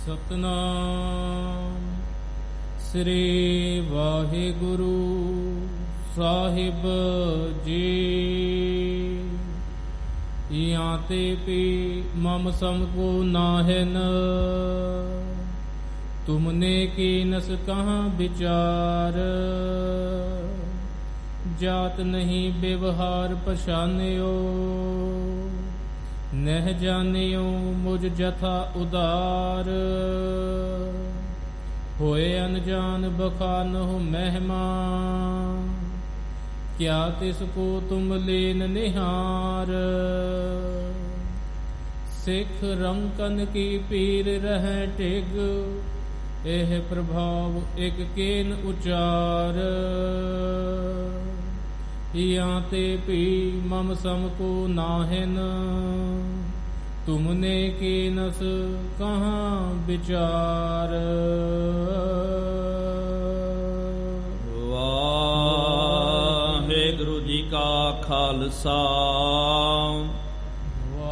ਸਤਨਾਮ ਸ੍ਰੀ ਵਾਹਿਗੁਰੂ ਸਾਹਿਬ ਜੀ। ਯਾਂ ਤੇ ਪੀ ਮਮ ਸਮ ਕੋ ਨਾਹਿਨ, ਤੁਮਨੇ ਕੀਨਸ ਕਹਾਂ ਵਿਚਾਰ। ਜਾਤ ਨਹੀਂ ਵਿਵਹਾਰ ਪਛਾਨਿਓ, ਨਹਿ ਜਾਣਿਓ ਮੁਝ ਜਥਾ ਉਦਾਰ। ਹੋਏ ਅਨਜਾਨ ਬਖਾਨਹੁ ਮਹਿਮਾ, ਕਿਆ ਤਿਸ ਕੋ ਤੁਮ ਲੀਨ ਨਿਹਾਰ। ਸਿੱਖ ਰੰਕਨ ਕੀ ਪੀਰ ਰਹਿ ਟਿਗ, ਇਹ ਪ੍ਰਭਾਵ ਇਕ ਕੇਨ ਉਚਾਰ। ਯਾਂ ਤੇ ਪੀ ਮਮ ਸਮ ਕੋ ਨਾਹਿਨ, ਤੁਮਨੇ ਕੀਨਸ ਕਹਾਂ ਵਿਚਾਰ। ਵਾਹਿਗੁਰੂ ਜੀ ਕਾ ਖਾਲਸਾ,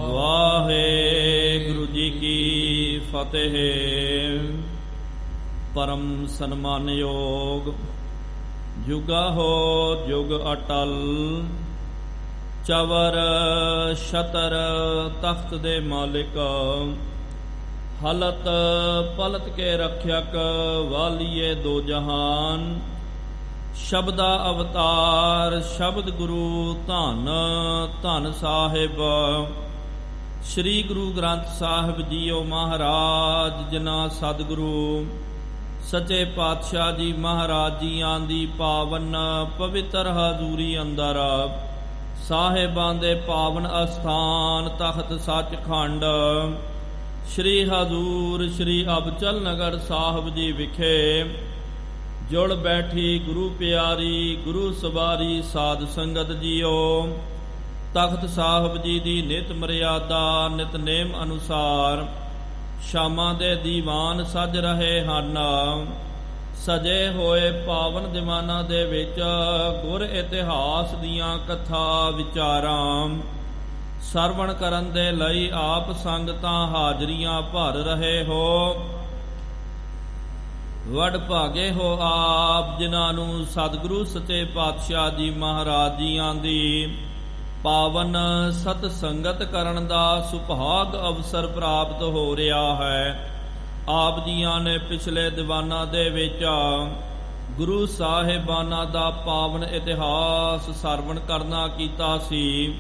ਵਾਹਿਗੁਰੂ ਜੀ ਕੀ ਫਤਿਹ। ਪਰਮ ਸਨਮਾਨਯੋਗ ਜੁਗਾ ਹੋ ਜੁਗ ਅਟਲ, ਚਵਰ ਛਤਰ ਤਖਤ ਦੇ ਮਾਲਿਕ। ਹਲਤ ਪਲਤ ਕੇ ਰਖਿਅਕ, ਵਾਲੀਏ ਦੋ ਜਹਾਨ। ਸ਼ਬਦਾ ਅਵਤਾਰ ਸ਼ਬਦ ਗੁਰੂ, ਧੰਨ ਧੰਨ ਸਾਹਿਬ ਸ੍ਰੀ ਗੁਰੂ ਗ੍ਰੰਥ ਸਾਹਿਬ ਜੀਓ ਮਹਾਰਾਜ। ਜਿਨ੍ਹਾਂ ਸਤਿਗੁਰੂ ਸੱਚੇ ਪਾਤਸ਼ਾਹ ਜੀ ਮਹਾਰਾਜ ਜੀਆਂ ਦੀ ਪਾਵਨ ਪਵਿੱਤਰ ਹਜ਼ੂਰੀ ਅੰਦਰ, ਸਾਹਿਬਾਂ ਦੇ ਪਾਵਨ ਅਸਥਾਨ ਤਖਤ ਸੱਚਖੰਡ ਸ੍ਰੀ ਹਜ਼ੂਰ ਸ੍ਰੀ ਅਬਚਲ ਨਗਰ ਸਾਹਿਬ ਜੀ ਵਿਖੇ ਜੁੜ ਬੈਠੀ ਗੁਰੂ ਪਿਆਰੀ ਗੁਰੂ ਸਵਾਰੀ ਸਾਧ ਸੰਗਤ ਜੀਓ। ਤਖਤ ਸਾਹਿਬ ਜੀ ਦੀ ਨਿਤ ਮਰਿਆਦਾ ਨਿਤਨੇਮ ਅਨੁਸਾਰ ਸ਼ਾਮਾਂ ਦੇ ਦੀਵਾਨ ਸਜ ਰਹੇ ਹਨ। ਸਜੇ ਹੋਏ ਪਾਵਨ ਦੀਵਾਨਾਂ ਦੇ ਵਿੱਚ ਗੁਰ ਇਤਿਹਾਸ ਦੀਆਂ ਕਥਾ ਵਿਚਾਰਾਂ ਸਰਵਣ ਕਰਨ ਦੇ ਲਈ ਆਪ ਸੰਗਤਾਂ ਹਾਜ਼ਰੀਆਂ ਭਰ ਰਹੇ ਹੋ। ਵਡ ਭਾਗੇ ਹੋ ਆਪ, ਜਿਨ੍ਹਾਂ ਨੂੰ ਸਤਿਗੁਰੂ ਸੱਚੇ ਪਾਤਸ਼ਾਹ ਜੀ ਮਹਾਰਾਜ ਜੀਆਂ ਦੀ ਪਾਵਨ ਸਤ ਸੰਗਤ ਕਰਨ ਦਾ ਸੁਭਾਗ ਅਵਸਰ ਪ੍ਰਾਪਤ ਹੋ ਰਿਹਾ ਹੈ। ਆਪ ਜੀਆਂ ਨੇ ਪਿਛਲੇ ਦੀਵਾਨਾਂ ਦੇ ਵਿੱਚ ਗੁਰੂ ਸਾਹਿਬਾਨਾਂ ਦਾ ਪਾਵਨ ਇਤਿਹਾਸ ਸਰਵਣ ਕਰਨਾ ਕੀਤਾ ਸੀ।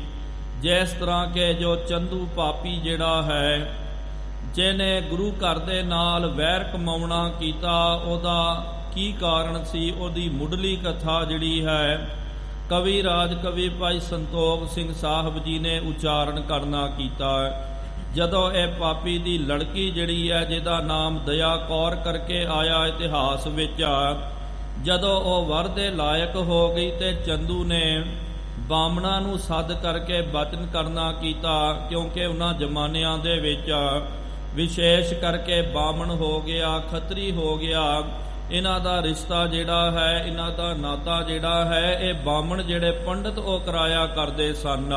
ਜਿਸ ਤਰ੍ਹਾਂ ਕਿ ਜੋ ਚੰਦੂ ਪਾਪੀ ਜਿਹੜਾ ਹੈ, ਜਿਹਨੇ ਗੁਰੂ ਘਰ ਦੇ ਨਾਲ ਵੈਰ ਕਮਾਉਣਾ ਕੀਤਾ, ਉਹਦਾ ਕੀ ਕਾਰਨ ਸੀ, ਉਹਦੀ ਮੁੱਢਲੀ ਕਥਾ ਜਿਹੜੀ ਹੈ ਕਵੀ ਰਾਜ ਕਵੀ ਭਾਈ ਸੰਤੋਖ ਸਿੰਘ ਸਾਹਿਬ ਜੀ ਨੇ ਉਚਾਰਨ ਕਰਨਾ ਕੀਤਾ। ਜਦੋਂ ਇਹ ਪਾਪੀ ਦੀ ਲੜਕੀ ਜਿਹੜੀ ਹੈ, ਜਿਹਦਾ ਨਾਮ ਦਇਆ ਕੌਰ ਕਰਕੇ ਆਇਆ ਇਤਿਹਾਸ ਵਿੱਚ, ਜਦੋਂ ਉਹ ਵਰ ਦੇ ਲਾਇਕ ਹੋ ਗਈ ਤੇ ਚੰਦੂ ਨੇ ਬਾਮਣਾ ਨੂੰ ਸੱਦ ਕਰਕੇ ਬਚਨ ਕਰਨਾ ਕੀਤਾ, ਕਿਉਂਕਿ ਉਹਨਾਂ ਜ਼ਮਾਨਿਆਂ ਦੇ ਵਿੱਚ ਵਿਸ਼ੇਸ਼ ਕਰਕੇ ਬਾਮਣ ਹੋ ਗਿਆ, ਖੱਤਰੀ ਹੋ ਗਿਆ, ਇਹਨਾਂ ਦਾ ਰਿਸ਼ਤਾ ਜਿਹੜਾ ਹੈ, ਇਹਨਾਂ ਦਾ ਨਾਤਾ ਜਿਹੜਾ ਹੈ, ਇਹ ਬਾਮਣ ਜਿਹੜੇ ਪੰਡਤ ਉਹ ਕਰਾਇਆ ਕਰਦੇ ਸਨ।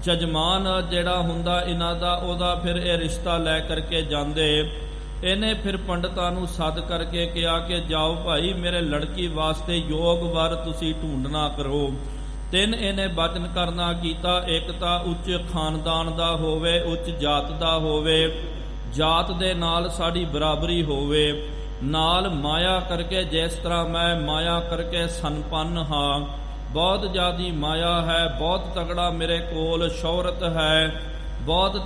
ਜਜਮਾਨ ਜਿਹੜਾ ਹੁੰਦਾ ਇਹਨਾਂ ਦਾ, ਉਹਦਾ ਫਿਰ ਇਹ ਰਿਸ਼ਤਾ ਲੈ ਕਰਕੇ ਜਾਂਦੇ। ਇਹਨੇ ਫਿਰ ਪੰਡਤਾਂ ਨੂੰ ਸੱਦ ਕਰਕੇ ਕਿਹਾ ਕਿ ਜਾਓ ਭਾਈ, ਮੇਰੇ ਲੜਕੀ ਵਾਸਤੇ ਯੋਗ ਵਰ ਤੁਸੀਂ ਢੂੰਡਣਾ ਕਰੋ। ਤਿੰਨ ਇਹਨੇ ਬਚਨ ਕਰਨਾ ਕੀਤਾ, ਇੱਕ ਤਾਂ ਉੱਚ ਖਾਨਦਾਨ ਦਾ ਹੋਵੇ, ਉੱਚ ਜਾਤ ਦਾ ਹੋਵੇ, ਜਾਤ ਦੇ ਨਾਲ ਸਾਡੀ ਬਰਾਬਰੀ ਹੋਵੇ, ਨਾਲ ਮਾਇਆ ਕਰਕੇ, ਜਿਸ ਤਰ੍ਹਾਂ ਮੈਂ ਮਾਇਆ ਕਰਕੇ ਸੰਪੰਨ ਹਾਂ, ਬਹੁਤ ਜ਼ਿਆਦੀ ਮਾਇਆ ਹੈ, ਬਹੁਤ ਤਗੜਾ ਮੇਰੇ ਕੋਲ ਸ਼ੌਹਰਤ ਹੈ, ਬਹੁਤ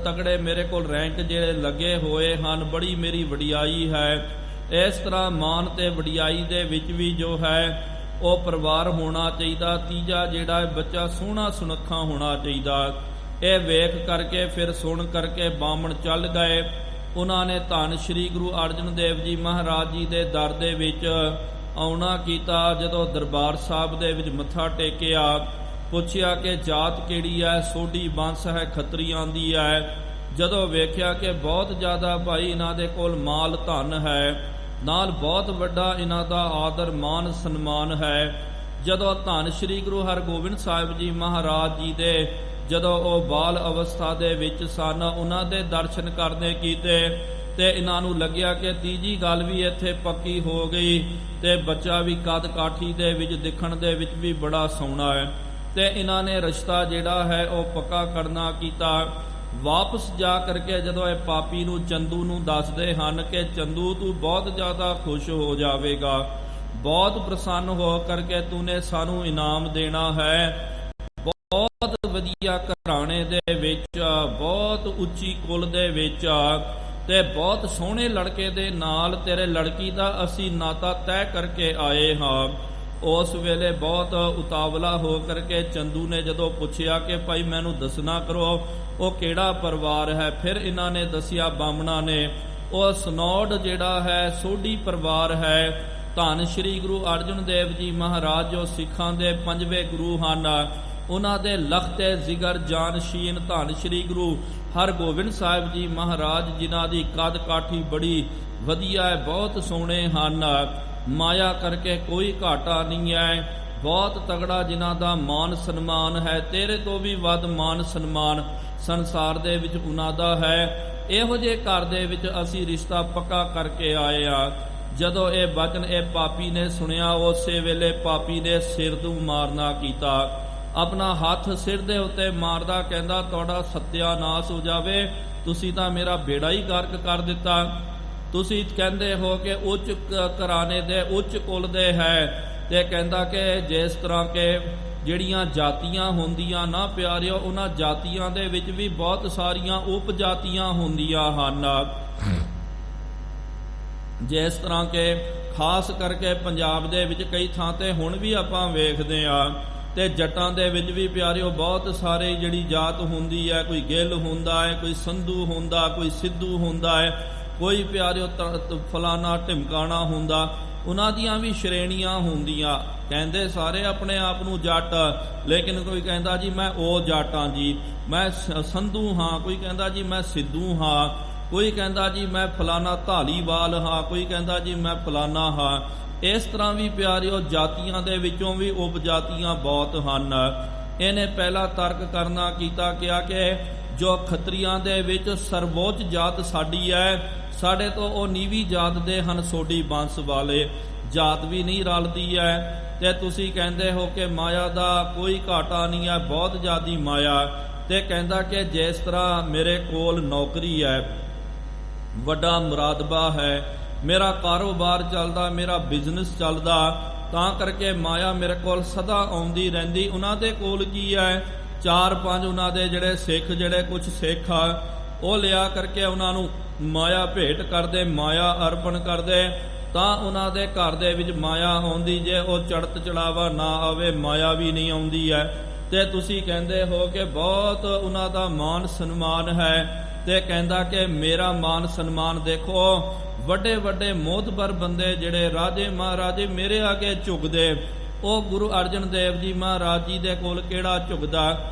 ਤਗੜੇ ਮੇਰੇ ਕੋਲ ਰੈਂਕ ਜਿਹੜੇ ਲੱਗੇ ਹੋਏ ਹਨ, ਬੜੀ ਮੇਰੀ ਵਡਿਆਈ ਹੈ। ਇਸ ਤਰ੍ਹਾਂ ਮਾਨ ਤੇ ਵਡਿਆਈ ਦੇ ਵਿੱਚ ਵੀ ਜੋ ਹੈ ਉਹ ਪਰਿਵਾਰ ਹੋਣਾ ਚਾਹੀਦਾ। ਤੀਜਾ ਜਿਹੜਾ ਬੱਚਾ ਸੋਹਣਾ ਸੁਨੱਖਾ ਹੋਣਾ ਚਾਹੀਦਾ। ਇਹ ਵੇਖ ਕਰਕੇ ਫਿਰ ਸੁਣ ਕਰਕੇ ਬਾਮਣ ਚੱਲ ਗਏ। ਉਹਨਾਂ ਨੇ ਧੰਨ ਸ਼੍ਰੀ ਗੁਰੂ ਅਰਜਨ ਦੇਵ ਜੀ ਮਹਾਰਾਜ ਜੀ ਦੇ ਦਰ ਦੇ ਵਿੱਚ ਆਉਣਾ ਕੀਤਾ। ਜਦੋਂ ਦਰਬਾਰ ਸਾਹਿਬ ਦੇ ਵਿੱਚ ਮੱਥਾ ਟੇਕਿਆ, ਪੁੱਛਿਆ ਕਿ ਜਾਤ ਕਿਹੜੀ ਹੈ, ਸੋਢੀ ਬੰਸ ਹੈ, ਖੱਤਰੀਆਂ ਦੀ ਹੈ। ਜਦੋਂ ਵੇਖਿਆ ਕਿ ਬਹੁਤ ਜ਼ਿਆਦਾ ਭਾਈ ਇਹਨਾਂ ਦੇ ਕੋਲ ਮਾਲ ਧਨ ਹੈ, ਨਾਲ ਬਹੁਤ ਵੱਡਾ ਇਹਨਾਂ ਦਾ ਆਦਰ ਮਾਨ ਸਨਮਾਨ ਹੈ। ਜਦੋਂ ਧੰਨ ਸ਼੍ਰੀ ਗੁਰੂ ਹਰਗੋਬਿੰਦ ਸਾਹਿਬ ਜੀ ਮਹਾਰਾਜ ਜੀ ਦੇ ਜਦੋਂ ਉਹ ਬਾਲ ਅਵਸਥਾ ਦੇ ਵਿੱਚ ਸਨ, ਉਹਨਾਂ ਦੇ ਦਰਸ਼ਨ ਕਰਨੇ ਕੀਤੇ ਤੇ ਇਹਨਾਂ ਨੂੰ ਲੱਗਿਆ ਕਿ ਤੀਜੀ ਗੱਲ ਵੀ ਇੱਥੇ ਪੱਕੀ ਹੋ ਗਈ ਤੇ ਬੱਚਾ ਵੀ ਕੱਦ ਕਾਠੀ ਦੇ ਵਿੱਚ ਦਿਖਣ ਦੇ ਵਿੱਚ ਵੀ ਬੜਾ ਸੋਹਣਾ ਹੈ ਤੇ ਇਹਨਾਂ ਨੇ ਰਿਸ਼ਤਾ ਜਿਹੜਾ ਹੈ ਉਹ ਪੱਕਾ ਕਰਨਾ ਕੀਤਾ। ਵਾਪਸ ਜਾ ਕਰਕੇ ਜਦੋਂ ਇਹ ਪਾਪੀ ਨੂੰ ਚੰਦੂ ਨੂੰ ਦੱਸਦੇ ਹਨ ਕਿ ਚੰਦੂ ਤੂੰ ਬਹੁਤ ਜ਼ਿਆਦਾ ਖੁਸ਼ ਹੋ ਜਾਵੇਗਾ, ਬਹੁਤ ਪ੍ਰਸੰਨ ਹੋ ਕਰਕੇ ਤੂਨੇ ਸਾਨੂੰ ਇਨਾਮ ਦੇਣਾ ਹੈ। ਬਹੁਤ ਵਧੀਆ ਘਰਾਣੇ ਦੇ ਵਿੱਚ, ਬਹੁਤ ਉੱਚੀ ਕੁਲ ਦੇ ਵਿੱਚ ਤੇ ਬਹੁਤ ਸੋਹਣੇ ਲੜਕੇ ਦੇ ਨਾਲ ਤੇਰੇ ਲੜਕੀ ਦਾ ਅਸੀਂ ਨਾਤਾ ਤੈਅ ਕਰਕੇ ਆਏ ਹਾਂ। ਉਸ ਵੇਲੇ ਬਹੁਤ ਉਤਾਵਲਾ ਹੋ ਕਰਕੇ ਚੰਦੂ ਨੇ ਜਦੋਂ ਪੁੱਛਿਆ ਕਿ ਭਾਈ ਮੈਨੂੰ ਦੱਸਣਾ ਕਰੋ ਉਹ ਕਿਹੜਾ ਪਰਿਵਾਰ ਹੈ, ਫਿਰ ਇਹਨਾਂ ਨੇ ਦੱਸਿਆ ਬਾਹਮਣਾ ਨੇ ਉਹ ਸਨੌਡ ਜਿਹੜਾ ਹੈ ਸੋਢੀ ਪਰਿਵਾਰ ਹੈ। ਧੰਨ ਸ਼੍ਰੀ ਗੁਰੂ ਅਰਜਨ ਦੇਵ ਜੀ ਮਹਾਰਾਜ ਜੋ ਸਿੱਖਾਂ ਦੇ 5ਵੇਂ ਗੁਰੂ ਹਨ, ਉਹਨਾਂ ਦੇ ਲਖਤ ਜ਼ਿਗਰ ਜਾਨਸ਼ੀਨ ਧੰਨ ਸ਼੍ਰੀ ਗੁਰੂ ਹਰਗੋਬਿੰਦ ਸਾਹਿਬ ਜੀ ਮਹਾਰਾਜ ਜਿਨ੍ਹਾਂ ਦੀ ਕੱਦ ਕਾਠੀ ਬੜੀ ਵਧੀਆ ਹੈ, ਬਹੁਤ ਸੋਹਣੇ ਹਨ, ਮਾਇਆ ਕਰਕੇ ਕੋਈ ਘਾਟਾ ਨਹੀਂ ਹੈ, ਬਹੁਤ ਤਗੜਾ ਜਿਨ੍ਹਾਂ ਦਾ ਮਾਨ ਸਨਮਾਨ ਹੈ, ਤੇਰੇ ਤੋਂ ਵੀ ਵੱਧ ਮਾਨ ਸਨਮਾਨ ਸੰਸਾਰ ਦੇ ਵਿੱਚ ਉਹਨਾਂ ਦਾ ਹੈ। ਇਹੋ ਜਿਹੇ ਘਰ ਦੇ ਵਿੱਚ ਅਸੀਂ ਰਿਸ਼ਤਾ ਪੱਕਾ ਕਰਕੇ ਆਏ ਆ। ਜਦੋਂ ਇਹ ਬਚਨ ਇਹ ਪਾਪੀ ਨੇ ਸੁਣਿਆ, ਉਸੇ ਵੇਲੇ ਪਾਪੀ ਨੇ ਸਿਰ ਨੂੰ ਮਾਰਨਾ ਕੀਤਾ, ਆਪਣਾ ਹੱਥ ਸਿਰ ਦੇ ਉੱਤੇ ਮਾਰਦਾ ਕਹਿੰਦਾ ਤੁਹਾਡਾ ਸਤਿਆਨਾਸ਼ ਹੋ ਜਾਵੇ, ਤੁਸੀਂ ਤਾਂ ਮੇਰਾ ਬੇੜਾ ਹੀ ਗਰਕ ਕਰ ਦਿੱਤਾ। ਤੁਸੀਂ ਕਹਿੰਦੇ ਹੋ ਕਿ ਉੱਚ ਘਰਾਣੇ ਦੇ ਉੱਚ ਕੁਲ ਦੇ ਹੈ, ਤੇ ਕਹਿੰਦਾ ਕਿ ਜਿਸ ਤਰ੍ਹਾਂ ਕਿ ਜਿਹੜੀਆਂ ਜਾਤੀਆਂ ਹੁੰਦੀਆਂ ਨਾ ਪਿਆਰਿਓ, ਉਹਨਾਂ ਜਾਤੀਆਂ ਦੇ ਵਿੱਚ ਵੀ ਬਹੁਤ ਸਾਰੀਆਂ ਉਪ ਜਾਤੀਆਂ ਹੁੰਦੀਆਂ ਹਨ। ਜਿਸ ਤਰ੍ਹਾਂ ਕਿ ਖਾਸ ਕਰਕੇ ਪੰਜਾਬ ਦੇ ਵਿੱਚ ਕਈ ਥਾਂ ਤੇ ਹੁਣ ਵੀ ਆਪਾਂ ਵੇਖਦੇ ਆ, ਤੇ ਜੱਟਾਂ ਦੇ ਵਿੱਚ ਵੀ ਪਿਆਰਿਓ ਬਹੁਤ ਸਾਰੇ ਜਿਹੜੀ ਜਾਤ ਹੁੰਦੀ ਹੈ, ਕੋਈ ਗਿੱਲ ਹੁੰਦਾ ਹੈ, ਕੋਈ ਸੰਧੂ ਹੁੰਦਾ, ਕੋਈ ਸਿੱਧੂ ਹੁੰਦਾ ਹੈ, ਕੋਈ ਪਿਆਰਿਓ ਫਲਾਣਾ ਢਿਮਕਾਣਾ ਹੁੰਦਾ, ਉਹਨਾਂ ਦੀਆਂ ਵੀ ਸ਼੍ਰੇਣੀਆਂ ਹੁੰਦੀਆਂ। ਕਹਿੰਦੇ ਸਾਰੇ ਆਪਣੇ ਆਪ ਨੂੰ ਜੱਟ, ਲੇਕਿਨ ਕੋਈ ਕਹਿੰਦਾ ਜੀ ਮੈਂ ਉਹ ਜਾਟਾਂ ਜੀ, ਮੈਂ ਸੰਧੂ ਹਾਂ, ਕੋਈ ਕਹਿੰਦਾ ਜੀ ਮੈਂ ਸਿੱਧੂ ਹਾਂ, ਕੋਈ ਕਹਿੰਦਾ ਜੀ ਮੈਂ ਫਲਾਣਾ ਧਾਲੀਵਾਲ ਹਾਂ, ਕੋਈ ਕਹਿੰਦਾ ਜੀ ਮੈਂ ਫਲਾਣਾ ਹਾਂ। ਇਸ ਤਰ੍ਹਾਂ ਵੀ ਪਿਆਰਿਓ ਜਾਤੀਆਂ ਦੇ ਵਿੱਚੋਂ ਵੀ ਉਪ ਜਾਤੀਆਂ ਬਹੁਤ ਹਨ। ਇਹਨੇ ਪਹਿਲਾ ਤਰਕ ਕਰਨਾ ਕੀਤਾ, ਕਿਹਾ ਕਿ ਜੋ ਖੱਤਰੀਆਂ ਦੇ ਵਿੱਚ ਸਰਵੋੱਚ ਜਾਤ ਸਾਡੀ ਹੈ, ਸਾਡੇ ਤੋਂ ਉਹ ਨੀਵੀਂ ਜਾਤ ਦੇ ਹਨ ਸੋਢੀ ਬੰਸ ਵਾਲੇ, ਜਾਤ ਵੀ ਨਹੀਂ ਰਲਦੀ ਹੈ। ਤੇ ਤੁਸੀਂ ਕਹਿੰਦੇ ਹੋ ਕਿ ਮਾਇਆ ਦਾ ਕੋਈ ਘਾਟਾ ਨਹੀਂ ਹੈ, ਬਹੁਤ ਜ਼ਿਆਦੀ ਮਾਇਆ। ਤੇ ਕਹਿੰਦਾ ਕਿ ਜਿਸ ਤਰ੍ਹਾਂ ਮੇਰੇ ਕੋਲ ਨੌਕਰੀ ਹੈ, ਵੱਡਾ ਮੁਰਾਦਬਾ ਹੈ, ਮੇਰਾ ਕਾਰੋਬਾਰ ਚੱਲਦਾ, ਮੇਰਾ ਬਿਜ਼ਨਸ ਚੱਲਦਾ, ਤਾਂ ਕਰਕੇ ਮਾਇਆ ਮੇਰੇ ਕੋਲ ਸਦਾ ਆਉਂਦੀ ਰਹਿੰਦੀ। ਉਹਨਾਂ ਦੇ ਕੋਲ ਕੀ ਹੈ, 4-5 ਉਹਨਾਂ ਦੇ ਜਿਹੜੇ ਸਿੱਖ, ਜਿਹੜੇ ਕੁਝ ਸਿੱਖ ਆ, ਉਹ ਲਿਆ ਕਰਕੇ ਉਹਨਾਂ ਨੂੰ ਮਾਇਆ ਭੇਟ ਕਰਦੇ, ਮਾਇਆ ਅਰਪਣ ਕਰਦੇ, ਤਾਂ ਉਹਨਾਂ ਦੇ ਘਰ ਦੇ ਵਿੱਚ ਮਾਇਆ ਆਉਂਦੀ। ਜੇ ਉਹ ਚੜ੍ਹਤ ਚੜਾਵਾ ਨਾ ਆਵੇ, ਮਾਇਆ ਵੀ ਨਹੀਂ ਆਉਂਦੀ ਹੈ। ਤੇ ਤੁਸੀਂ ਕਹਿੰਦੇ ਹੋ ਕਿ ਬਹੁਤ ਉਹਨਾਂ ਦਾ ਮਾਨ ਸਨਮਾਨ ਹੈ, ਤੇ ਕਹਿੰਦਾ ਕਿ ਮੇਰਾ ਮਾਨ ਸਨਮਾਨ ਦੇਖੋ, ਵੱਡੇ ਵੱਡੇ ਮੋਹਤਬਰ ਬੰਦੇ ਜਿਹੜੇ ਰਾਜੇ ਮਹਾਰਾਜੇ ਮੇਰੇ ਅੱਗੇ ਝੁਕਦੇ, ਉਹ ਗੁਰੂ ਅਰਜਨ ਦੇਵ ਜੀ ਮਹਾਰਾਜ ਜੀ ਦੇ ਕੋਲ ਕਿਹੜਾ ਝੁਕਦਾ।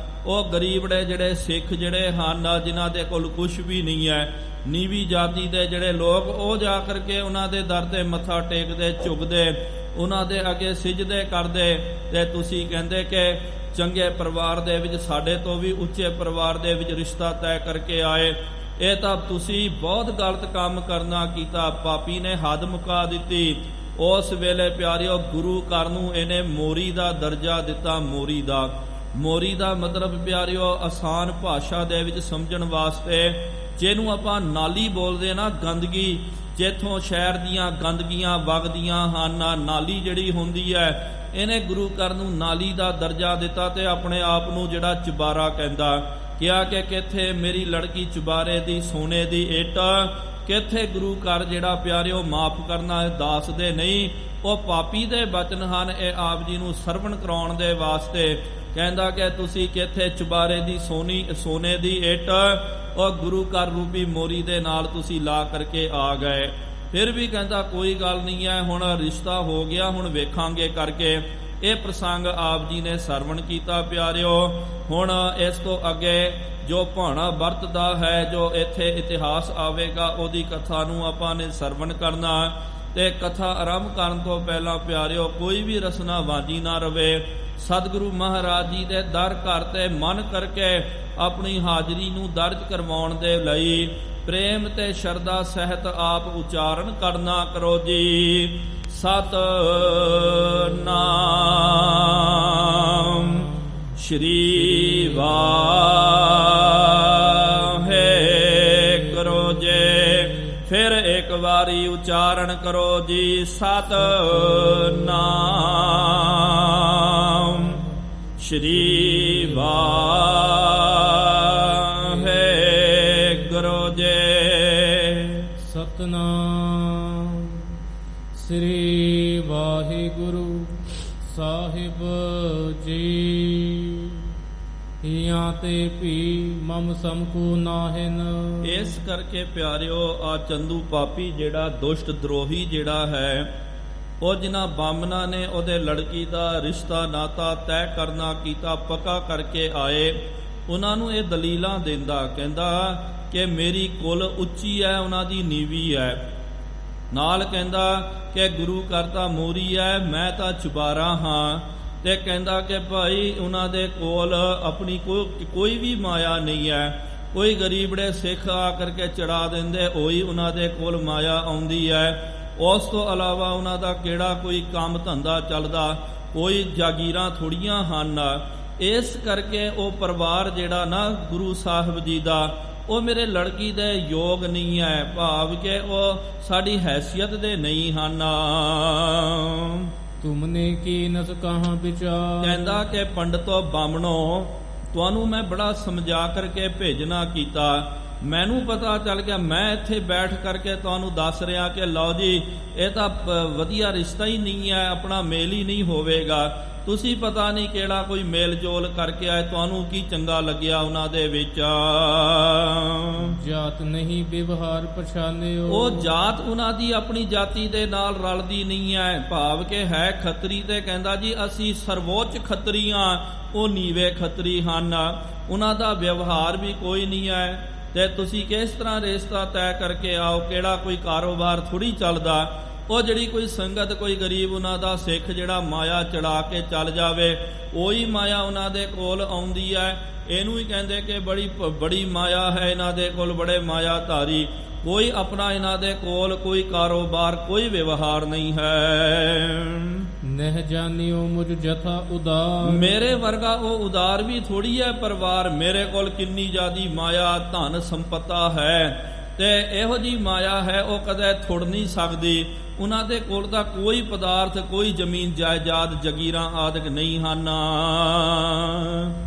ਉਹ ਗਰੀਬੜੇ ਜਿਹੜੇ ਸਿੱਖ ਜਿਹੜੇ ਹਨ, ਜਿਨ੍ਹਾਂ ਦੇ ਕੋਲ ਕੁਛ ਵੀ ਨਹੀਂ ਹੈ, ਨੀਵੀਂ ਜਾਤੀ ਦੇ ਜਿਹੜੇ ਲੋਕ, ਉਹ ਜਾ ਕਰਕੇ ਉਹਨਾਂ ਦੇ ਦਰ ਤੇ ਮੱਥਾ ਟੇਕਦੇ, ਝੁਕਦੇ, ਉਹਨਾਂ ਦੇ ਅੱਗੇ ਸਿਜਦੇ ਕਰਦੇ। ਤੇ ਤੁਸੀਂ ਕਹਿੰਦੇ ਕਿ ਚੰਗੇ ਪਰਿਵਾਰ ਦੇ ਵਿੱਚ, ਸਾਡੇ ਤੋਂ ਵੀ ਉੱਚੇ ਪਰਿਵਾਰ ਦੇ ਵਿੱਚ ਰਿਸ਼ਤਾ ਤੈਅ ਕਰਕੇ ਆਏ। ਇਹ ਤਾਂ ਤੁਸੀਂ ਬਹੁਤ ਗਲਤ ਕੰਮ ਕਰਨਾ ਕੀਤਾ। ਪਾਪੀ ਨੇ ਹੱਦ ਮੁਕਾ ਦਿੱਤੀ। ਉਸ ਵੇਲੇ ਪਿਆਰਿਓ ਗੁਰੂ ਘਰ ਨੂੰ ਇਹਨੇ ਮੋਰੀ ਦਾ ਦਰਜਾ ਦਿੱਤਾ। ਮੋਰੀ ਦਾ ਮਤਲਬ ਪਿਆਰਿਓ ਆਸਾਨ ਭਾਸ਼ਾ ਦੇ ਵਿੱਚ ਸਮਝਣ ਵਾਸਤੇ, ਜਿਹਨੂੰ ਆਪਾਂ ਨਾਲੀ ਬੋਲਦੇ ਨਾ, ਗੰਦਗੀ, ਜਿੱਥੋਂ ਸ਼ਹਿਰ ਦੀਆਂ ਗੰਦਗੀਆਂ ਵਗਦੀਆਂ ਹਨ, ਨਾਲੀ ਜਿਹੜੀ ਹੁੰਦੀ ਹੈ, ਇਹਨੇ ਗੁਰੂ ਘਰ ਨੂੰ ਨਾਲੀ ਦਾ ਦਰਜਾ ਦਿੱਤਾ। ਤੇ ਆਪਣੇ ਆਪ ਨੂੰ ਜਿਹੜਾ ਚੁਬਾਰਾ ਕਹਿੰਦਾ, ਕਿਹਾ ਕਿ ਕਿੱਥੇ ਮੇਰੀ ਲੜਕੀ ਚੁਬਾਰੇ ਦੀ, ਸੋਨੇ ਦੀ ਇੱਟ, ਕਿੱਥੇ ਗੁਰੂ ਘਰ ਜਿਹੜਾ ਪਿਆਰਿਓ ਮਾਫ ਕਰਨਾ ਦਾਸ ਦੇ ਨਹੀਂ। ਉਹ ਪਾਪੀ ਦੇ ਬਚਨ ਹਨ, ਇਹ ਆਪ ਜੀ ਨੂੰ ਸਰਵਣ ਕਰਾਉਣ ਦੇ ਵਾਸਤੇ। ਕਹਿੰਦਾ ਕਿ ਤੁਸੀਂ ਕਿੱਥੇ ਚੁਬਾਰੇ ਦੀ ਸੋਨੇ ਦੀ ਇੱਟ, ਉਹ ਗੁਰੂ ਘਰ ਰੂਪੀ ਮੋਰੀ ਦੇ ਨਾਲ ਤੁਸੀਂ ਲਾ ਕਰਕੇ ਆ ਗਏ। ਫਿਰ ਵੀ ਕਹਿੰਦਾ ਕੋਈ ਗੱਲ ਨਹੀਂ ਹੈ, ਹੁਣ ਰਿਸ਼ਤਾ ਹੋ ਗਿਆ, ਹੁਣ ਵੇਖਾਂਗੇ ਕਰਕੇ। ਇਹ ਪ੍ਰਸੰਗ ਆਪ ਜੀ ਨੇ ਸਰਵਣ ਕੀਤਾ ਪਿਆਰਿਓ। ਹੁਣ ਇਸ ਤੋਂ ਅੱਗੇ ਜੋ ਭਾਣਾ ਵਰਤਦਾ ਹੈ, ਜੋ ਇੱਥੇ ਇਤਿਹਾਸ ਆਵੇਗਾ, ਉਹਦੀ ਕਥਾ ਨੂੰ ਆਪਾਂ ਨੇ ਸਰਵਣ ਕਰਨਾ। ਤੇ ਕਥਾ ਆਰੰਭ ਕਰਨ ਤੋਂ ਪਹਿਲਾਂ ਪਿਆਰਿਓ ਕੋਈ ਵੀ ਰਸਨਾ ਵਾਂਝੀ ਨਾ ਰਵੇ। ਸਤਿਗੁਰੂ ਮਹਾਰਾਜ ਜੀ ਦੇ ਦਰ ਘਰ ਤੇ ਮਨ ਕਰਕੇ ਆਪਣੀ ਹਾਜ਼ਰੀ ਨੂੰ ਦਰਜ ਕਰਵਾਉਣ ਦੇ ਲਈ ਪ੍ਰੇਮ ਤੇ ਸ਼ਰਧਾ ਸਹਿਤ ਆਪ ਉਚਾਰਨ ਕਰਨਾ ਕਰੋ ਜੀ। ਸਤਿਨਾਮ ਸ਼੍ਰੀ ਵਾਹਿਗੁਰੂ ਜੀ। ਫਿਰ ਇੱਕ ਵਾਰੀ ਉਚਾਰਨ ਕਰੋ ਜੀ। ਸਤਿਨਾਮ ਸ਼੍ਰੀ ਵਾਹਿਗੁਰੂ ਜੀ। ਸਤਨਾਮ ਸ੍ਰੀ ਵਾਹਿਗੁਰੂ ਸਾਹਿਬ ਜੀ। ਹਿਆਂ ਤੇ ਭੀ ਮਮ ਸਮਕੂ ਨਾਹਿਨ। ਇਸ ਕਰਕੇ ਪਿਆਰਿਓ, ਆ ਚੰਦੂ ਪਾਪੀ ਜਿਹੜਾ ਦੁਸ਼ਟ ਦਰੋਹੀ ਜਿਹੜਾ ਹੈ, ਉਹ ਜਿਨ੍ਹਾਂ ਬਾਮਨਾਂ ਨੇ ਉਹਦੇ ਲੜਕੀ ਦਾ ਰਿਸ਼ਤਾ ਨਾਤਾ ਤੈਅ ਕਰਨਾ ਕੀਤਾ, ਪੱਕਾ ਕਰਕੇ ਆਏ, ਉਹਨਾਂ ਨੂੰ ਇਹ ਦਲੀਲਾਂ ਦਿੰਦਾ, ਕਹਿੰਦਾ ਕਿ ਮੇਰੀ ਕੁਲ ਉੱਚੀ ਹੈ, ਉਹਨਾਂ ਦੀ ਨੀਵੀਂ ਹੈ। ਨਾਲ ਕਹਿੰਦਾ ਕਿ ਗੁਰੂ ਘਰ ਤਾਂ ਮੋਰੀ ਹੈ, ਮੈਂ ਤਾਂ ਚੁਬਾਰਾ ਹਾਂ। ਤੇ ਕਹਿੰਦਾ ਕਿ ਭਾਈ ਉਹਨਾਂ ਦੇ ਕੋਲ ਆਪਣੀ ਕੋਈ ਵੀ ਮਾਇਆ ਨਹੀਂ ਹੈ। ਕੋਈ ਗਰੀਬੜੇ ਸਿੱਖ ਆ ਕਰਕੇ ਚੜਾ ਦਿੰਦੇ, ਉਹੀ ਉਹਨਾਂ ਦੇ ਕੋਲ ਮਾਇਆ ਆਉਂਦੀ ਹੈ। ਉਸ ਤੋਂ ਇਲਾਵਾ ਉਹਨਾਂ ਦਾ ਕਿਹੜਾ ਕੋਈ ਕੰਮ ਧੰਦਾ ਚੱਲਦਾ, ਕੋਈ ਜਾਗੀਰਾਂ ਥੋੜੀਆਂ ਹਨ। ਇਸ ਕਰਕੇ ਉਹ ਪਰਿਵਾਰ ਜਿਹੜਾ ਨਾ ਗੁਰੂ ਸਾਹਿਬ ਜੀ ਦਾ, ਉਹ ਮੇਰੇ ਲੜਕੀ ਦੇ ਯੋਗ ਨਹੀਂ ਹੈ, ਭਾਵ ਕਿ ਉਹ ਸਾਡੀ ਹੈਸੀਅਤ ਦੇ ਨਹੀਂ ਹਨ। ਤੁਮਨੇ ਕੀਨਸ ਕਹਾਂ ਵਿਚਾਰ। ਕਹਿੰਦਾ ਕਿ ਪੰਡਤੋ ਬਾਮਣੋ, ਤੁਹਾਨੂੰ ਮੈਂ ਬੜਾ ਸਮਝਾ ਕਰਕੇ ਭੇਜਣਾ ਕੀਤਾ। ਮੈਨੂੰ ਪਤਾ ਚੱਲ ਗਿਆ, ਮੈਂ ਇੱਥੇ ਬੈਠ ਕਰਕੇ ਤੁਹਾਨੂੰ ਦੱਸ ਰਿਹਾ ਕਿ ਲਓ ਜੀ, ਇਹ ਤਾਂ ਵਧੀਆ ਰਿਸ਼ਤਾ ਹੀ ਨਹੀਂ ਹੈ, ਆਪਣਾ ਮੇਲ ਹੀ ਨਹੀਂ ਹੋਵੇਗਾ। ਤੁਸੀਂ ਪਤਾ ਨਹੀਂ ਕਿਹੜਾ ਕੋਈ ਮੇਲ ਜੋਲ ਕਰਕੇ ਆਏ, ਤੁਹਾਨੂੰ ਕੀ ਚੰਗਾ ਲੱਗਿਆ ਉਹਨਾਂ ਦੇ ਵਿੱਚ। ਜਾਤ ਨਹੀਂ ਵਿਵਹਾਰ ਪਛਾਨਿਓ। ਉਹ ਜਾਤ ਉਹਨਾਂ ਦੀ ਆਪਣੀ ਜਾਤੀ ਦੇ ਨਾਲ ਰਲਦੀ ਨਹੀਂ ਹੈ, ਭਾਵ ਕਿ ਹੈ ਖੱਤਰੀ ਤੇ ਕਹਿੰਦਾ ਜੀ ਅਸੀਂ ਸਰਵੋੱਚ ਖੱਤਰੀਆਂ, ਉਹ ਨੀਵੇਂ ਖੱਤਰੀ ਹਨ। ਉਹਨਾਂ ਦਾ ਵਿਵਹਾਰ ਵੀ ਕੋਈ ਨਹੀਂ ਹੈ। ਤੇ ਤੁਸੀਂ ਕਿਸ ਤਰ੍ਹਾਂ ਰਿਸ਼ਤਾ ਤੈਅ ਕਰਕੇ ਆਓ, ਕਿਹੜਾ ਕੋਈ ਕਾਰੋਬਾਰ ਥੋੜੀ ਚੱਲਦਾ। ਉਹ ਜਿਹੜੀ ਕੋਈ ਸੰਗਤ, ਕੋਈ ਗਰੀਬ ਉਹਨਾਂ ਦਾ ਸਿੱਖ ਜਿਹੜਾ ਮਾਇਆ ਚੜਾ ਕੇ ਚੱਲ ਜਾਵੇ, ਉਹੀ ਮਾਇਆ ਉਹਨਾਂ ਦੇ ਕੋਲ ਆਉਂਦੀ ਹੈ। ਇਹਨੂੰ ਹੀ ਕਹਿੰਦੇ ਕਿ ਬੜੀ ਮਾਇਆ ਹੈ ਇਹਨਾਂ ਦੇ ਕੋਲ, ਬੜੇ ਮਾਇਆ ਧਾਰੀ। ਕੋਈ ਆਪਣਾ ਇਹਨਾਂ ਦੇ ਕੋਲ ਕੋਈ ਕਾਰੋਬਾਰ, ਕੋਈ ਵਿਵਹਾਰ ਨਹੀਂ ਹੈ। ਨਹਿ ਜਾਣਿਓ ਮੁਝ ਜਥਾ ਉਦਾਰ। ਮੇਰੇ ਵਰਗਾ ਉਹ ਉਦਾਰ ਵੀ ਥੋੜੀ ਹੈ ਪਰਿਵਾਰ। ਮੇਰੇ ਕੋਲ ਕਿੰਨੀ ਜ਼ਿਆਦੀ ਮਾਇਆ ਧਨ ਸੰਪਤਾ ਹੈ, ਤੇ ਇਹੋ ਜੀ ਮਾਇਆ ਹੈ ਉਹ ਕਦੇ ਥੁੜ ਨਹੀਂ ਸਕਦੀ। ਉਹਨਾਂ ਦੇ ਕੋਲ ਤਾਂ ਕੋਈ ਪਦਾਰਥ, ਕੋਈ ਜ਼ਮੀਨ ਜਾਇਦਾਦ, ਜਗੀਰਾਂ ਆਦਿਕ ਨਹੀਂ ਹਨ।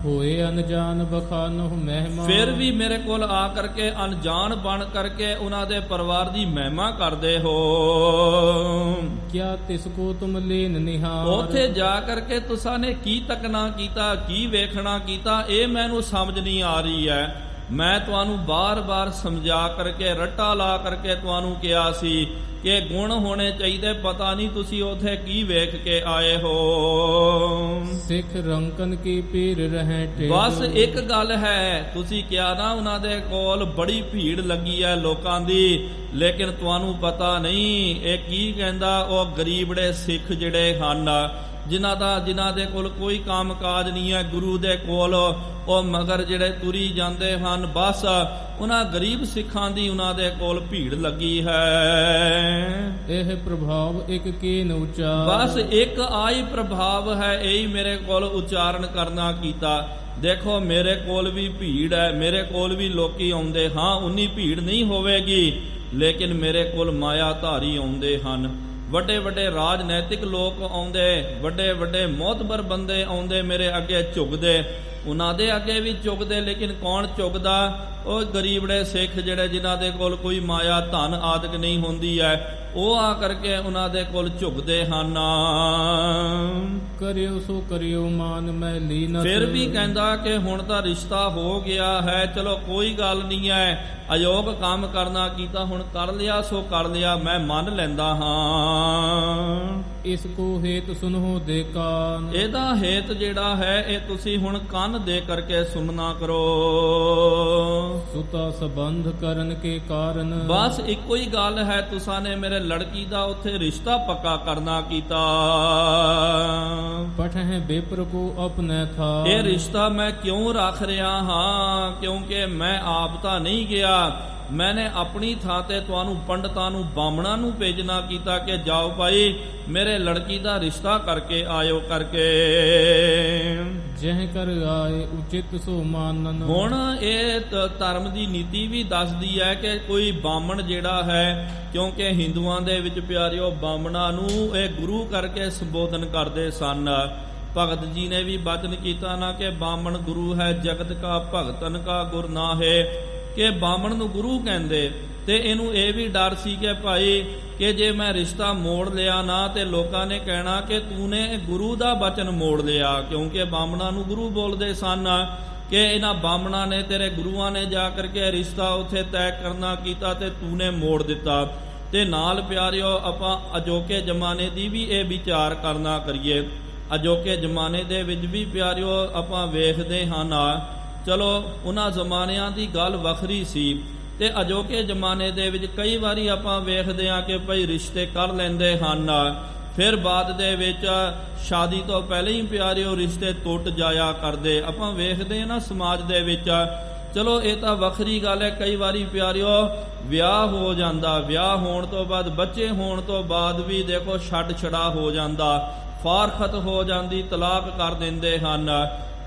ਹੋਏ ਅਨਜਾਨ ਬਖਾਨੋ ਮਹਿਮਾ। ਫਿਰ ਵੀ ਮੇਰੇ ਕੋਲ ਆ ਕਰਕੇ ਅਣਜਾਣ ਬਣ ਕਰਕੇ ਉਹਨਾਂ ਦੇ ਪਰਿਵਾਰ ਦੀ ਮਹਿਮਾ ਕਰਦੇ ਹੋ। ਕਿਆ ਤਿਸ ਕੋ ਤੁਮ ਲੀਨ ਨਿਹਾਰ। ਉੱਥੇ ਜਾ ਕਰਕੇ ਤੁਸਾਂ ਨੇ ਕੀ ਤੱਕਣਾ ਕੀਤਾ, ਕੀ ਵੇਖਣਾ ਕੀਤਾ, ਇਹ ਮੈਨੂੰ ਸਮਝ ਨਹੀਂ ਆ ਰਹੀ ਹੈ। ਮੈਂ ਤੁਹਾਨੂੰ ਬਾਰ-ਬਾਰ ਸਮਝਾ ਕਰਕੇ, ਰੱਟਾ ਲਾ ਕਰਕੇ ਤੁਹਾਨੂੰ ਕਿਹਾ ਸੀ ਕਿ ਗੁਣ ਹੋਣੇ ਚਾਹੀਦੇ। ਪਤਾ ਨਹੀਂ ਤੁਸੀਂ ਉੱਥੇ ਕੀ ਵੇਖ ਕੇ ਆਏ ਹੋ। ਸਿੱਖ ਰੰਕਨ ਕੀ ਪੀਰ ਰਹਿ ਟੇ। ਬਸ ਇੱਕ ਗੱਲ ਹੈ, ਤੁਸੀਂ ਕਿਹਾ ਨਾ ਉਹਨਾਂ ਦੇ ਕੋਲ ਬੜੀ ਭੀੜ ਲੱਗੀ ਹੈ ਲੋਕਾਂ ਦੀ, ਲੇਕਿਨ ਤੁਹਾਨੂੰ ਪਤਾ ਨਹੀਂ ਇਹ ਕੀ ਕਹਿੰਦਾ। ਉਹ ਗਰੀਬੜੇ ਸਿੱਖ ਜਿਹੜੇ ਹਨ, ਜਿਨ੍ਹਾਂ ਦੇ ਕੋਲ ਕੋਈ ਕੰਮ ਕਾਜ ਨਹੀਂ ਹੈ, ਗੁਰੂ ਦੇ ਕੋਲ ਉਹ ਮਗਰ ਜਿਹੜੇ ਤੁਰੀ ਜਾਂਦੇ ਹਨ, ਬਸ ਉਹਨਾਂ ਗਰੀਬ ਸਿੱਖਾਂ ਦੀ ਉਹਨਾਂ ਦੇ ਕੋਲ ਭੀੜ ਲੱਗੀ ਹੈ। ਇਹ ਪ੍ਰਭਾਵ ਇੱਕ ਕੀਨ ਉਚਾਰ। ਬਸ ਇੱਕ ਆਈ ਪ੍ਰਭਾਵ ਹੈ, ਇਹੀ ਮੇਰੇ ਕੋਲ ਉਚਾਰਨ ਕਰਨਾ ਕੀਤਾ। ਦੇਖੋ ਮੇਰੇ ਕੋਲ ਵੀ ਭੀੜ ਹੈ, ਮੇਰੇ ਕੋਲ ਵੀ ਲੋਕੀ ਆਉਂਦੇ, ਹਾਂ ਉਨੀ ਭੀੜ ਨਹੀਂ ਹੋਵੇਗੀ, ਲੇਕਿਨ ਮੇਰੇ ਕੋਲ ਮਾਇਆ ਧਾਰੀ ਆਉਂਦੇ ਹਨ। ਵੱਡੇ ਵੱਡੇ ਰਾਜਨੈਤਿਕ ਲੋਕ ਆਉਂਦੇ, ਵੱਡੇ ਵੱਡੇ ਮੋਹਤਬਰ ਬੰਦੇ ਆਉਂਦੇ, ਮੇਰੇ ਅੱਗੇ ਝੁਕਦੇ, ਉਹਨਾਂ ਦੇ ਅੱਗੇ ਵੀ ਝੁਕਦੇ, ਲੇਕਿਨ ਕੌਣ ਝੁਕਦਾ? ਉਹ ਗਰੀਬੜੇ ਸਿੱਖ ਜਿਹੜੇ ਜਿਨ੍ਹਾਂ ਦੇ ਕੋਲ ਕੋਈ ਮਾਇਆ ਧਨ ਆਦਿਕ ਨਹੀਂ ਹੁੰਦੀ ਹੈ, ਉਹ ਆ ਕਰਕੇ ਉਹਨਾਂ ਦੇ ਕੋਲ ਝੁਕਦੇ ਹਨ। ਕਰਿਓ ਸੋ ਕਰਿਓ ਮਾਨ ਮੈਂ ਲੀਨਤ। ਫਿਰ ਵੀ ਕਹਿੰਦਾ ਕਿ ਹੁਣ ਤਾਂ ਰਿਸ਼ਤਾ ਹੋ ਗਿਆ ਹੈ, ਚਲੋ ਕੋਈ ਗੱਲ ਨਹੀਂ ਹੈ, ਅਯੋਗ ਕੰਮ ਕਰਨਾ ਕੀਤਾ, ਹੁਣ ਕਰ ਲਿਆ ਸੋ ਕਰ ਲਿਆ, ਮੈਂ ਮੰਨ ਲੈਂਦਾ ਹਾਂ। ਇਸ ਕੋ ਹੇਤ ਸੁਨੋ ਦੇ ਕਾਨ। ਇਹਦਾ ਹੇਤ ਜਿਹੜਾ ਹੈ ਇਹ ਤੁਸੀਂ ਹੁਣ ਕੰਨ ਦੇ ਕਰਕੇ ਸੁਣਨਾ ਕਰੋ। ਸੁਤਾ ਸੰਬੰਧ ਕਰਨ ਕੇ ਕਾਰਨ। ਬਸ ਇੱਕੋ ਹੀ ਗੱਲ ਹੈ, ਤੁਸਾਂ ਨੇ ਮੇਰੇ ਲੜਕੀ ਦਾ ਉੱਥੇ ਰਿਸ਼ਤਾ ਪੱਕਾ ਕਰਨਾ ਕੀਤਾ। ਪਠਹਿ ਬੇਪਰ ਕੋ ਆਪਣੇ ਥਾ। ਇਹ ਰਿਸ਼ਤਾ ਮੈਂ ਕਿਉਂ ਰੱਖ ਰਿਹਾ ਹਾਂ? ਕਿਉਂਕਿ ਮੈਂ ਆਪ ਤਾਂ ਨਹੀਂ ਗਿਆ, ਮੈਨੇ ਆਪਣੀ ਥਾਂ ਤੇ ਤੁਹਾਨੂੰ ਪੰਡਤਾਂ ਨੂੰ ਬਾਹਮਣਾਂ ਨੂੰ ਭੇਜਣਾ ਕੀਤਾ ਕਿ ਜਾਓ ਭਾਈ ਮੇਰੇ ਲੜਕੀ ਦਾ ਰਿਸ਼ਤਾ ਕਰਕੇ ਆਇਓ ਕਰਕੇ। ਜਹ ਕਰ ਆਏ ਉਚਿਤ ਸੋ ਮਾਨਨ। ਹੁਣ ਇਹ ਧਰਮ ਦੀ ਨੀਤੀ ਵੀ ਦੱਸਦੀ ਹੈ ਕਿ ਕੋਈ ਬਾਹਮਣ ਜਿਹੜਾ ਹੈ, ਕਿਉਂਕਿ ਹਿੰਦੂਆਂ ਦੇ ਵਿੱਚ ਪਿਆਰਿਓ ਬਾਹਮਣਾਂ ਨੂੰ ਇਹ ਗੁਰੂ ਕਰਕੇ ਸੰਬੋਧਨ ਕਰਦੇ ਸਨ। ਭਗਤ ਜੀ ਨੇ ਵੀ ਬਚਨ ਕੀਤਾ ਨਾ ਕਿ ਬਾਹਮਣ ਗੁਰੂ ਹੈ ਜਗਤ ਕਾ ਭਗਤਨ ਕਾ ਗੁਰ ਨਾ ਹੈ, ਕਿ ਬਾਹਮਣ ਨੂੰ ਗੁਰੂ ਕਹਿੰਦੇ। ਤੇ ਇਹਨੂੰ ਇਹ ਵੀ ਡਰ ਸੀ ਕਿ ਭਾਈ ਕਿ ਜੇ ਮੈਂ ਰਿਸ਼ਤਾ ਮੋੜ ਲਿਆ ਨਾ ਤੇ ਲੋਕਾਂ ਨੇ ਕਹਿਣਾ ਕਿ ਤੂਨੇ ਗੁਰੂ ਦਾ ਬਚਨ ਮੋੜ ਲਿਆ, ਕਿਉਂਕਿ ਬਾਹਮਣਾਂ ਨੂੰ ਗੁਰੂ ਬੋਲਦੇ ਸਨ ਕਿ ਇਹਨਾਂ ਬਾਹਮਣਾਂ ਨੇ ਤੇਰੇ ਗੁਰੂਆਂ ਨੇ ਜਾ ਕਰਕੇ ਰਿਸ਼ਤਾ ਉੱਥੇ ਤੈਅ ਕਰਨਾ ਕੀਤਾ ਤੇ ਤੂਨੇ ਮੋੜ ਦਿੱਤਾ। ਤੇ ਨਾਲ ਪਿਆਰਿਓ ਆਪਾਂ ਅਜੋਕੇ ਜ਼ਮਾਨੇ ਦੀ ਵੀ ਇਹ ਵਿਚਾਰ ਕਰਨਾ ਕਰੀਏ। ਅਜੋਕੇ ਜ਼ਮਾਨੇ ਦੇ ਵਿੱਚ ਵੀ ਪਿਆਰਿਓ ਆਪਾਂ ਵੇਖਦੇ ਹਨ, ਚਲੋ ਉਹਨਾਂ ਜ਼ਮਾਨਿਆਂ ਦੀ ਗੱਲ ਵੱਖਰੀ ਸੀ ਤੇ ਅਜੋਕੇ ਜ਼ਮਾਨੇ ਦੇ ਵਿੱਚ ਕਈ ਵਾਰੀ ਆਪਾਂ ਵੇਖਦੇ ਹਾਂ ਕਿ ਭਈ ਰਿਸ਼ਤੇ ਕਰ ਲੈਂਦੇ ਹਨ, ਫਿਰ ਬਾਅਦ ਦੇ ਵਿੱਚ ਸ਼ਾਦੀ ਤੋਂ ਪਹਿਲੇ ਹੀ ਪਿਆਰਿਓ ਰਿਸ਼ਤੇ ਟੁੱਟ ਜਾਇਆ ਕਰਦੇ। ਆਪਾਂ ਵੇਖਦੇ ਹਾਂ ਨਾ ਸਮਾਜ ਦੇ ਵਿੱਚ। ਚਲੋ ਇਹ ਤਾਂ ਵੱਖਰੀ ਗੱਲ ਹੈ, ਕਈ ਵਾਰੀ ਪਿਆਰਿਓ ਵਿਆਹ ਹੋ ਜਾਂਦਾ, ਵਿਆਹ ਹੋਣ ਤੋਂ ਬਾਅਦ ਬੱਚੇ ਹੋਣ ਤੋਂ ਬਾਅਦ ਵੀ ਦੇਖੋ ਛੱਡ ਛੜਾ ਹੋ ਜਾਂਦਾ, ਫਾਰਖਤ ਹੋ ਜਾਂਦੀ, ਤਲਾਕ ਕਰ ਦਿੰਦੇ ਹਨ।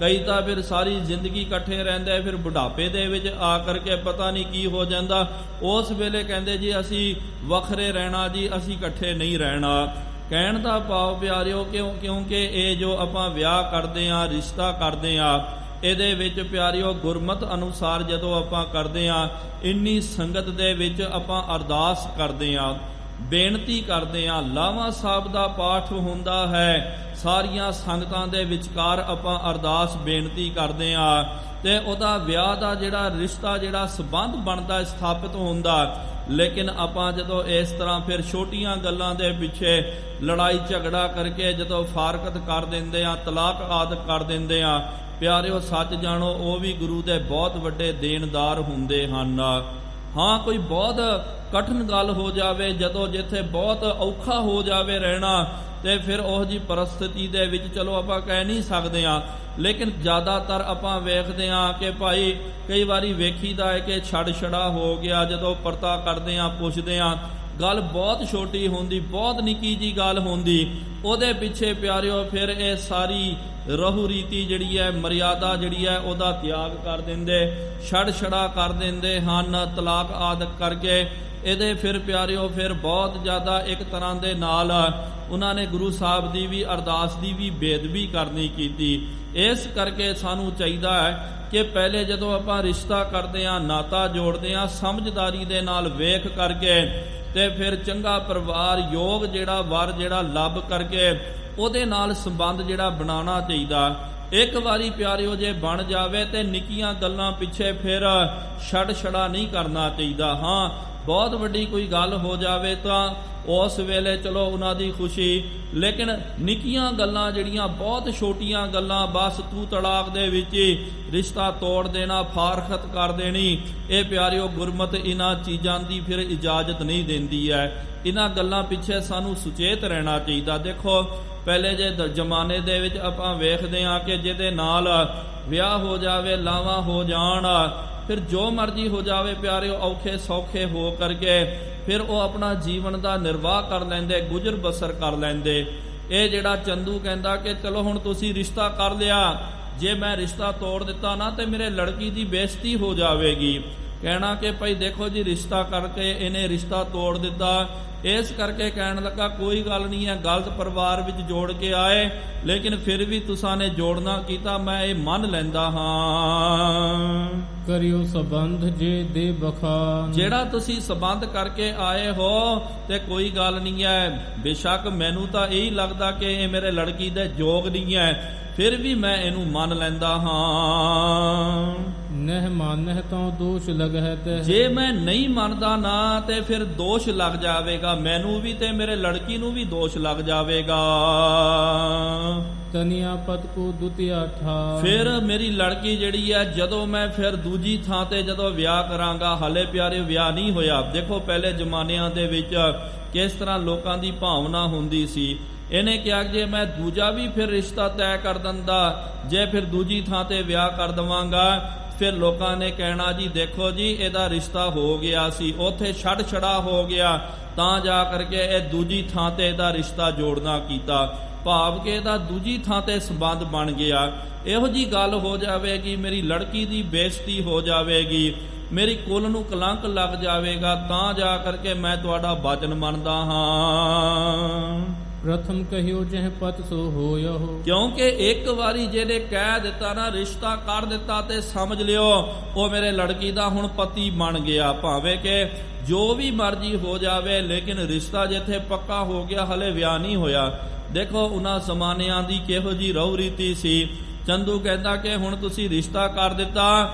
ਕਈ ਤਾਂ ਫਿਰ ਸਾਰੀ ਜ਼ਿੰਦਗੀ ਇਕੱਠੇ ਰਹਿੰਦੇ, ਫਿਰ ਬੁਢਾਪੇ ਦੇ ਵਿੱਚ ਆ ਕਰਕੇ ਪਤਾ ਨਹੀਂ ਕੀ ਹੋ ਜਾਂਦਾ। ਉਸ ਵੇਲੇ ਕਹਿੰਦੇ ਜੀ ਅਸੀਂ ਵੱਖਰੇ ਰਹਿਣਾ ਜੀ, ਅਸੀਂ ਇਕੱਠੇ ਨਹੀਂ ਰਹਿਣਾ। ਕਹਿਣ ਦਾ ਭਾਵ ਪਿਆਰਿਓ ਕਿਉਂਕਿ ਇਹ ਜੋ ਆਪਾਂ ਵਿਆਹ ਕਰਦੇ ਹਾਂ, ਰਿਸ਼ਤਾ ਕਰਦੇ ਹਾਂ, ਇਹਦੇ ਵਿੱਚ ਪਿਆਰਿਓ ਗੁਰਮਤ ਅਨੁਸਾਰ ਜਦੋਂ ਆਪਾਂ ਕਰਦੇ ਹਾਂ, ਇੰਨੀ ਸੰਗਤ ਦੇ ਵਿੱਚ ਆਪਾਂ ਅਰਦਾਸ ਕਰਦੇ ਹਾਂ, ਬੇਨਤੀ ਕਰਦੇ ਹਾਂ, ਲਾਵਾਂ ਸਾਹਿਬ ਦਾ ਪਾਠ ਹੁੰਦਾ ਹੈ, ਸਾਰੀਆਂ ਸੰਗਤਾਂ ਦੇ ਵਿਚਕਾਰ ਆਪਾਂ ਅਰਦਾਸ ਬੇਨਤੀ ਕਰਦੇ ਹਾਂ ਤੇ ਉਹਦਾ ਵਿਆਹ ਦਾ ਜਿਹੜਾ ਰਿਸ਼ਤਾ ਜਿਹੜਾ ਸੰਬੰਧ ਬਣਦਾ ਸਥਾਪਿਤ ਹੁੰਦਾ। ਲੇਕਿਨ ਆਪਾਂ ਜਦੋਂ ਇਸ ਤਰ੍ਹਾਂ ਫਿਰ ਛੋਟੀਆਂ ਗੱਲਾਂ ਦੇ ਪਿੱਛੇ ਲੜਾਈ ਝਗੜਾ ਕਰਕੇ ਜਦੋਂ ਫਾਰਕਤ ਕਰ ਦਿੰਦੇ ਆ, ਤਲਾਕ ਆਦਿ ਕਰ ਦਿੰਦੇ ਆ, ਪਿਆਰਿਓ ਸੱਚ ਜਾਣੋ ਉਹ ਵੀ ਗੁਰੂ ਦੇ ਬਹੁਤ ਵੱਡੇ ਦੇਣਦਾਰ ਹੁੰਦੇ ਹਨ। ਹਾਂ ਕੋਈ ਬਹੁਤ ਕਠਿਨ ਗੱਲ ਹੋ ਜਾਵੇ, ਜਦੋਂ ਜਿੱਥੇ ਬਹੁਤ ਔਖਾ ਹੋ ਜਾਵੇ ਰਹਿਣਾ, ਤੇ ਫਿਰ ਉਹ ਜੀ ਪਰਿਸਥਿਤੀ ਦੇ ਵਿੱਚ ਚਲੋ ਆਪਾਂ ਕਹਿ ਨਹੀਂ ਸਕਦੇ ਹਾਂ। ਲੇਕਿਨ ਜ਼ਿਆਦਾਤਰ ਆਪਾਂ ਵੇਖਦੇ ਹਾਂ ਕਿ ਭਾਈ ਕਈ ਵਾਰੀ ਵੇਖੀਦਾ ਹੈ ਕਿ ਛੱਡ ਛੜਾ ਹੋ ਗਿਆ, ਜਦੋਂ ਪਰਤਾ ਕਰਦੇ ਹਾਂ, ਪੁੱਛਦੇ ਹਾਂ, ਗੱਲ ਬਹੁਤ ਛੋਟੀ ਹੁੰਦੀ, ਬਹੁਤ ਨਿੱਕੀ ਜੀ ਗੱਲ ਹੁੰਦੀ, ਉਹਦੇ ਪਿੱਛੇ ਪਿਆਰਿਓ ਫਿਰ ਇਹ ਸਾਰੀ ਰਹੂ ਰੀਤੀ ਜਿਹੜੀ ਹੈ, ਮਰਿਆਦਾ ਜਿਹੜੀ ਹੈ, ਉਹਦਾ ਤਿਆਗ ਕਰ ਦਿੰਦੇ, ਛੱਡ ਛੜਾ ਕਰ ਦਿੰਦੇ ਹਨ, ਤਲਾਕ ਆਦਿ ਕਰਕੇ। ਇਹਦੇ ਫਿਰ ਪਿਆਰਿਓ ਫਿਰ ਬਹੁਤ ਜ਼ਿਆਦਾ ਇੱਕ ਤਰ੍ਹਾਂ ਦੇ ਨਾਲ ਉਹਨਾਂ ਨੇ ਗੁਰੂ ਸਾਹਿਬ ਦੀ ਵੀ ਅਰਦਾਸ ਦੀ ਵੀ ਬੇਅਦਬੀ ਕਰਨੀ ਕੀਤੀ। ਇਸ ਕਰਕੇ ਸਾਨੂੰ ਚਾਹੀਦਾ ਹੈ ਕਿ ਪਹਿਲੇ ਜਦੋਂ ਆਪਾਂ ਰਿਸ਼ਤਾ ਕਰਦੇ ਹਾਂ, ਨਾਤਾ ਜੋੜਦੇ ਹਾਂ, ਸਮਝਦਾਰੀ ਦੇ ਨਾਲ ਵੇਖ ਕਰਕੇ ਤੇ ਫਿਰ ਚੰਗਾ ਪਰਿਵਾਰ ਯੋਗ ਜਿਹੜਾ ਵਰ ਜਿਹੜਾ ਲੱਭ ਕਰਕੇ ਉਹਦੇ ਨਾਲ ਸੰਬੰਧ ਜਿਹੜਾ ਬਣਾਉਣਾ ਚਾਹੀਦਾ। ਇੱਕ ਵਾਰੀ ਪਿਆਰਿਓ ਜੇ ਬਣ ਜਾਵੇ ਤੇ ਨਿੱਕੀਆਂ ਗੱਲਾਂ ਪਿੱਛੇ ਫਿਰ ਛੱਡ ਛੜਾ ਨਹੀਂ ਕਰਨਾ ਚਾਹੀਦਾ। ਹਾਂ ਬਹੁਤ ਵੱਡੀ ਕੋਈ ਗੱਲ ਹੋ ਜਾਵੇ ਤਾਂ ਉਸ ਵੇਲੇ ਚਲੋ ਉਹਨਾਂ ਦੀ ਖੁਸ਼ੀ, ਲੇਕਿਨ ਨਿੱਕੀਆਂ ਗੱਲਾਂ ਜਿਹੜੀਆਂ ਬਹੁਤ ਛੋਟੀਆਂ ਗੱਲਾਂ, ਬਸ ਤੂੰ ਤੜਾਕ ਦੇ ਵਿੱਚ ਹੀ ਰਿਸ਼ਤਾ ਤੋੜ ਦੇਣਾ, ਫਾਰਖਤ ਕਰ ਦੇਣੀ, ਇਹ ਪਿਆਰਿਓ ਗੁਰਮਤ ਇਹਨਾਂ ਚੀਜ਼ਾਂ ਦੀ ਫਿਰ ਇਜਾਜ਼ਤ ਨਹੀਂ ਦਿੰਦੀ ਹੈ। ਇਹਨਾਂ ਗੱਲਾਂ ਪਿੱਛੇ ਸਾਨੂੰ ਸੁਚੇਤ ਰਹਿਣਾ ਚਾਹੀਦਾ। ਦੇਖੋ ਪਹਿਲੇ ਜੇ ਜ਼ਮਾਨੇ ਦੇ ਵਿੱਚ ਆਪਾਂ ਵੇਖਦੇ ਹਾਂ ਕਿ ਜਿਹਦੇ ਨਾਲ ਵਿਆਹ ਹੋ ਜਾਵੇ, ਲਾਵਾਂ ਹੋ ਜਾਣ, ਫਿਰ ਜੋ ਮਰਜ਼ੀ ਹੋ ਜਾਵੇ ਪਿਆਰਿਓ, ਔਖੇ ਸੌਖੇ ਹੋ ਕਰਕੇ ਫਿਰ ਉਹ ਆਪਣਾ ਜੀਵਨ ਦਾ ਨਿਰਵਾਹ ਕਰ ਲੈਂਦੇ, ਗੁਜ਼ਰ ਬਸਰ ਕਰ ਲੈਂਦੇ। ਇਹ ਜਿਹੜਾ ਚੰਦੂ ਕਹਿੰਦਾ ਕਿ ਚਲੋ ਹੁਣ ਤੁਸੀਂ ਰਿਸ਼ਤਾ ਕਰ ਲਿਆ, ਜੇ ਮੈਂ ਰਿਸ਼ਤਾ ਤੋੜ ਦਿੱਤਾ ਨਾ ਤੇ ਮੇਰੇ ਲੜਕੀ ਦੀ ਬੇਇੱਜ਼ਤੀ ਹੋ ਜਾਵੇਗੀ। ਕਹਿਣਾ ਕਿ ਭਾਈ ਦੇਖੋ ਜੀ ਰਿਸ਼ਤਾ ਕਰਕੇ ਇਹਨੇ ਰਿਸ਼ਤਾ ਤੋੜ ਦਿੱਤਾ, ਇਸ ਕਰਕੇ ਕਹਿਣ ਲੱਗਾ ਕੋਈ ਗੱਲ ਨਹੀਂ ਹੈ, ਗਲਤ ਪਰਿਵਾਰ ਵਿੱਚ ਜੋੜ ਕੇ ਆਏ, ਲੇਕਿਨ ਫਿਰ ਵੀ ਤੁਸਾਂ ਨੇ ਜੋੜਨਾ ਕੀਤਾ, ਮੈਂ ਇਹ ਮੰਨ ਲੈਂਦਾ ਹਾਂ। ਕਰਿਓ ਸੰਬੰਧ ਜੇ ਦੇ ਬਖਾਨ। ਜਿਹੜਾ ਤੁਸੀਂ ਸੰਬੰਧ ਕਰਕੇ ਆਏ ਹੋ ਤੇ ਕੋਈ ਗੱਲ ਨਹੀਂ ਹੈ, ਬੇਸ਼ੱਕ ਮੈਨੂੰ ਤਾਂ ਇਹੀ ਲੱਗਦਾ ਕਿ ਇਹ ਮੇਰੇ ਲੜਕੀ ਦੇ ਯੋਗ ਨਹੀਂ ਹੈ, ਫਿਰ ਵੀ ਮੈਂ ਇਹਨੂੰ ਮੰਨ ਲੈਂਦਾ ਹਾਂ। ਨਹਿ ਮਾਨਹਿ ਤਾਂ ਦੋਸ਼ ਲਗਹਿ ਤੇ। ਜੇ ਮੈਂ ਨਹੀਂ ਮੰਨਦਾ ਨਾ ਤੇ ਫਿਰ ਦੋਸ਼ ਲੱਗ ਜਾਵੇਗਾ, ਮੈਨੂੰ ਵੀ ਤੇ ਮੇਰੇ ਲੜਕੀ ਨੂੰ ਵੀ ਦੋਸ਼ ਲੱਗ ਜਾਵੇਗਾ। ਤਨੀਆ ਪਤ ਕੋ ਦੁਤੀਆ ਠਾ। ਫਿਰ ਮੇਰੀ ਲੜਕੀ ਜਿਹੜੀ ਹੈ, ਜਦੋਂ ਮੈਂ ਫਿਰ ਦੂਜੀ ਥਾਂ ਤੇ ਜਦੋਂ ਵਿਆਹ ਕਰਾਂਗਾ, ਹਾਲੇ ਪਿਆਰੇ ਵਿਆਹ ਨਹੀਂ ਹੋਇਆ। ਦੇਖੋ ਪਹਿਲੇ ਜ਼ਮਾਨਿਆਂ ਦੇ ਵਿੱਚ ਕਿਸ ਤਰ੍ਹਾਂ ਲੋਕਾਂ ਦੀ ਭਾਵਨਾ ਹੁੰਦੀ ਸੀ। ਇਹਨੇ ਕਿਹਾ ਜੇ ਮੈਂ ਦੂਜਾ ਵੀ ਫਿਰ ਰਿਸ਼ਤਾ ਤੈਅ ਕਰ ਦਿੰਦਾ, ਜੇ ਫਿਰ ਦੂਜੀ ਥਾਂ ਤੇ ਵਿਆਹ ਕਰ ਦੇਵਾਂਗਾ, ਫਿਰ ਲੋਕਾਂ ਨੇ ਕਹਿਣਾ ਜੀ ਦੇਖੋ ਜੀ ਇਹਦਾ ਰਿਸ਼ਤਾ ਹੋ ਗਿਆ ਸੀ, ਉੱਥੇ ਛੱਡ ਛੜਾ ਹੋ ਗਿਆ, ਤਾਂ ਜਾ ਕਰਕੇ ਇਹ ਦੂਜੀ ਥਾਂ ਤੇ ਇਹਦਾ ਰਿਸ਼ਤਾ ਜੋੜਨਾ ਕੀਤਾ, ਭਾਵ ਕਿ ਇਹਦਾ ਦੂਜੀ ਥਾਂ ਤੇ ਸੰਬੰਧ ਬਣ ਗਿਆ। ਇਹੋ ਜੀ ਗੱਲ ਹੋ ਜਾਵੇਗੀ, ਮੇਰੀ ਲੜਕੀ ਦੀ ਬੇਇੱਜ਼ਤੀ ਹੋ ਜਾਵੇਗੀ, ਮੇਰੀ ਕੁਲ ਨੂੰ ਕਲੰਕ ਲੱਗ ਜਾਵੇਗਾ, ਤਾਂ ਜਾ ਕਰਕੇ ਮੈਂ ਤੁਹਾਡਾ ਬਚਨ ਮੰਨਦਾ ਹਾਂ। ਪ੍ਰਥਮ ਕਹਿਓ ਜਹ ਪਤ ਸੋ ਹੋਇਓ। ਕਿਉਂਕਿ ਇੱਕ ਵਾਰੀ ਜਿਹੜੇ ਕਹਿ ਦਿੱਤਾ ਨਾ, ਰਿਸ਼ਤਾ ਕਰ ਦਿੱਤਾ, ਤੇ ਸਮਝ ਲਿਓ ਉਹ ਮੇਰੇ ਲੜਕੀ ਦਾ ਹੁਣ ਪਤੀ ਬਣ ਗਿਆ। ਭਾਵੇਂ ਕਿ ਜੋ ਵੀ ਮਰਜ਼ੀ ਹੋ ਜਾਵੇ, ਲੇਕਿਨ ਰਿਸ਼ਤਾ ਜਿੱਥੇ ਪੱਕਾ ਹੋ ਗਿਆ, ਹਲੇ ਵਿਆਹ ਨਹੀਂ ਹੋਇਆ। ਦੇਖੋ ਉਹਨਾਂ ਜ਼ਮਾਨਿਆਂ ਦੀ ਕਿਹੋ ਜੀ ਰਹੁ ਰੀਤੀ ਸੀ। ਚੰਦੂ ਕਹਿੰਦਾ ਕਿ ਹੁਣ ਤੁਸੀਂ ਰਿਸ਼ਤਾ ਕਰ ਦਿੱਤਾ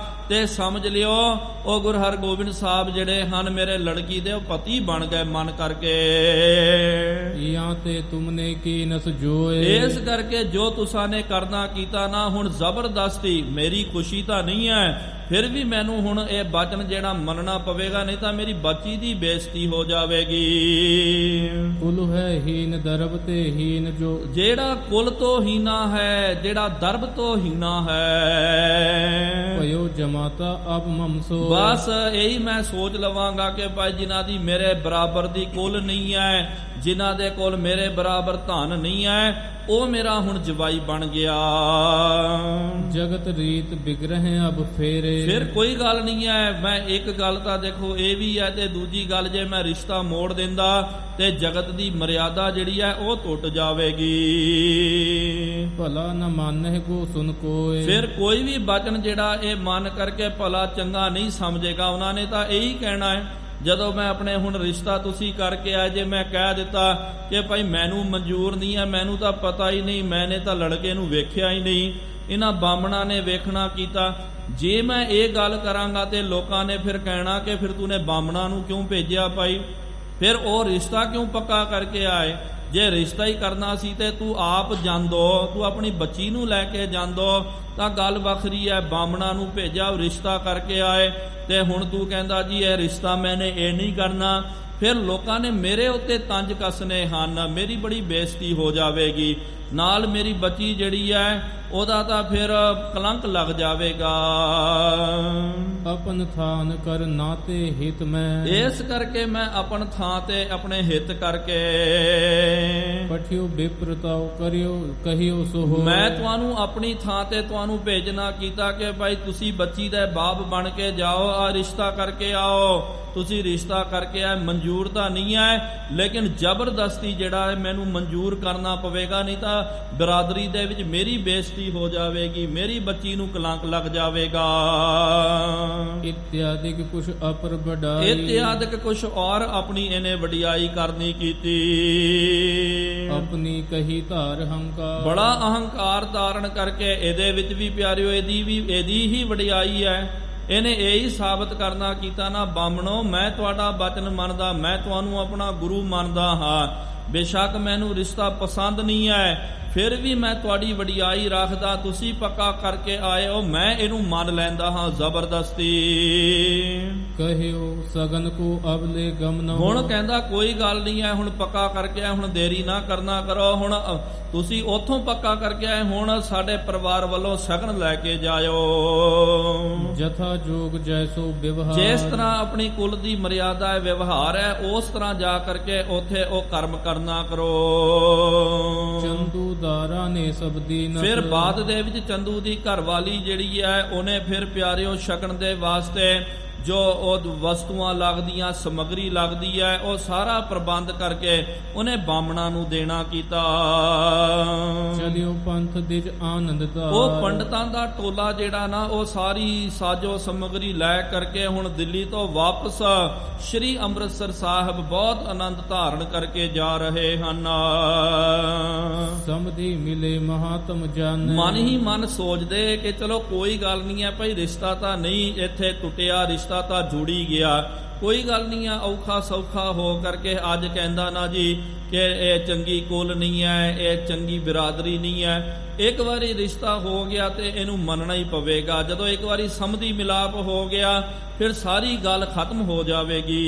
ਤੇ ਸਮਝ ਲਿਓ ਉਹ ਗੁਰੂ ਹਰਗੋਬਿੰਦ ਸਾਹਿਬ ਜਿਹੜੇ ਹਨ ਮੇਰੇ ਲੜਕੀ ਦੇ ਉਹ ਪਤੀ ਬਣ ਗਏ ਮਨ ਕਰਕੇ। ਜਾਂ ਤੇ ਤੁਮਨੇ ਕੀ ਨਸ ਜੋਏ। ਇਸ ਕਰਕੇ ਜੋ ਤੁਸਾਂ ਨੇ ਕਰਨਾ ਕੀਤਾ ਨਾ, ਹੁਣ ਜ਼ਬਰਦਸਤੀ, ਮੇਰੀ ਖੁਸ਼ੀ ਤਾਂ ਨਹੀਂ ਹੈ, ਫਿਰ ਵੀ ਮੈਨੂੰ ਹੁਣ ਇਹ ਬਚਨ ਜਿਹੜਾ ਮੰਨਣਾ ਪਵੇਗਾ, ਨਹੀਂ ਤਾਂ ਮੇਰੀ ਬੱਚੀ ਦੀ ਬੇਇੱਜ਼ਤੀ ਹੋ ਜਾਵੇਗੀ। ਕੁਲ ਹੈ ਹੀਨ ਦਰਬ ਤੇ ਹੀਨ ਜੋ। ਜਿਹੜਾ ਕੁਲ ਤੋਂ ਹੀਨਾ ਹੈ, ਜਿਹੜਾ ਦਰਬ ਤੋਂ ਹੀਨਾ ਹੈ, ਭਇਓ ਜਮਾਤਾ ਅਬ ਮਮਸੋ। ਬਸ ਇਹੀ ਮੈਂ ਸੋਚ ਲਵਾਂਗਾ ਕਿ ਭਾਈ ਜਿਨ੍ਹਾਂ ਦੀ ਮੇਰੇ ਬਰਾਬਰ ਦੀ ਕੁਲ ਨਹੀਂ ਹੈ, ਜਿਨ੍ਹਾਂ ਦੇ ਕੋਲ ਮੇਰੇ ਬਰਾਬਰ ਧਨ ਨਹੀਂ ਹੈ, ਉਹ ਮੇਰਾ ਹੁਣ ਜਵਾਈ ਬਣ ਗਿਆ। ਜਗਤ ਰੀਤ ਬਿਗਰਹਿ ਅਬ ਫੇਰੇ। ਫਿਰ ਕੋਈ ਗੱਲ ਨਹੀਂ ਹੈ। ਮੈਂ ਇੱਕ ਗੱਲ ਤਾਂ ਦੇਖੋ ਇਹ ਵੀ ਹੈ, ਤੇ ਦੂਜੀ ਗੱਲ ਜੇ ਮੈਂ ਰਿਸ਼ਤਾ ਮੋੜ ਦਿੰਦਾ ਤੇ ਜਗਤ ਦੀ ਮਰਿਆਦਾ ਜਿਹੜੀ ਹੈ ਉਹ ਟੁੱਟ ਜਾਵੇਗੀ। ਭਲਾ ਨ ਮਾਨਹਿ ਕੋ ਸੁਨ ਕੋਏ। ਫਿਰ ਕੋਈ ਵੀ ਬਚਨ ਜਿਹੜਾ ਇਹ ਮਨ ਕਰਕੇ ਭਲਾ ਚੰਗਾ ਨਹੀਂ ਸਮਝੇਗਾ। ਉਹਨਾਂ ਨੇ ਤਾਂ ਇਹੀ ਕਹਿਣਾ ਹੈ, ਜਦੋਂ ਮੈਂ ਆਪਣੇ ਹੁਣ ਰਿਸ਼ਤਾ ਤੁਸੀਂ ਕਰਕੇ ਆਏ, ਜੇ ਮੈਂ ਕਹਿ ਦਿੱਤਾ ਕਿ ਭਾਈ ਮੈਨੂੰ ਮਨਜ਼ੂਰ ਨਹੀਂ ਹੈ, ਮੈਨੂੰ ਤਾਂ ਪਤਾ ਹੀ ਨਹੀਂ, ਮੈਨੇ ਤਾਂ ਲੜਕੇ ਨੂੰ ਵੇਖਿਆ ਹੀ ਨਹੀਂ, ਇਹਨਾਂ ਬਾਹਮਣਾਂ ਨੇ ਵੇਖਣਾ ਕੀਤਾ, ਜੇ ਮੈਂ ਇਹ ਗੱਲ ਕਰਾਂਗਾ ਤੇ ਲੋਕਾਂ ਨੇ ਫਿਰ ਕਹਿਣਾ ਕਿ ਫਿਰ ਤੂਨੇ ਬਾਹਮਣਾਂ ਨੂੰ ਕਿਉਂ ਭੇਜਿਆ ਭਾਈ, ਫਿਰ ਉਹ ਰਿਸ਼ਤਾ ਕਿਉਂ ਪੱਕਾ ਕਰਕੇ ਆਏ। ਜੇ ਰਿਸ਼ਤਾ ਹੀ ਕਰਨਾ ਸੀ ਤੇ ਤੂੰ ਆਪ ਜਾਂਦੋ, ਤੂੰ ਆਪਣੀ ਬੱਚੀ ਨੂੰ ਲੈ ਕੇ ਜਾਂਦੋ ਤਾਂ ਗੱਲ ਵੱਖਰੀ ਹੈ। ਬਾਹਮਣਾਂ ਨੂੰ ਭੇਜਿਆ, ਰਿਸ਼ਤਾ ਕਰਕੇ ਆਏ, ਤੇ ਹੁਣ ਤੂੰ ਕਹਿੰਦਾ ਜੀ ਇਹ ਰਿਸ਼ਤਾ ਮੈਨੇ ਇਹ ਨਹੀਂ ਕਰਨਾ, ਫਿਰ ਲੋਕਾਂ ਨੇ ਮੇਰੇ ਉੱਤੇ ਤੰਜ ਕੱਸਣੇ ਹਨ, ਮੇਰੀ ਬੜੀ ਬੇਇੱਜ਼ਤੀ ਹੋ ਜਾਵੇਗੀ, ਨਾਲ ਮੇਰੀ ਬੱਚੀ ਜਿਹੜੀ ਹੈ ਉਹਦਾ ਤਾਂ ਫਿਰ ਕਲੰਕ ਲੱਗ ਜਾਵੇਗਾ। ਆਪਨ ਥਾਨ ਕਰ ਨਾਤੇ ਹਿਤ ਮੈਂ। ਇਸ ਕਰਕੇ ਮੈਂ ਆਪਣ ਥਾਂ ਤੇ ਆਪਣੇ ਹਿੱਤ ਕਰਕੇ ਪਠਿਓ ਬਿਪਰਤਾਉ ਕਰਿਓ ਕਹਿਓ ਸੋ ਹੋ। ਮੈਂ ਤੁਹਾਨੂੰ ਆਪਣੀ ਥਾਂ ਤੇ ਤੁਹਾਨੂੰ ਭੇਜਣਾ ਕੀਤਾ ਕਿ ਭਾਈ ਤੁਸੀਂ ਬੱਚੀ ਦਾ ਬਾਪ ਬਣ ਕੇ ਜਾਓ, ਆ ਰਿਸ਼ਤਾ ਕਰਕੇ ਆਓ। ਤੁਸੀਂ ਰਿਸ਼ਤਾ ਕਰਕੇ ਆਏ, ਮਨਜ਼ੂਰ ਤਾਂ ਨਹੀਂ ਹੈ, ਲੇਕਿਨ ਜ਼ਬਰਦਸਤੀ ਜਿਹੜਾ ਹੈ ਮੈਨੂੰ ਮਨਜ਼ੂਰ ਕਰਨਾ ਪਵੇਗਾ, ਨਹੀਂ ਤਾਂ ਬਰਾਦਰੀ ਦੇ ਵਿੱਚ ਮੇਰੀ ਬੇਇੱਜ਼ਤੀ ਹੋ ਜਾਵੇਗੀ, ਮੇਰੀ ਬੱਚੀ ਨੂੰ ਕਲੰਕ ਲੱਗ ਜਾਵੇਗਾ। ਇਤਿਆਦਿਕ ਕੁਛ ਅਪਰ ਵਡਾਈ। ਇਤਿਆਦਿਕ ਕੁਛ ਔਰ ਆਪਣੀ ਇਹਨੇ ਵਡਿਆਈ ਕਰਨੀ ਕੀਤੀ। ਆਪਣੀ ਕਹੀ ਧਾਰ ਹੰਕਾਰ। ਬੜਾ ਅਹੰਕਾਰ ਧਾਰਨ ਕਰਕੇ ਇਹਦੇ ਵਿੱਚ ਵੀ ਪਿਆਰਿਓ ਇਹਦੀ ਹੀ ਵਡਿਆਈ ਹੈ। ਇਹਨੇ ਇਹੀ ਸਾਬਤ ਕਰਨਾ ਕੀਤਾ ਨਾ, ਬਾਹਮਣੋ ਮੈਂ ਤੁਹਾਡਾ ਬਚਨ ਮੰਨਦਾ, ਮੈਂ ਤੁਹਾਨੂੰ ਆਪਣਾ ਗੁਰੂ ਮੰਨਦਾ ਹਾਂ, ਬੇਸ਼ੱਕ ਮੈਨੂੰ ਰਿਸ਼ਤਾ ਪਸੰਦ ਨਹੀਂ ਹੈ, ਫਿਰ ਵੀ ਮੈਂ ਤੁਹਾਡੀ ਵਡਿਆਈ ਰੱਖਦਾ, ਤੁਸੀਂ ਪੱਕਾ ਕਰਕੇ ਆਏ ਹੋ, ਮੈਂ ਇਹਨੂੰ ਮੰਨ ਲੈਂਦਾ ਹਾਂ ਜ਼ਬਰਦਸਤੀ। ਕਹਿਓ ਸਗਨ ਕੋ ਅਬਲੇ ਗਮਨ। ਹੁਣ ਕਹਿੰਦਾ ਕੋਈ ਗੱਲ ਨਹੀਂ ਹੈ, ਹੁਣ ਪੱਕਾ ਕਰਕੇ ਆਏ, ਹੁਣ ਦੇਰੀ ਨਾ ਕਰਨਾ ਕਰੋ, ਹੁਣ ਤੁਸੀਂ ਉੱਥੋਂ ਪੱਕਾ ਕਰਕੇ ਆਏ, ਹੁਣ ਸਾਡੇ ਪਰਿਵਾਰ ਵੱਲੋਂ ਸਗਨ ਲੈ ਕੇ ਜਾਇਓ। ਜਥਾ ਜੋਗ ਜੈਸੋ ਵਿਵਹਾਰ। ਜਿਸ ਤਰ੍ਹਾਂ ਆਪਣੀ ਕੁਲ ਦੀ ਮਰਿਆਦਾ ਹੈ, ਵਿਵਹਾਰ ਹੈ, ਉਸ ਤਰ੍ਹਾਂ ਜਾ ਕਰਕੇ ਉੱਥੇ ਉਹ ਕਰਮ ਕਰਨਾ ਕਰੋ। ਚੰਦੂ ਦਾਰਾ ਨੇ ਸਬਦੀ ਨਸ। ਫਿਰ ਬਾਅਦ ਦੇ ਵਿੱਚ ਚੰਦੂ ਦੀ ਘਰਵਾਲੀ ਜਿਹੜੀ ਹੈ, ਉਹਨੇ ਫਿਰ ਪਿਆਰਿਓ ਛਕਣ ਦੇ ਵਾਸਤੇ ਜੋ ਉਹ ਵਸਤੂਆਂ ਲੱਗਦੀਆਂ, ਸਮੱਗਰੀ ਲੱਗਦੀ ਹੈ, ਉਹ ਸਾਰਾ ਪ੍ਰਬੰਧ ਕਰਕੇ ਉਹਨੇ ਬਾਹਮਣਾਂ ਨੂੰ ਦੇਣਾ ਕੀਤਾ। ਚਲਿਓ ਪੰਥ ਦਿਜ ਆਨੰਦ ਦਾ। ਉਹ ਪੰਡਤਾਂ ਦਾ ਟੋਲਾ ਜਿਹੜਾ ਨਾ, ਉਹ ਸਾਰੀ ਸਾਜੋ ਸਮੱਗਰੀ ਲੈ ਕਰਕੇ ਹੁਣ ਦਿੱਲੀ ਤੋਂ ਵਾਪਸ ਸ਼੍ਰੀ ਅੰਮ੍ਰਿਤਸਰ ਸਾਹਿਬ ਬਹੁਤ ਆਨੰਦ ਧਾਰਨ ਕਰਕੇ ਜਾ ਰਹੇ ਹਨ। ਸਮਧੀ ਮਿਲੇ ਮਹਾਤਮ ਜਨ। ਮਨ ਹੀ ਮਨ ਸੋਚਦੇ ਕਿ ਚਲੋ ਕੋਈ ਗੱਲ ਨਹੀਂ ਹੈ ਭਾਈ, ਰਿਸ਼ਤਾ ਤਾਂ ਨਹੀਂ ਇੱਥੇ ਟੁੱਟਿਆ, ਰਿਸ਼ਤਾ ਤਾਂ ਜੁੜੀ ਗਿਆ, ਕੋਈ ਗੱਲ ਨਹੀਂ ਆ। ਔਖਾ ਸੌਖਾ ਹੋ ਕਰਕੇ ਅੱਜ ਕਹਿੰਦਾ ਨਾ ਜੀ ਕਿ ਇਹ ਚੰਗੀ ਕੁਲ ਨਹੀਂ ਹੈ, ਇਹ ਚੰਗੀ ਬਿਰਾਦਰੀ ਨਹੀਂ ਹੈ। ਇੱਕ ਵਾਰੀ ਰਿਸ਼ਤਾ ਹੋ ਗਿਆ ਤੇ ਇਹਨੂੰ ਮੰਨਣਾ ਹੀ ਪਵੇਗਾ। ਜਦੋਂ ਇੱਕ ਵਾਰੀ ਸਮਧੀ ਮਿਲਾਪ ਹੋ ਗਿਆ, ਫਿਰ ਸਾਰੀ ਗੱਲ ਖਤਮ ਹੋ ਜਾਵੇਗੀ।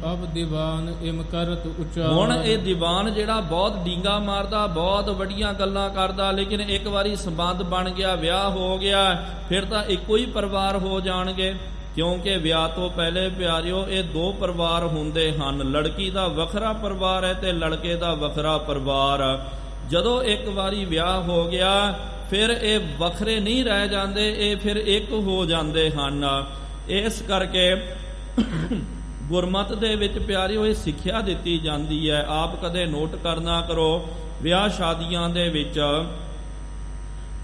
ਅਬ ਦੀਵਾਨ ਇਮ ਕਰਤ ਉਚਾਰ। ਹੁਣ ਇਹ ਦੀਵਾਨ ਜਿਹੜਾ ਬਹੁਤ ਡੀਂਗਾ ਮਾਰਦਾ, ਬਹੁਤ ਵੱਡੀਆਂ ਗੱਲਾਂ ਕਰਦਾ, ਲੇਕਿਨ ਇੱਕ ਵਾਰੀ ਸੰਬੰਧ ਬਣ ਗਿਆ, ਵਿਆਹ ਹੋ ਗਿਆ, ਫਿਰ ਤਾਂ ਇੱਕੋ ਹੀ ਪਰਿਵਾਰ ਹੋ ਜਾਣਗੇ। ਕਿਉਂਕਿ ਵਿਆਹ ਤੋਂ ਪਹਿਲੇ ਪਿਆਰਿਓ ਇਹ ਦੋ ਪਰਿਵਾਰ ਹੁੰਦੇ ਹਨ, ਲੜਕੀ ਦਾ ਵੱਖਰਾ ਪਰਿਵਾਰ ਹੈ ਤੇ ਲੜਕੇ ਦਾ ਵੱਖਰਾ ਪਰਿਵਾਰ। ਜਦੋਂ ਇੱਕ ਵਾਰੀ ਵਿਆਹ ਹੋ ਗਿਆ ਫਿਰ ਇਹ ਵੱਖਰੇ ਨਹੀਂ ਰਹਿ ਜਾਂਦੇ, ਇਹ ਫਿਰ ਇੱਕ ਹੋ ਜਾਂਦੇ ਹਨ। ਇਸ ਕਰਕੇ ਗੁਰਮਤਿ ਦੇ ਵਿੱਚ ਪਿਆਰਿਓ ਇਹ ਸਿੱਖਿਆ ਦਿੱਤੀ ਜਾਂਦੀ ਹੈ। ਆਪ ਕਦੇ ਨੋਟ ਕਰਨਾ ਕਰੋ, ਵਿਆਹ ਸ਼ਾਦੀਆਂ ਦੇ ਵਿੱਚ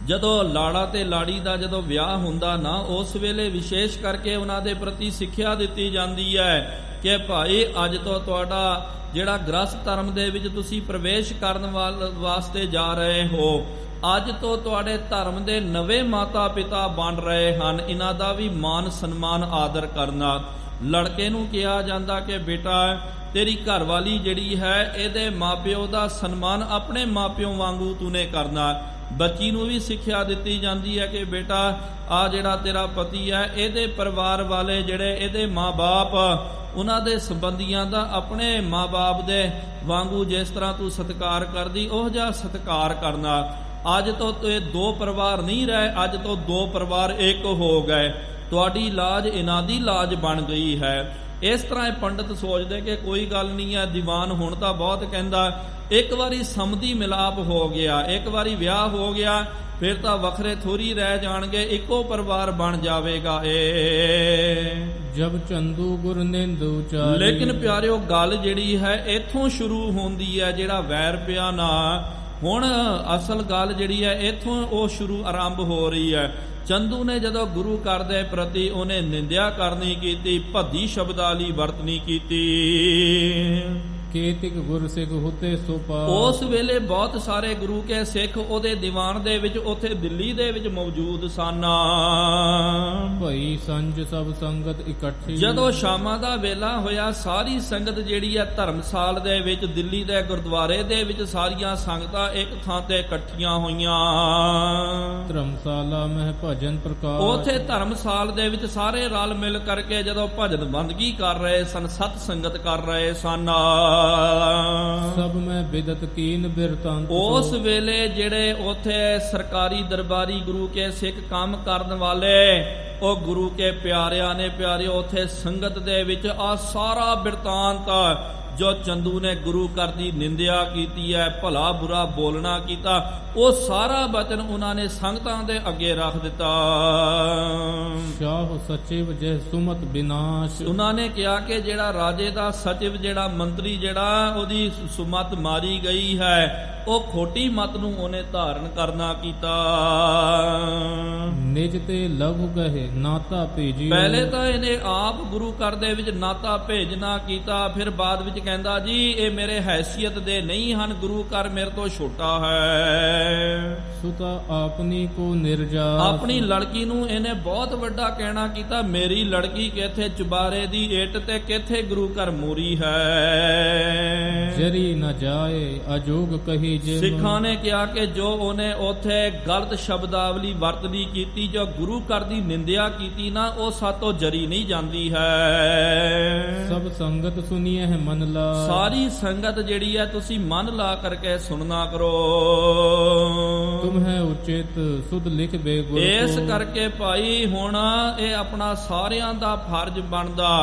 ਜਦੋਂ ਲਾੜਾ ਤੇ ਲਾੜੀ ਦਾ ਜਦੋਂ ਵਿਆਹ ਹੁੰਦਾ ਨਾ, ਉਸ ਵੇਲੇ ਵਿਸ਼ੇਸ਼ ਕਰਕੇ ਉਹਨਾਂ ਦੇ ਪ੍ਰਤੀ ਸਿੱਖਿਆ ਦਿੱਤੀ ਜਾਂਦੀ ਹੈ ਕਿ ਭਾਈ ਅੱਜ ਤੋਂ ਤੁਹਾਡਾ ਜਿਹੜਾ ਗ੍ਰਸਥ ਧਰਮ ਦੇ ਵਿੱਚ ਤੁਸੀਂ ਪ੍ਰਵੇਸ਼ ਕਰਨ ਵਾਸਤੇ ਜਾ ਰਹੇ ਹੋ, ਅੱਜ ਤੋਂ ਤੁਹਾਡੇ ਧਰਮ ਦੇ ਨਵੇਂ ਮਾਤਾ ਪਿਤਾ ਬਣ ਰਹੇ ਹਨ, ਇਹਨਾਂ ਦਾ ਵੀ ਮਾਨ ਸਨਮਾਨ ਆਦਰ ਕਰਨਾ। ਲੜਕੇ ਨੂੰ ਕਿਹਾ ਜਾਂਦਾ ਕਿ ਬੇਟਾ ਤੇਰੀ ਘਰਵਾਲੀ ਜਿਹੜੀ ਹੈ ਇਹਦੇ ਮਾਪਿਓ ਦਾ ਸਨਮਾਨ ਆਪਣੇ ਮਾਪਿਓ ਵਾਂਗੂ ਤੂਨੇ ਕਰਨਾ। ਬੱਚੀ ਨੂੰ ਵੀ ਸਿੱਖਿਆ ਦਿੱਤੀ ਜਾਂਦੀ ਹੈ ਕਿ ਬੇਟਾ ਆ ਜਿਹੜਾ ਤੇਰਾ ਪਤੀ ਹੈ ਇਹਦੇ ਪਰਿਵਾਰ ਵਾਲੇ ਜਿਹੜੇ ਇਹਦੇ ਮਾਂ-ਬਾਪ ਉਹਨਾਂ ਦੇ ਸੰਬੰਧੀਆਂ ਦਾ ਆਪਣੇ ਮਾਂ-ਬਾਪ ਦੇ ਵਾਂਗੂ ਜਿਸ ਤਰ੍ਹਾਂ ਤੂੰ ਸਤਿਕਾਰ ਕਰਦੀ ਉਹ ਜਿਹਾ ਸਤਿਕਾਰ ਕਰਨਾ। ਅੱਜ ਤੋਂ ਇਹ ਦੋ ਪਰਿਵਾਰ ਨਹੀਂ ਰਹੇ, ਅੱਜ ਤੋਂ ਦੋ ਪਰਿਵਾਰ ਇੱਕ ਹੋ ਗਏ, ਤੁਹਾਡੀ ਲਾਜ ਇਹਨਾਂ ਦੀ ਲਾਜ ਬਣ ਗਈ ਹੈ। ਇਸ ਤਰ੍ਹਾਂ ਇਹ ਪੰਡਤ ਸੋਚਦੇ ਕਿ ਕੋਈ ਗੱਲ ਨਹੀਂ ਹੈ, ਦੀਵਾਨ ਹੁਣ ਤਾਂ ਬਹੁਤ ਕਹਿੰਦਾ, ਇੱਕ ਵਾਰੀ ਸਮਧੀ ਮਿਲਾਪ ਹੋ ਗਿਆ, ਇੱਕ ਵਾਰੀ ਵਿਆਹ ਹੋ ਗਿਆ, ਫਿਰ ਤਾਂ ਵੱਖਰੇ ਥੋੜੀ ਰਹਿ ਜਾਣਗੇ, ਇੱਕੋ ਪਰਿਵਾਰ ਬਣ ਜਾਵੇਗਾ। ਇਹ ਜਬ ਚੰਦੂ ਗੁਰ ਨਿੰਦੂ ਚਾਰੀ। ਲੇਕਿਨ ਪਿਆਰਿਓ ਗੱਲ ਜਿਹੜੀ ਹੈ ਇੱਥੋਂ ਸ਼ੁਰੂ ਹੁੰਦੀ ਹੈ, ਜਿਹੜਾ ਵੈਰ ਪਿਆ ਨਾ, ਹੁਣ ਅਸਲ ਗੱਲ ਜਿਹੜੀ ਹੈ ਇੱਥੋਂ ਉਹ ਸ਼ੁਰੂ ਆਰੰਭ ਹੋ ਰਹੀ ਹੈ। ਚੰਦੂ ਨੇ ਜਦੋਂ ਗੁਰੂ ਘਰ ਦੇ ਪ੍ਰਤੀ ਉਹਨੇ ਨਿੰਦਿਆ ਕਰਨੀ ਕੀਤੀ, ਭੱਦੀ ਸ਼ਬਦਾਵਲੀ ਵਰਤਨੀ ਕੀਤੀ, ਕੇਤਿਕ ਗੁਰ ਸਿੱਖ ਹੁਤੇ ਸੁਪਾ। ਉਸ ਵੇਲੇ ਬਹੁਤ ਸਾਰੇ ਗੁਰੂ ਕੇ ਸਿੱਖ ਉਹਦੇ ਦੀਵਾਨ ਦੇ ਵਿੱਚ ਉੱਥੇ ਦਿੱਲੀ ਦੇ ਵਿੱਚ ਮੌਜੂਦ ਸਨ। ਭਈ ਸੰਜ ਸਭ ਸੰਗਤ ਇਕੱਠੀ। ਜਦੋਂ ਸ਼ਾਮਾਂ ਦਾ ਵੇਲਾ ਹੋਇਆ, ਸਾਰੀ ਸੰਗਤ ਜਿਹੜੀ ਹੈ ਧਰਮਸਾਲ ਦੇ ਵਿੱਚ, ਦਿੱਲੀ ਦੇ ਗੁਰਦੁਆਰੇ ਦੇ ਵਿੱਚ ਸਾਰੀਆਂ ਸੰਗਤਾਂ ਇੱਕ ਥਾਂ ਤੇ ਇਕੱਠੀਆਂ ਹੋਈਆਂ। ਧਰਮਸਾਲਾ ਮਹਿ ਭਜਨ ਪ੍ਰਕਾਸ਼। ਉਥੇ ਧਰਮਸਾਲ ਦੇ ਵਿੱਚ ਸਾਰੇ ਰਲ ਮਿਲ ਕਰਕੇ ਜਦੋਂ ਭਜਨ ਬੰਦਗੀ ਕਰ ਰਹੇ ਸਨ, ਸਤ ਸੰਗਤ ਕਰ ਰਹੇ ਸਨ। ਸਭ ਮੈਂ ਬਿਦਤ ਕੀਨ ਬਿਰਤਾਂਤ। ਉਸ ਵੇਲੇ ਜਿਹੜੇ ਉਥੇ ਸਰਕਾਰੀ ਦਰਬਾਰੀ ਗੁਰੂ ਕੇ ਸਿੱਖ ਕੰਮ ਕਰਨ ਵਾਲੇ ਉਹ ਗੁਰੂ ਕੇ ਪਿਆਰਿਆਂ ਨੇ ਪਿਆਰਿਓ ਉਥੇ ਸੰਗਤ ਦੇ ਵਿੱਚ ਆ ਸਾਰਾ ਬਿਰਤਾਂਤ ਜੋ ਚੰਦੂ ਨੇ ਗੁਰੂ ਘਰ ਦੀ ਨਿੰਦਿਆ ਕੀਤੀ ਹੈ, ਭਲਾ ਬੁਰਾ ਬੋਲਣਾ ਕੀਤਾ, ਉਹ ਸਾਰਾ ਬਚਨ ਉਹਨਾਂ ਨੇ ਸੰਗਤਾਂ ਦੇ ਅੱਗੇ ਰੱਖ ਦਿੱਤਾ। ਸ਼ਾਹ ਸਚਿਵ ਜੈ ਸੁਮਤ ਬਿਨਾਸ਼। ਉਹਨਾਂ ਨੇ ਕਿਹਾ ਕਿ ਜਿਹੜਾ ਰਾਜੇ ਦਾ ਸਚਿਵ, ਜਿਹੜਾ ਮੰਤਰੀ, ਜਿਹੜਾ ਉਹਦੀ ਸੁਮਤ ਮਾਰੀ ਗਈ ਹੈ, ਉਹ ਖੋਟੀ ਮਤ ਨੂੰ ਉਹਨੇ ਧਾਰਨ ਕਰਨਾ ਕੀਤਾ। ਨਿਜ ਤੇ ਲਘੁ ਗਹਿ ਨਾਤਾ ਭੇਜੀ। ਪਹਿਲੇ ਤਾਂ ਇਹਨੇ ਆਪ ਗੁਰੂ ਘਰ ਦੇ ਵਿੱਚ ਨਾਤਾ ਭੇਜਣਾ ਕੀਤਾ, ਫਿਰ ਬਾਅਦ ਵਿੱਚ ਕਹਿੰਦਾ ਜੀ ਇਹ ਮੇਰੇ ਹੈਸੀਅਤ ਦੇ ਨਹੀਂ ਹਨ, ਗੁਰੂ ਘਰ ਮੇਰੇ ਤੋਂ ਛੋਟਾ ਹੈ। ਸੁਤਾ ਆਪਣੀ ਕੋ ਨਿਰਜਾ। ਆਪਣੀ ਲੜਕੀ ਨੂੰ ਇਹਨੇ ਬਹੁਤ ਵੱਡਾ ਕਹਿਣਾ ਕੀਤਾ, ਮੇਰੀ ਲੜਕੀ ਕਿੱਥੇ ਚੁਬਾਰੇ ਦੀ ਇੱਟ ਤੇ ਕਿੱਥੇ ਗੁਰੂ ਘਰ ਮੋਰੀ ਹੈ। ਜਰੀ ਨਾ ਜਾਏ ਅਜੋਗ ਕਹੀ। ਸਿੱਖਾਂ ਨੇ ਕਿਹਾ ਕਿ ਜੋ ਉਹਨੇ ਉਥੇ ਗਲਤ ਸ਼ਬਦਾਵਲੀ ਵਰਤਨੀ ਕੀਤੀ, ਜੋ ਗੁਰੂ ਘਰ ਦੀ ਨਿੰਦਿਆ ਕੀਤੀ ਨਾ, ਉਹ ਸਾਤੋਂ ਜਰੀ ਨਹੀਂ ਜਾਂਦੀ ਹੈ। ਸਭ ਸੰਗਤ ਸੁਣੀਏ ਹੈ ਮਨ ਲਾ। ਸਾਰੀ ਸੰਗਤ ਜਿਹੜੀ ਹੈ ਤੁਸੀਂ ਮਨ ਲਾ ਕਰਕੇ ਸੁਣਨਾ ਕਰੋ। ਤੁਮ ਹੈ ਉਚਿਤ ਸੁਧ ਲਿਖ ਬੇਗੁਰ। ਇਸ ਕਰਕੇ ਭਾਈ ਹੁਣ ਇਹ ਆਪਣਾ ਸਾਰਿਆਂ ਦਾ ਫਰਜ਼ ਬਣਦਾ,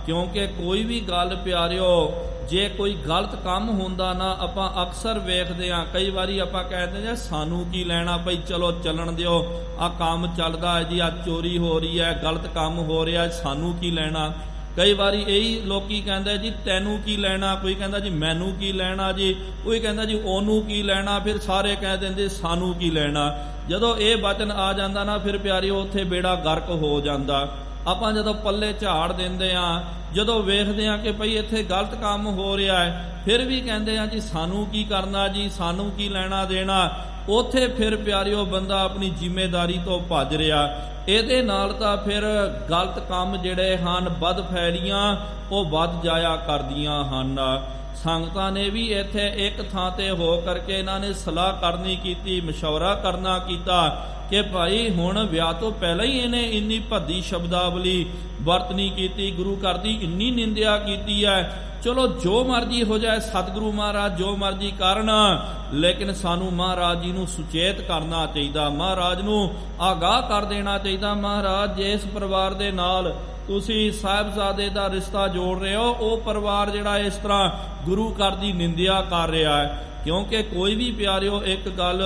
ਕਿਉਂਕਿ ਕੋਈ ਵੀ ਗੱਲ ਪਿਆਰਿਓ ਜੇ ਕੋਈ ਗਲਤ ਕੰਮ ਹੁੰਦਾ ਨਾ, ਆਪਾਂ ਅਕਸਰ ਵੇਖਦੇ ਹਾਂ, ਕਈ ਵਾਰੀ ਆਪਾਂ ਕਹਿੰਦੇ ਨੇ ਸਾਨੂੰ ਕੀ ਲੈਣਾ ਭਾਈ, ਚਲੋ ਚੱਲਣ ਦਿਓ, ਆ ਕੰਮ ਚੱਲਦਾ ਹੈ ਜੀ, ਆ ਚੋਰੀ ਹੋ ਰਹੀ ਹੈ, ਗਲਤ ਕੰਮ ਹੋ ਰਿਹਾ, ਸਾਨੂੰ ਕੀ ਲੈਣਾ। ਕਈ ਵਾਰੀ ਇਹੀ ਲੋਕੀ ਕਹਿੰਦੇ ਜੀ ਤੈਨੂੰ ਕੀ ਲੈਣਾ, ਕੋਈ ਕਹਿੰਦਾ ਜੀ ਮੈਨੂੰ ਕੀ ਲੈਣਾ ਜੀ, ਕੋਈ ਕਹਿੰਦਾ ਜੀ ਉਹਨੂੰ ਕੀ ਲੈਣਾ, ਫਿਰ ਸਾਰੇ ਕਹਿ ਦਿੰਦੇ ਸਾਨੂੰ ਕੀ ਲੈਣਾ। ਜਦੋਂ ਇਹ ਵਚਨ ਆ ਜਾਂਦਾ ਨਾ, ਫਿਰ ਪਿਆਰਿਓ ਉੱਥੇ ਬੇੜਾ ਗਰਕ ਹੋ ਜਾਂਦਾ। ਆਪਾਂ ਜਦੋਂ ਪੱਲੇ ਝਾੜ ਦਿੰਦੇ ਆ, ਜਦੋਂ ਵੇਖਦੇ ਆ ਕਿ ਭਈ ਇੱਥੇ ਗਲਤ ਕੰਮ ਹੋ ਰਿਹਾ ਹੈ, ਫਿਰ ਵੀ ਕਹਿੰਦੇ ਆ ਜੀ ਸਾਨੂੰ ਕੀ ਕਰਨਾ ਜੀ, ਸਾਨੂੰ ਕੀ ਲੈਣਾ ਦੇਣਾ। ਉੱਥੇ ਫਿਰ ਪਿਆਰਿਓ ਬੰਦਾ ਆਪਣੀ ਜ਼ਿੰਮੇਵਾਰੀ ਤੋਂ ਭੱਜ ਰਿਹਾ। ਇਹਦੇ ਨਾਲ ਤਾਂ ਫਿਰ ਗਲਤ ਕੰਮ ਜਿਹੜੇ ਹਨ, ਬਦ ਫੈਲੀਆਂ ਉਹ ਵੱਧ ਜਾਇਆ ਕਰਦੀਆਂ ਹਨ। ਸੰਗਤਾਂ ਨੇ ਵੀ ਇੱਥੇ ਇੱਕ ਥਾਂ ਤੇ ਹੋ ਕਰਕੇ ਇਹਨਾਂ ਨੇ ਸਲਾਹ ਕਰਨੀ ਕੀਤੀ, ਮਸ਼ਵਰਾ ਕਰਨਾ ਕੀਤਾ ਕਿ ਭਾਈ ਹੁਣ ਵਿਆਹ ਤੋਂ ਪਹਿਲਾਂ ਹੀ ਇਹਨੇ ਇੰਨੀ ਭੱਦੀ ਸ਼ਬਦਾਵਲੀ ਵਰਤਨੀ ਕੀਤੀ, ਗੁਰੂ ਘਰ ਦੀ ਇੰਨੀ ਨਿੰਦਿਆ ਕੀਤੀ ਹੈ। ਚਲੋ ਜੋ ਮਰਜੀ ਹੋ ਜਾਏ, ਸਤਿਗੁਰੂ ਮਹਾਰਾਜ ਜੋ ਮਰਜੀ ਕਰਨ, ਲੇਕਿਨ ਸਾਨੂੰ ਮਹਾਰਾਜ ਜੀ ਨੂੰ ਸੁਚੇਤ ਕਰਨਾ ਚਾਹੀਦਾ, ਮਹਾਰਾਜ ਨੂੰ ਆਗਾਹ ਕਰ ਦੇਣਾ ਚਾਹੀਦਾ। ਮਹਾਰਾਜ ਜਿਸ ਪਰਿਵਾਰ ਦੇ ਨਾਲ ਤੁਸੀਂ ਸਾਹਿਬਜ਼ਾਦੇ ਦਾ ਰਿਸ਼ਤਾ ਜੋੜ ਰਹੇ ਹੋ, ਉਹ ਪਰਿਵਾਰ ਜਿਹੜਾ ਇਸ ਤਰ੍ਹਾਂ ਗੁਰੂ ਘਰ ਦੀ ਨਿੰਦਿਆ ਕਰ ਰਿਹਾ ਹੈ। ਕਿਉਂਕਿ ਕੋਈ ਵੀ ਪਿਆਰਿਓ ਇੱਕ ਗੱਲ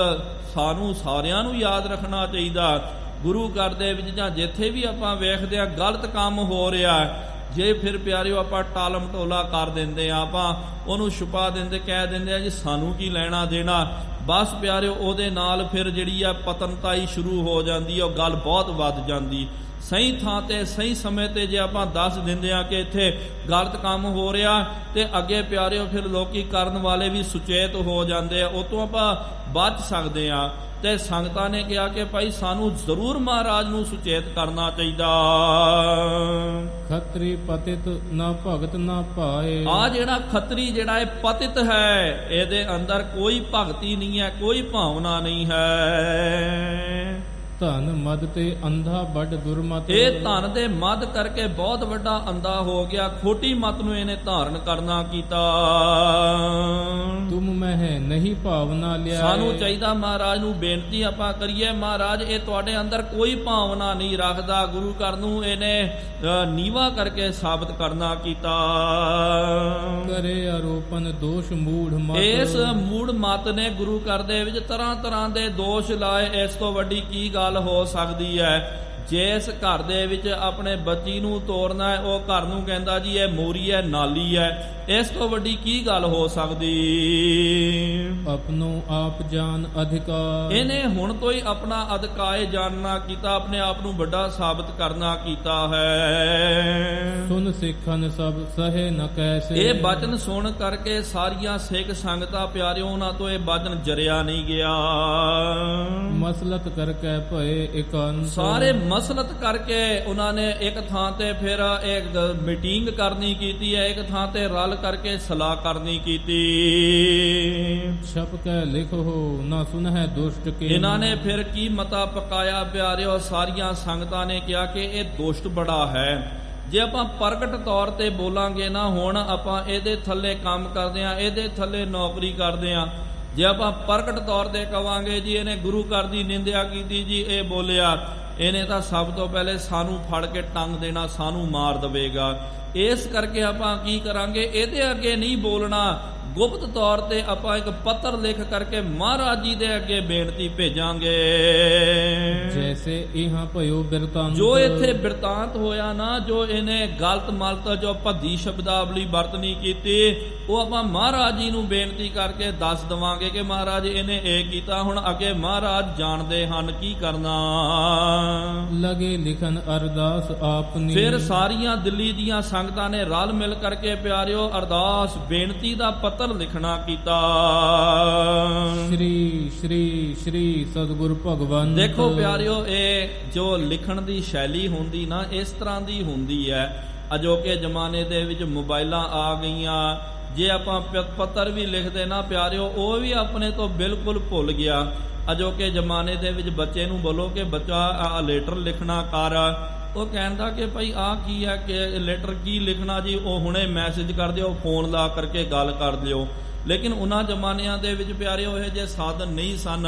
ਸਾਨੂੰ ਸਾਰਿਆਂ ਨੂੰ ਯਾਦ ਰੱਖਣਾ ਚਾਹੀਦਾ, ਗੁਰੂ ਘਰ ਦੇ ਵਿੱਚ ਜਾਂ ਜਿੱਥੇ ਵੀ ਆਪਾਂ ਵੇਖਦੇ ਹਾਂ ਗਲਤ ਕੰਮ ਹੋ ਰਿਹਾ, ਜੇ ਫਿਰ ਪਿਆਰਿਓ ਆਪਾਂ ਟਾਲਮ ਟੋਲਾ ਕਰ ਦਿੰਦੇ ਆ, ਆਪਾਂ ਉਹਨੂੰ ਛੁਪਾ ਦਿੰਦੇ, ਕਹਿ ਦਿੰਦੇ ਆ ਜੀ ਸਾਨੂੰ ਕੀ ਲੈਣਾ ਦੇਣਾ, ਬਸ ਪਿਆਰਿਓ ਉਹਦੇ ਨਾਲ ਫਿਰ ਜਿਹੜੀ ਆ ਪਤਨਤਾਈ ਸ਼ੁਰੂ ਹੋ ਜਾਂਦੀ ਹੈ, ਉਹ ਗੱਲ ਬਹੁਤ ਵੱਧ ਜਾਂਦੀ। ਸਹੀ ਥਾਂ ਤੇ ਸਹੀ ਸਮੇਂ ਤੇ ਜੇ ਆਪਾਂ ਦੱਸ ਦਿੰਦੇ ਆ ਕਿ ਇੱਥੇ ਗਲਤ ਕੰਮ ਹੋ ਰਿਹਾ, ਤੇ ਅੱਗੇ ਪਿਆਰਿਓ ਫਿਰ ਲੋਕੀ ਕਰਨ ਵਾਲੇ ਵੀ ਸੁਚੇਤ ਹੋ ਜਾਂਦੇ ਆ, ਉਹ ਤੋਂ ਆਪਾਂ ਬਚ ਸਕਦੇ ਆ। ਤੇ ਸੰਗਤਾਂ ਨੇ ਕਿਹਾ ਕਿ ਭਾਈ ਸਾਨੂੰ ਜ਼ਰੂਰ ਮਹਾਰਾਜ ਨੂੰ ਸੁਚੇਤ ਕਰਨਾ ਚਾਹੀਦਾ। ਖੱਤਰੀ ਪਤਿਤ ਨਾ ਭਗਤ ਨਾ ਭਾਏ। ਆ ਜਿਹੜਾ ਖੱਤਰੀ ਜਿਹੜਾ ਇਹ ਪਤਿਤ ਹੈ, ਇਹਦੇ ਅੰਦਰ ਕੋਈ ਭਗਤੀ ਨਹੀਂ ਹੈ, ਕੋਈ ਭਾਵਨਾ ਨਹੀਂ ਹੈ। ਧਨ ਮਦ ਤੇ ਅੰਧਾ ਵੱਡ ਦੁਰਮਤ। ਇਹ ਧਨ ਦੇ ਮਦ ਕਰਕੇ ਬਹੁਤ ਵੱਡਾ ਅੰਧਾ ਹੋ ਗਿਆ, ਖੋਟੀ ਮਤ ਨੂੰ ਇਹਨੇ ਧਾਰਨ ਕਰਨਾ ਕੀਤਾ। ਤੁਮ ਮਹਿ ਨਹੀਂ ਭਾਵਨਾ ਲਿਆ। ਸਾਨੂੰ ਚਾਹੀਦਾ ਮਹਾਰਾਜ ਨੂੰ ਬੇਨਤੀ ਆਪਾਂ ਕਰੀਏ, ਮਹਾਰਾਜ ਇਹ ਤੁਹਾਡੇ ਅੰਦਰ ਕੋਈ ਭਾਵਨਾ ਨਹੀਂ ਰੱਖਦਾ, ਗੁਰੂ ਘਰ ਨੂੰ ਇਹਨੇ ਨੀਵਾ ਕਰਕੇ ਸਾਬਤ ਕਰਨਾ ਕੀਤਾ। ਕਰੇ ਆਰੋਪਨ ਦੋਸ਼ ਮੂੜ ਮਤ। ਇਸ ਮੂੜ ਮਤ ਨੇ ਗੁਰੂ ਘਰ ਦੇ ਵਿੱਚ ਤਰ੍ਹਾਂ ਤਰ੍ਹਾਂ ਦੇ ਦੋਸ਼ ਲਾਏ। ਇਸ ਤੋਂ ਵੱਡੀ ਕੀ ਗੱਲ ਹੋ ਸਕਦੀ ਹੈ? ਜਿਸ ਘਰ ਦੇ ਵਿੱਚ ਆਪਣੇ ਬੱਚੀ ਨੂੰ ਤੋਰਨਾ ਹੈ, ਉਹ ਘਰ ਨੂੰ ਕਹਿੰਦਾ ਜੀ ਇਹ ਮੋਰੀ ਹੈ, ਨਾਲੀ ਹੈ। ਇਸ ਤੋਂ ਵੱਡੀ ਕੀ ਗੱਲ ਹੋ ਸਕਦੀ? ਆਪਣੋ ਆਪ ਜਾਨ ਅਧਿਕਾਰ। ਇਹਨੇ ਹੁਣ ਤੋਂ ਹੀ ਆਪਣਾ ਅਧਿਕਾਰ ਜਾਣਨਾ ਕੀਤਾ, ਆਪਣੇ ਆਪ ਨੂੰ ਵੱਡਾ ਸਾਬਤ ਕਰਨਾ ਕੀਤਾ ਹੈ। ਸੁਨ ਸਿੱਖਨ ਸਭ ਸਹੇ ਨ ਕੈਸੇ। ਇਹ ਬਚਨ ਸੁਣ ਕਰਕੇ ਸਾਰੀਆਂ ਸਿੱਖ ਸੰਗਤਾਂ ਪਿਆਰਿਓ, ਉਹਨਾਂ ਤੋਂ ਇਹ ਬਚਨ ਜਰਿਆ ਨਹੀਂ ਗਿਆ। ਮਸਲਤ ਕਰਕੇ ਭਏ ਇਕਾਂਤ। ਸਾਰੇ ਮਸਲਤ ਕਰਕੇ ਉਹਨਾਂ ਨੇ ਇੱਕ ਥਾਂ ਤੇ ਫਿਰ ਇੱਕ ਮੀਟਿੰਗ ਕਰਨੀ ਕੀਤੀ ਹੈ, ਇੱਕ ਥਾਂ ਤੇ ਰਲ ਕਰਕੇ ਸਲਾਹ ਕਰਨੀ ਕੀਤੀ। ਛਪ ਕੇ ਲਿਖੋ ਨਾ ਸੁਨਹਿ ਦੁਸ਼ਟ ਕੇ। ਇਹਨਾਂ ਨੇ ਫਿਰ ਕੀ ਮਤਾ ਪਕਾਇਆ ਪਿਆਰਿਓ, ਸਾਰੀਆਂ ਸੰਗਤਾਂ ਨੇ ਕਿਹਾ ਕਿ ਇਹ ਦੁਸ਼ਟ ਬੜਾ ਹੈ। ਜੇ ਆਪਾਂ ਪ੍ਰਗਟ ਤੌਰ ਤੇ ਬੋਲਾਂਗੇ ਨਾ, ਹੁਣ ਆਪਾਂ ਇਹਦੇ ਥੱਲੇ ਕੰਮ ਕਰਦੇ ਆ, ਇਹਦੇ ਥੱਲੇ ਨੌਕਰੀ ਕਰਦੇ ਆ, ਜੇ ਆਪਾਂ ਪ੍ਰਗਟ ਤੌਰ ਤੇ ਕਵਾਂਗੇ ਜੀ ਇਹਨੇ ਗੁਰੂ ਘਰ ਦੀ ਨਿੰਦਿਆ ਕੀਤੀ, ਜੀ ਇਹ ਬੋਲਿਆ, ਇਹਨੇ ਤਾਂ ਸਭ ਤੋਂ ਪਹਿਲੇ ਸਾਨੂੰ ਫੜ ਕੇ ਟੰਗ ਦੇਣਾ, ਸਾਨੂੰ ਮਾਰ ਦੇਵੇਗਾ। ਇਸ ਕਰਕੇ ਆਪਾਂ ਕੀ ਕਰਾਂਗੇ, ਇਹਦੇ ਅੱਗੇ ਨਹੀਂ ਬੋਲਣਾ, ਗੁਪਤ ਤੌਰ ਤੇ ਆਪਾਂ ਇੱਕ ਪੱਤਰ ਲਿਖ ਕਰਕੇ ਮਹਾਰਾਜ ਜੀ ਦੇ ਅੱਗੇ ਬੇਨਤੀ ਭੇਜਾਂਗੇ। ਜੈਸੇ ਇਹਾਂ ਭਇਓ ਬਿਰਤਾਂਤ। ਜੋ ਇੱਥੇ ਬਿਰਤਾਂਤ ਹੋਇਆ ਨਾ, ਜੋ ਇਹਨੇ ਗਲਤ ਮਲਤ ਜੋ ਭੱਦੀ ਸ਼ਬਦਾਵਲੀ ਵਰਤਨੀ ਕੀਤੀ, ਉਹ ਆਪਾਂ ਮਹਾਰਾਜ ਜੀ ਨੂੰ ਬੇਨਤੀ ਕਰਕੇ ਦੱਸ ਦਵਾਂਗੇ ਕਿ ਮਹਾਰਾਜ ਇਹਨੇ ਇਹ ਕੀਤਾ। ਹੁਣ ਅੱਗੇ ਮਹਾਰਾਜ ਜਾਣਦੇ ਹਨ ਕੀ ਕਰਨਾ। ਲਗੇ ਲਿਖਨ ਅਰਦਾਸ ਆਪਨੀ। ਫਿਰ ਸਾਰੀਆਂ ਦਿੱਲੀ ਦੀਆਂ ਸੰਗਤਾਂ ਨੇ ਰਲ ਮਿਲ ਕਰਕੇ ਪਿਆਰਿਓ ਅਰਦਾਸ ਬੇਨਤੀ ਦਾ ਪੱਤਰ ਲਿਖਣਾ ਕੀਤਾ। ਸ਼੍ਰੀ ਸ਼੍ਰੀ ਸ਼੍ਰੀ ਸਤਿਗੁਰ ਭਗਵੰਤ। ਦੇਖੋ ਪਿਆਰਿਓ, ਇਹ ਜੋ ਲਿਖਣ ਦੀ ਸ਼ੈਲੀ ਹੁੰਦੀ ਨਾ, ਇਸ ਤਰ੍ਹਾਂ ਦੀ ਹੁੰਦੀ ਹੈ। ਅਜੋਕੇ ਜ਼ਮਾਨੇ ਦੇ ਵਿੱਚ ਮੋਬਾਈਲਾਂ ਆ ਗਈਆਂ, ਜੇ ਆਪਾਂ ਪੱਤਰ ਵੀ ਲਿਖਦੇ ਨਾ ਪਿਆਰਿਓ, ਉਹ ਵੀ ਆਪਣੇ ਤੋਂ ਬਿਲਕੁਲ ਭੁੱਲ ਗਿਆ। ਅਜੋਕੇ ਜ਼ਮਾਨੇ ਦੇ ਵਿੱਚ ਬੱਚੇ ਨੂੰ ਬੋਲੋ ਕਿ ਬੱਚਾ ਆ ਲੈਟਰ ਲਿਖਣਾ ਕਰ, ਉਹ ਕਹਿੰਦਾ ਕਿ ਭਾਈ ਆਹ ਕੀ ਹੈ, ਕਿ ਲੈਟਰ ਕੀ ਲਿਖਣਾ ਜੀ, ਉਹ ਹੁਣੇ ਮੈਸੇਜ ਕਰ ਦਿਓ, ਫੋਨ ਲਾ ਕਰਕੇ ਗੱਲ ਕਰ ਲਿਓ। ਲੇਕਿਨ ਉਹਨਾਂ ਜ਼ਮਾਨਿਆਂ ਦੇ ਵਿੱਚ ਪਿਆਰਿਓ ਇਹ ਜੇ ਸਾਧਨ ਨਹੀਂ ਸਨ।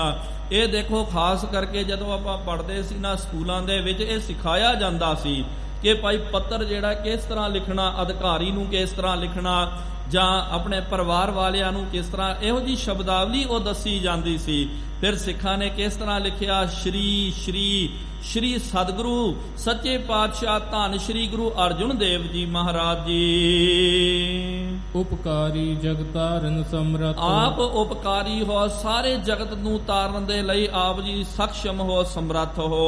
ਇਹ ਦੇਖੋ ਖਾਸ ਕਰਕੇ ਜਦੋਂ ਆਪਾਂ ਪੜ੍ਹਦੇ ਸੀ ਨਾ ਸਕੂਲਾਂ ਦੇ ਵਿੱਚ, ਇਹ ਸਿਖਾਇਆ ਜਾਂਦਾ ਸੀ ਕਿ ਭਾਈ ਪੱਤਰ ਜਿਹੜਾ ਕਿਸ ਤਰ੍ਹਾਂ ਲਿਖਣਾ, ਅਧਿਕਾਰੀ ਨੂੰ ਕਿਸ ਤਰ੍ਹਾਂ ਲਿਖਣਾ, ਜਾਂ ਆਪਣੇ ਪਰਿਵਾਰ ਵਾਲਿਆਂ ਨੂੰ ਕਿਸ ਤਰ੍ਹਾਂ, ਇਹੋ ਜਿਹੀ ਸ਼ਬਦਾਵਲੀ ਉਹ ਦੱਸੀ ਜਾਂਦੀ ਸੀ। ਫਿਰ ਸਿੱਖਾਂ ਨੇ ਕਿਸ ਤਰ੍ਹਾਂ ਲਿਖਿਆ, ਸ਼੍ਰੀ ਸ਼੍ਰੀ ਸ਼੍ਰੀ ਸਤਿਗੁਰੂ ਸੱਚੇ ਪਾਤਸ਼ਾਹ ਧੰਨ ਸ਼੍ਰੀ ਗੁਰੂ ਅਰਜੁਨ ਦੇਵ ਜੀ ਮਹਾਰਾਜ ਜੀ। ਉਪਕਾਰੀ ਜਗਤਾਰਨ ਸਮਰਥ। ਆਪ ਉਪਕਾਰੀ ਹੋ, ਸਾਰੇ ਜਗਤ ਨੂੰ ਤਾਰਨ ਦੇ ਲਈ ਆਪ ਜੀ ਸક્ષਮ ਹੋ, ਸਮਰੱਥ ਹੋ।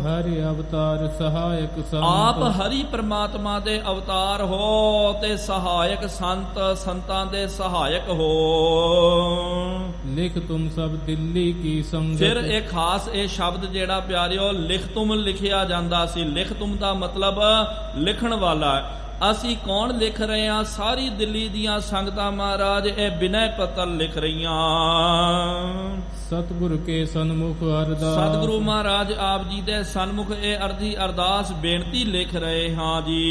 ਹਰਿ ਅਵਤਾਰ ਸਹਾਇਕ ਸੰਤ। ਆਪ ਹਰੀ ਪ੍ਰਮਾਤਮਾ ਦੇ ਅਵਤਾਰ ਹੋ ਤੇ ਸਹਾਇਕ ਸੰਤ, ਸੰਤਾਂ ਦੇ ਸਹਾਇਕ ਹੋ। ਲਿਖ ਤੁਮ ਸਭ ਦਿੱਲੀ ਕੀ ਸੰਗਤ। ਫਿਰ ਇਹ ਖਾਸ ਇਹ ਸ਼ਬਦ ਜਿਹੜਾ ਪਿਆਰਿਓ ਲਿਖ ਤੁਮ ਲਿਖਿਆ ਜਾਂਦਾ ਸੀ। ਲਿਖ ਤੁਮ ਦਾ ਮਤਲਬ ਲਿਖਣ ਵਾਲਾ। ਅਸੀਂ ਕੌਣ ਲਿਖ ਰਹੇ ਹਾਂ? ਸਾਰੀ ਦਿੱਲੀ ਦੀਆਂ ਸੰਗਤਾਂ ਮਹਾਰਾਜ ਇਹ ਬਿਨੈ ਪੱਤਰ ਲਿਖ ਰਹੀਆਂ। ਸਤਿਗੁਰ ਕੇ ਸਨਮੁਖ ਅਰਦਾਸ। ਸਤਿਗੁਰੂ ਮਹਾਰਾਜ ਆਪ ਜੀ ਦੇ ਸਨਮੁਖ ਇਹ ਅਰਜੀ ਅਰਦਾਸ ਬੇਨਤੀ ਲਿਖ ਰਹੇ ਹਾਂ ਜੀ।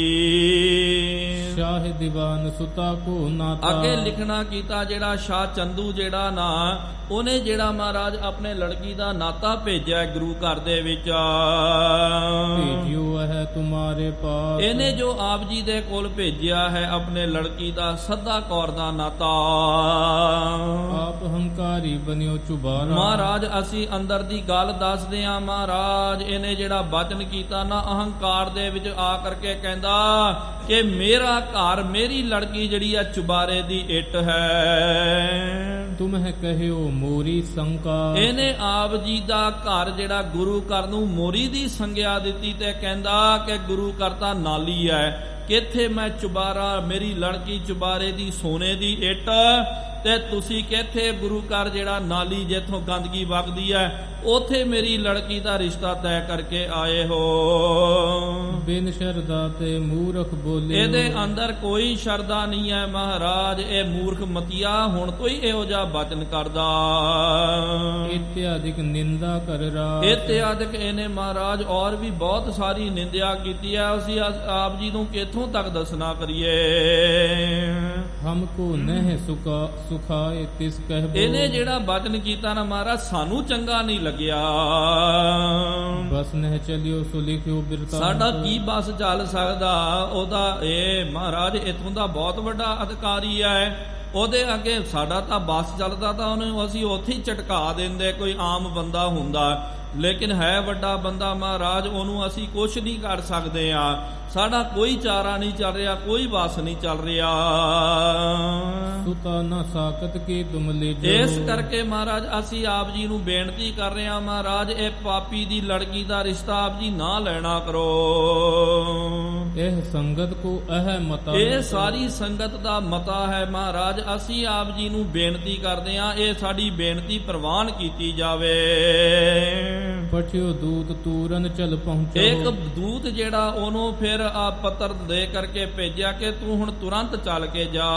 ਸ਼ਾਹ ਦੀਵਾਨ ਸੁਤਾ ਕੋ ਨਾਤਾ। ਅੱਗੇ ਲਿਖਣਾ ਕੀਤਾ ਜਿਹੜਾ ਸ਼ਾਹ ਚੰਦੂ ਜਿਹੜਾ ਨਾ ਉਹਨੇ ਜਿਹੜਾ ਮਹਾਰਾਜ ਆਪਣੇ ਲੜਕੀ ਦਾ ਨਾਤਾ ਭੇਜਿਆ ਗੁਰੂ ਘਰ ਦੇ ਵਿੱਚ। ਭੇਜਿਓ ਹੈ ਤੁਮਾਰੇ ਪਾਸ। ਇਹਨੇ ਜੋ ਆਪ ਜੀ ਦੇ ਕੋਲ ਭੇਜਿਆ ਹੈ ਆਪਣੇ ਲੜਕੀ ਦਾ ਸੱਦਾ ਕੌਰ ਦਾ ਨਾਤਾ। ਆਪ ਹੰਕਾਰੀ ਬਨਿਓ ਚੁਬਾਰਾ। ਮਹਾਰਾਜ ਅਸੀਂ ਅੰਦਰ ਦੀ ਗੱਲ ਦੱਸਦੇ ਆ। ਮਹਾਰਾਜ ਇਹਨੇ ਜਿਹੜਾ ਬਚਨ ਕੀਤਾ ਨਾ ਅਹੰਕਾਰ ਦੇ ਵਿੱਚ ਆ ਕਰਕੇ ਕਹਿੰਦਾ ਕਿ ਮੇਰਾ ਘਰ ਮੇਰੀ ਲੜਕੀ ਜਿਹੜੀ ਆ ਚੁਬਾਰੇ ਦੀ ਇੱਟ ਹੈ। ਤੁਮਹਿ ਕਹਿਓ ਮੋਰੀ ਸੰਕਾ। ਇਹਨੇ ਆਪ ਜੀ ਦਾ ਘਰ ਜਿਹੜਾ ਗੁਰੂ ਘਰ ਨੂੰ ਮੋਰੀ ਦੀ ਸੰਗਿਆ ਦਿੱਤੀ ਤੇ ਕਹਿੰਦਾ ਕਿ ਗੁਰੂ ਘਰ ਤਾਂ ਨਾਲੀ ਹੈ। ਕਿੱਥੇ ਮੈਂ ਚੁਬਾਰਾ ਮੇਰੀ ਲੜਕੀ ਚੁਬਾਰੇ ਦੀ ਸੋਨੇ ਦੀ ਇੱਟ ਤੇ ਤੁਸੀਂ ਕਿੱਥੇ ਗੁਰੂ ਘਰ ਜਿਹੜਾ ਨਾਲੀ ਜਿੱਥੋਂ ਗੰਦਗੀ ਵਗਦੀ ਹੈ ਉਥੇ ਮੇਰੀ ਲੜਕੀ ਦਾ ਰਿਸ਼ਤਾ ਤੈਅ ਕਰਕੇ ਆਏ ਹੋ। ਬਿਨ ਸ਼ਰਦਾ ਤੇ ਮੂਰਖ ਬੋਲੇ। ਇਹਦੇ ਅੰਦਰ ਕੋਈ ਸ਼ਰਦਾ ਨਹੀਂ ਹੈ ਮਹਾਰਾਜ। ਇਹ ਮੂਰਖ ਮਤੀਆ ਹੁਣ ਤੋਂ ਹੀ ਇਹੋ ਜਿਹਾ ਬਚਨ ਕਰਦਾ। ਇਤਿਆਦਿਕ ਨਿੰਦਾ ਕਰ ਰਾ। ਇਤਿਆਦਿਕ ਇਹਨੇ ਮਹਾਰਾਜ ਔਰ ਵੀ ਬਹੁਤ ਸਾਰੀ ਨਿੰਦਿਆ ਕੀਤੀ ਹੈ। ਅਸੀਂ ਆਪ ਜੀ ਨੂੰ ਕਿੱਥੋਂ ਤੱਕ ਦੱਸਣਾ ਕਰੀਏ। ਹਮਕੋ ਨਹਿ ਸੁਖਾਏ ਤਿਸ ਕਹਿਬੋ। ਇਹਨੇ ਜਿਹੜਾ ਬਚਨ ਕੀਤਾ ਨਾ ਮਹਾਰਾਜ ਸਾਨੂੰ ਚੰਗਾ ਨਹੀਂ ਲੱਗਿਆ। ਬਸ ਨਹਿ ਚਲਿਓ ਸੋ ਲਿਖਿਓ ਬਿਰਤਾ। ਸਾਡਾ ਕੀ ਬਸ ਚੱਲ ਸਕਦਾ। ਉਹਦਾ ਇਹ ਮਹਾਰਾਜ ਇਥੋਂ ਦਾ ਬਹੁਤ ਵੱਡਾ ਅਧਿਕਾਰੀ ਹੈ। ਉਹਦੇ ਅੱਗੇ ਸਾਡਾ ਤਾਂ ਬਸ ਚੱਲਦਾ ਤਾਂ ਉਹਨੂੰ ਅਸੀਂ ਉੱਥੇ ਹੀ ਝਟਕਾ ਦਿੰਦੇ ਕੋਈ ਆਮ ਬੰਦਾ ਹੁੰਦਾ। ਲੇਕਿਨ ਹੈ ਵੱਡਾ ਬੰਦਾ ਮਹਾਰਾਜ ਉਹਨੂੰ ਅਸੀਂ ਕੁਛ ਨਹੀਂ ਕਰ ਸਕਦੇ ਆ। ਸਾਡਾ ਕੋਈ ਚਾਰਾ ਨਹੀਂ ਚੱਲ ਰਿਹਾ ਕੋਈ ਬਸ ਨਹੀਂ ਚੱਲ ਰਿਹਾ। ਸੁਤਾ ਨਾ ਸਾਕਤ ਕੀ ਤੁਮ ਲੈ ਜੋ। ਇਸ ਕਰਕੇ ਮਹਾਰਾਜ ਅਸੀਂ ਆਪ ਜੀ ਨੂੰ ਬੇਨਤੀ ਕਰ ਰਹੇ ਹਾਂ ਮਹਾਰਾਜ ਇਹ ਪਾਪੀ ਦੀ ਲੜਕੀ ਦਾ ਰਿਸ਼ਤਾ ਆਪ ਜੀ ਨਾ ਲੈਣਾ ਕਰੋ। ਇਹ ਸੰਗਤ ਕੋ ਇਹ ਮਤਾ। ਇਹ ਸਾਰੀ ਸੰਗਤ ਦਾ ਮਤਾ ਹੈ ਮਹਾਰਾਜ। ਅਸੀਂ ਆਪ ਜੀ ਨੂੰ ਬੇਨਤੀ ਕਰਦੇ ਹਾਂ ਇਹ ਸਾਡੀ ਬੇਨਤੀ ਪ੍ਰਵਾਨ ਕੀਤੀ ਜਾਵੇ। ਪਠਿਓ ਦੂਤ ਤੂਰਨ ਚਲ ਪਹੁੰਚੋ। ਇੱਕ ਦੂਤ ਜਿਹੜਾ ਉਹਨੂੰ ਫਿਰ ਆ ਪੱਤਰ ਦੇ ਕਰਕੇ ਭੇਜਿਆ ਕਿ ਤੂੰ ਹੁਣ ਤੁਰੰਤ ਚੱਲ ਕੇ ਜਾ।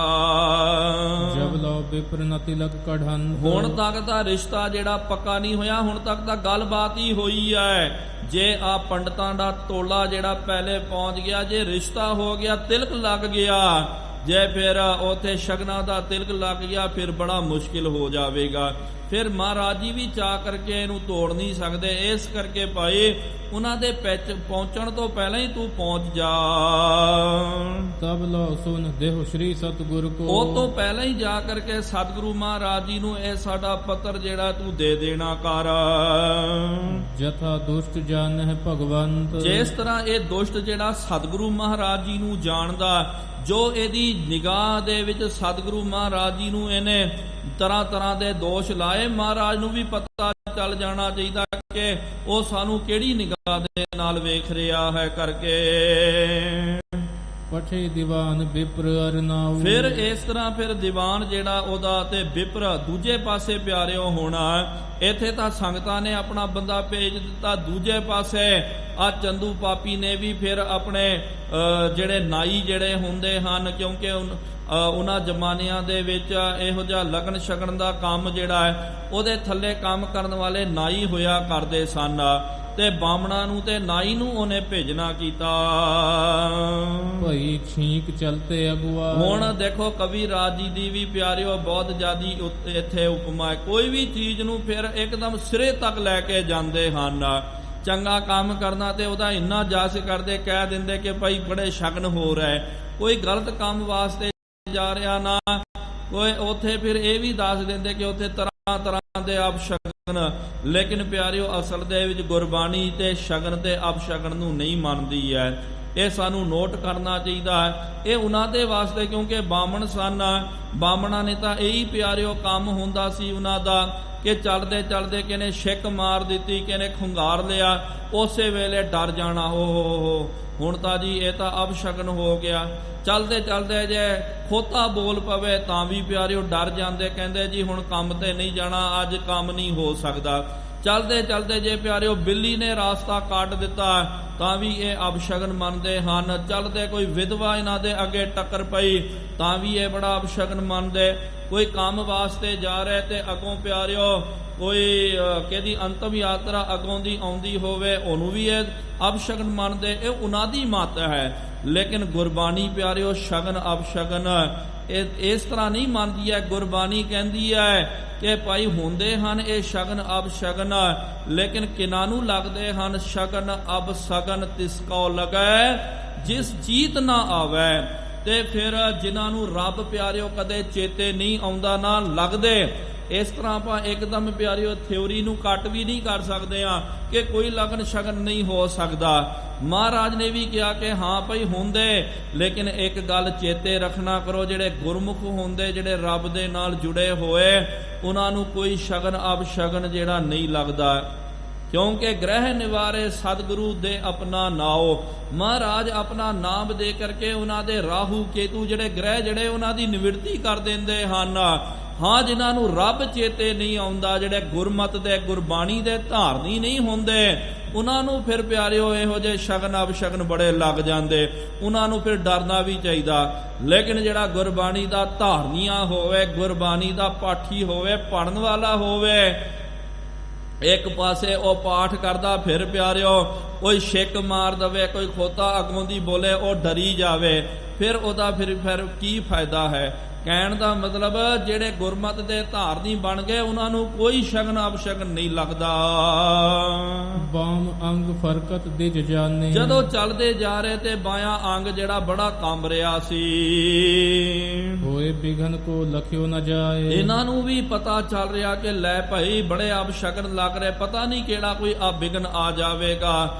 ਜਬ ਲਓ ਬਿਪਰ ਨ ਤਿਲਕ ਕਢਨ। ਹੁਣ ਤੱਕ ਦਾ ਰਿਸ਼ਤਾ ਜਿਹੜਾ ਪੱਕਾ ਨਹੀਂ ਹੋਇਆ। ਹੁਣ ਤੱਕ ਤਾਂ ਗੱਲਬਾਤ ਹੀ ਹੋਈ ਹੈ। ਜੇ ਆ ਪੰਡਤਾਂ ਦਾ ਟੋਲਾ ਜਿਹੜਾ ਪਹਿਲੇ ਪਹੁੰਚ ਗਿਆ ਜੇ ਰਿਸ਼ਤਾ ਹੋ ਗਿਆ ਤਿਲਕ ਲੱਗ ਗਿਆ ਜੇ ਫਿਰ ਉਥੇ ਸ਼ਗਨਾਂ ਦਾ ਤਿਲਕ ਲੱਗ ਗਿਆ ਫਿਰ ਬੜਾ ਮੁਸ਼ਕਿਲ ਹੋ ਜਾਵੇਗਾ। ਫਿਰ ਮਹਾਰਾਜ ਜੀ ਵੀ ਚਾਹ ਕਰਕੇ ਇਹਨੂੰ ਤੋੜ ਨਹੀਂ ਸਕਦੇ। ਇਸ ਕਰਕੇ ਭਾਈ ਉਹਨਾਂ ਦੇ ਪਹੁੰਚਣ ਤੋਂ ਪਹਿਲਾਂ ਹੀ ਤੂੰ ਪਹੁੰਚ ਜਾ। ਤਬ ਲਓ ਸੁਨ ਦੇਹੁ ਸ਼੍ਰੀ ਸਤਿਗੁਰ ਕੋ। ਉਹ ਤੋਂ ਪਹਿਲਾਂ ਹੀ ਜਾ ਕਰਕੇ ਸਤਿਗੁਰੂ ਮਹਾਰਾਜ ਜੀ ਨੂੰ ਇਹ ਸਾਡਾ ਪੱਤਰ ਜਿਹੜਾ ਤੂੰ ਦੇ ਦੇਣਾ ਕਰ। ਜਥਾ ਦੁਸ਼ਟ ਜਾਣਹਿ ਭਗਵੰਤ। ਜਿਸ ਤਰ੍ਹਾਂ ਇਹ ਦੁਸ਼ਟ ਜਿਹੜਾ ਸਤਿਗੁਰੂ ਮਹਾਰਾਜ ਜੀ ਨੂੰ ਜਾਣਦਾ ਜੋ ਇਹਦੀ ਨਿਗਾਹ ਦੇ ਵਿੱਚ ਸਤਿਗੁਰੂ ਮਹਾਰਾਜ ਜੀ ਨੂੰ ਇਹਨੇ ਤਰ੍ਹਾਂ ਤਰ੍ਹਾਂ ਦੇ ਦੋਸ਼ ਲਾਏ। ਮਹਾਰਾਜ ਨੂੰ ਵੀ ਪਤਾ ਚੱਲ ਜਾਣਾ ਚਾਹੀਦਾ ਕਿ ਉਹ ਸਾਨੂੰ ਕਿਹੜੀ ਨਿਗਾਹ ਦੇ ਨਾਲ ਵੇਖ ਰਿਹਾ ਹੈ ਕਰਕੇ। ਪਠੇ ਦੀਵਾਨ ਵਿਪਰ ਅਰਨਾਉ। ਫਿਰ ਇਸ ਤਰ੍ਹਾਂ ਫਿਰ ਦੀਵਾਨ ਜਿਹੜਾ ਉਹਦਾ ਤੇ ਵਿਪਰ ਦੂਜੇ ਪਾਸੇ ਪਿਆਰਿਓ ਹੋਣਾ। ਇੱਥੇ ਤਾਂ ਸੰਗਤਾਂ ਨੇ ਆਪਣਾ ਬੰਦਾ ਭੇਜ ਦਿੱਤਾ। ਦੂਜੇ ਪਾਸੇ ਆ ਚੰਦੂ ਪਾਪੀ ਨੇ ਵੀ ਫਿਰ ਆਪਣੇ ਜਿਹੜੇ ਨਾਈ ਜਿਹੜੇ ਹੁੰਦੇ ਹਨ ਕਿਉਂਕਿ ਉਹਨਾਂ ਜ਼ਮਾਨਿਆਂ ਦੇ ਵਿੱਚ ਇਹੋ ਜਿਹਾ ਲਗਨ ਸ਼ਗਨ ਦਾ ਕੰਮ ਜਿਹੜਾ ਹੈ ਉਹਦੇ ਥੱਲੇ ਕੰਮ ਕਰਨ ਵਾਲੇ ਨਾਈ ਹੋਇਆ ਕਰਦੇ ਸਨ ਤੇ ਬਾਮਣਾ ਨੂੰ ਤੇ ਨਾਈ ਨੂੰ ਉਹਨੇ ਭੇਜਣਾ ਕੀਤਾ। ਭਈ ਛੀਕ ਚਲਤੇ ਅਗਵਾ। ਹੁਣ ਦੇਖੋ ਕਵੀ ਰਾਜ ਜੀ ਦੀ ਵੀ ਪਿਆਰਿਓ ਬਹੁਤ ਜ਼ਿਆਦੀ ਇੱਥੇ ਉਪਮਾ ਹੈ। ਕੋਈ ਵੀ ਚੀਜ਼ ਨੂੰ ਫਿਰ ਇੱਕਦਮ ਸਿਰੇ ਤੱਕ ਲੈ ਕੇ ਜਾਂਦੇ ਹਨ। ਚੰਗਾ ਕੰਮ ਕਰਨਾ ਤੇ ਉਹਦਾ ਇੰਨਾ ਜਸ ਕਰਦੇ ਕਹਿ ਦਿੰਦੇ ਕਿ ਭਾਈ ਬੜੇ ਸ਼ਗਨ ਹੋ ਰਿਹਾ। ਕੋਈ ਗਲਤ ਕੰਮ ਵਾਸਤੇ ਜਾ ਰਿਹਾ ਨਾ ਕੋਈ ਉੱਥੇ ਫਿਰ ਇਹ ਵੀ ਦੱਸ ਦਿੰਦੇ ਕਿ ਉੱਥੇ ਤਰ੍ਹਾਂ ਤਰ੍ਹਾਂ ਦੇ ਅਪਸ਼ਗਨ। ਲੇਕਿਨ ਪਿਆਰਿਓ ਅਸਲ ਦੇ ਵਿੱਚ ਗੁਰਬਾਣੀ ਤੇ ਸ਼ਗਨ ਤੇ ਅਪਸ਼ਗਨ ਨੂੰ ਨਹੀਂ ਮੰਨਦੀ ਹੈ। ਇਹ ਸਾਨੂੰ ਨੋਟ ਕਰਨਾ ਚਾਹੀਦਾ ਹੈ। ਇਹ ਉਹਨਾਂ ਦੇ ਵਾਸਤੇ ਕਿਉਂਕਿ ਬਾਮਣ ਸਨ। ਬਾਮਣਾ ਨੇ ਤਾਂ ਇਹੀ ਪਿਆਰਿਓ ਕੰਮ ਹੁੰਦਾ ਸੀ ਉਹਨਾਂ ਦਾ ਕਿ ਚਲਦੇ ਚਲਦੇ ਕਿਨੇ ਛਿੱਕ ਮਾਰ ਦਿੱਤੀ ਕਿਨੇ ਖੁੰਗਾਰ ਲਿਆ ਉਸੇ ਵੇਲੇ ਡਰ ਜਾਣਾ। ਓਹ ਹੁਣ ਤਾਂ ਜੀ ਇਹ ਤਾਂ ਅਪਸ਼ਗਨ ਹੋ ਗਿਆ। ਚਲਦੇ ਚਲਦੇ ਜੇ ਖੋਤਾ ਬੋਲ ਪਵੇ ਤਾਂ ਵੀ ਪਿਆਰਿਓ ਡਰ ਜਾਂਦੇ ਕਹਿੰਦੇ ਜੀ ਹੁਣ ਕੰਮ ਤੇ ਨਹੀਂ ਜਾਣਾ ਅੱਜ ਕੰਮ ਨਹੀਂ ਹੋ ਸਕਦਾ। ਚਲਦੇ ਚਲਦੇ ਜੇ ਪਿਆਰਿਓ ਬਿੱਲੀ ਨੇ ਰਾਸਤਾ ਕੱਟ ਦਿੱਤਾ ਤਾਂ ਵੀ ਇਹ ਅਪਸ਼ਗਨ ਮੰਨਦੇ ਹਨ। ਚਲਦੇ ਕੋਈ ਵਿਧਵਾ ਇਹਨਾਂ ਦੇ ਅੱਗੇ ਟੱਕਰ ਪਈ ਤਾਂ ਵੀ ਇਹ ਬੜਾ ਅਪਸ਼ਗਨ ਮੰਨਦੇ। ਕੋਈ ਕੰਮ ਵਾਸਤੇ ਜਾ ਰਹੇ ਤੇ ਅੱਗੋਂ ਪਿਆਰਿਓ ਕੋਈ ਕਿਹਦੀ ਅੰਤਮ ਯਾਤਰਾ ਅੱਗੋਂ ਦੀ ਆਉਂਦੀ ਹੋਵੇ ਉਹਨੂੰ ਵੀ ਇਹ ਅਪਸ਼ਗਨ ਮੰਨਦੇ। ਇਹ ਉਹਨਾਂ ਦੀ ਮੱਤ ਹੈ। ਲੇਕਿਨ ਗੁਰਬਾਣੀ ਪਿਆਰਿਓ ਸ਼ਗਨ ਅਪਸ਼ਗਨ ਇਹ ਇਸ ਤਰ੍ਹਾਂ ਨਹੀਂ ਮੰਨਦੀ ਹੈ। ਗੁਰਬਾਣੀ ਕਹਿੰਦੀ ਹੈ ਕਿ ਭਾਈ ਹੁੰਦੇ ਹਨ ਇਹ ਸ਼ਗਨ ਅਪਸ਼ਗਨ, ਲੇਕਿਨ ਕਿਨਾਂ ਨੂੰ ਲੱਗਦੇ ਹਨ ਸ਼ਗਨ ਅਪਸ਼ਗਨ ਤਿਸ ਕਉ ਲੱਗੈ ਜਿਸ ਚੀਤ ਨਾ ਆਵੈ। ਤੇ ਫਿਰ ਜਿਨ੍ਹਾਂ ਨੂੰ ਰੱਬ ਪਿਆਰਿਓ ਕਦੇ ਚੇਤੇ ਨਹੀਂ ਆਉਂਦਾ ਨਾ ਲੱਗਦੇ, ਇਸ ਤਰ੍ਹਾਂ ਆਪਾਂ ਇੱਕਦਮ ਪਿਆਰਿਓ ਥਿਉਰੀ ਨੂੰ ਕੱਟ ਵੀ ਨਹੀਂ ਕਰ ਸਕਦੇ ਆ ਕਿ ਕੋਈ ਲਗਨ ਸ਼ਗਨ ਨਹੀਂ ਹੋ ਸਕਦਾ। ਮਹਾਰਾਜ ਨੇ ਵੀ ਕਿਹਾ ਕਿ ਹਾਂ ਭਾਈ ਹੁੰਦੇ, ਲੇਕਿਨ ਇੱਕ ਗੱਲ ਚੇਤੇ ਰੱਖਣਾ ਕਰੋ, ਜਿਹੜੇ ਗੁਰਮੁਖ ਹੁੰਦੇ, ਜਿਹੜੇ ਰੱਬ ਦੇ ਨਾਲ ਜੁੜੇ ਹੋਏ, ਉਹਨਾਂ ਨੂੰ ਕੋਈ ਸ਼ਗਨ ਅਪਸ਼ਗਨ ਜਿਹੜਾ ਨਹੀਂ ਲੱਗਦਾ। ਕਿਉਂਕਿ ਗ੍ਰਹਿ ਨਿਵਾਰੇ ਸਤਿਗੁਰੂ ਦੇ ਆਪਣਾ ਨਾਉ। ਮਹਾਰਾਜ ਆਪਣਾ ਨਾਮ ਦੇ ਕਰਕੇ ਉਹਨਾਂ ਦੇ ਰਾਹੂ ਕੇਤੂ ਜਿਹੜੇ ਗ੍ਰਹਿ ਜਿਹੜੇ ਉਹਨਾਂ ਦੀ ਨਿਵਰਤੀ ਕਰ ਦਿੰਦੇ ਹਨ। ਹਾਂ, ਜਿਨ੍ਹਾਂ ਨੂੰ ਰੱਬ ਚੇਤੇ ਨਹੀਂ ਆਉਂਦਾ, ਜਿਹੜੇ ਗੁਰਮਤਿ ਦੇ ਗੁਰਬਾਣੀ ਦੇ ਧਾਰਨੀ ਨਹੀਂ ਹੁੰਦੇ, ਉਹਨਾਂ ਨੂੰ ਫਿਰ ਪਿਆਰਿਓ ਇਹੋ ਜਿਹੇ ਸ਼ਗਨ ਅਪਸ਼ਗਨ ਬੜੇ ਲੱਗ ਜਾਂਦੇ। ਉਹਨਾਂ ਨੂੰ ਫਿਰ ਡਰਨਾ ਵੀ ਚਾਹੀਦਾ। ਲੇਕਿਨ ਜਿਹੜਾ ਗੁਰਬਾਣੀ ਦਾ ਧਾਰਨੀਆ ਹੋਵੇ, ਗੁਰਬਾਣੀ ਦਾ ਪਾਠੀ ਹੋਵੇ, ਪੜਨ ਵਾਲਾ ਹੋਵੇ, ਇੱਕ ਪਾਸੇ ਉਹ ਪਾਠ ਕਰਦਾ, ਫਿਰ ਪਿਆਰਿਓ ਕੋਈ ਛਿੱਕ ਮਾਰ ਦਵੇ, ਕੋਈ ਖੋਤਾ ਅੱਗੋਂ ਦੀ ਬੋਲੇ, ਉਹ ਡਰੀ ਜਾਵੇ, ਫਿਰ ਉਹਦਾ ਫਿਰ ਕੀ ਫਾਇਦਾ ਹੈ। ਕਹਿਣ ਦਾ ਮਤਲਬ ਜਿਹੜੇ ਗੁਰਮਤ ਦੇ ਧਾਰਨੀ ਬਣ ਗਏ ਉਹਨਾਂ ਨੂੰ ਕੋਈ ਸ਼ਗਨ ਅਪਸ਼ਗਨ ਨਹੀਂ ਲੱਗਦਾ। ਬਾਮ ਅੰਗ ਫਰਕਤ ਦਿਜ ਜਾਣੇ। ਜਦੋਂ ਚੱਲਦੇ ਜਾ ਰਹੇ ਤੇ ਬਾਇਆ ਅੰਗ ਜਿਹੜਾ ਬੜਾ ਕੰਬ ਰਿਹਾ ਸੀ। ਹੋਏ ਬਿਘਨ ਕੋ ਲਖਿਓ ਨਾ ਜਾਏ। ਇਹਨਾਂ ਨੂੰ ਵੀ ਪਤਾ ਚੱਲ ਰਿਹਾ ਕਿ ਲੈ ਭਾਈ ਬੜੇ ਅਪਸ਼ਗਨ ਲੱਗ ਰਹੇ, ਪਤਾ ਨਹੀਂ ਕਿਹੜਾ ਕੋਈ ਬਿਘਨ ਆ ਜਾਵੇਗਾ,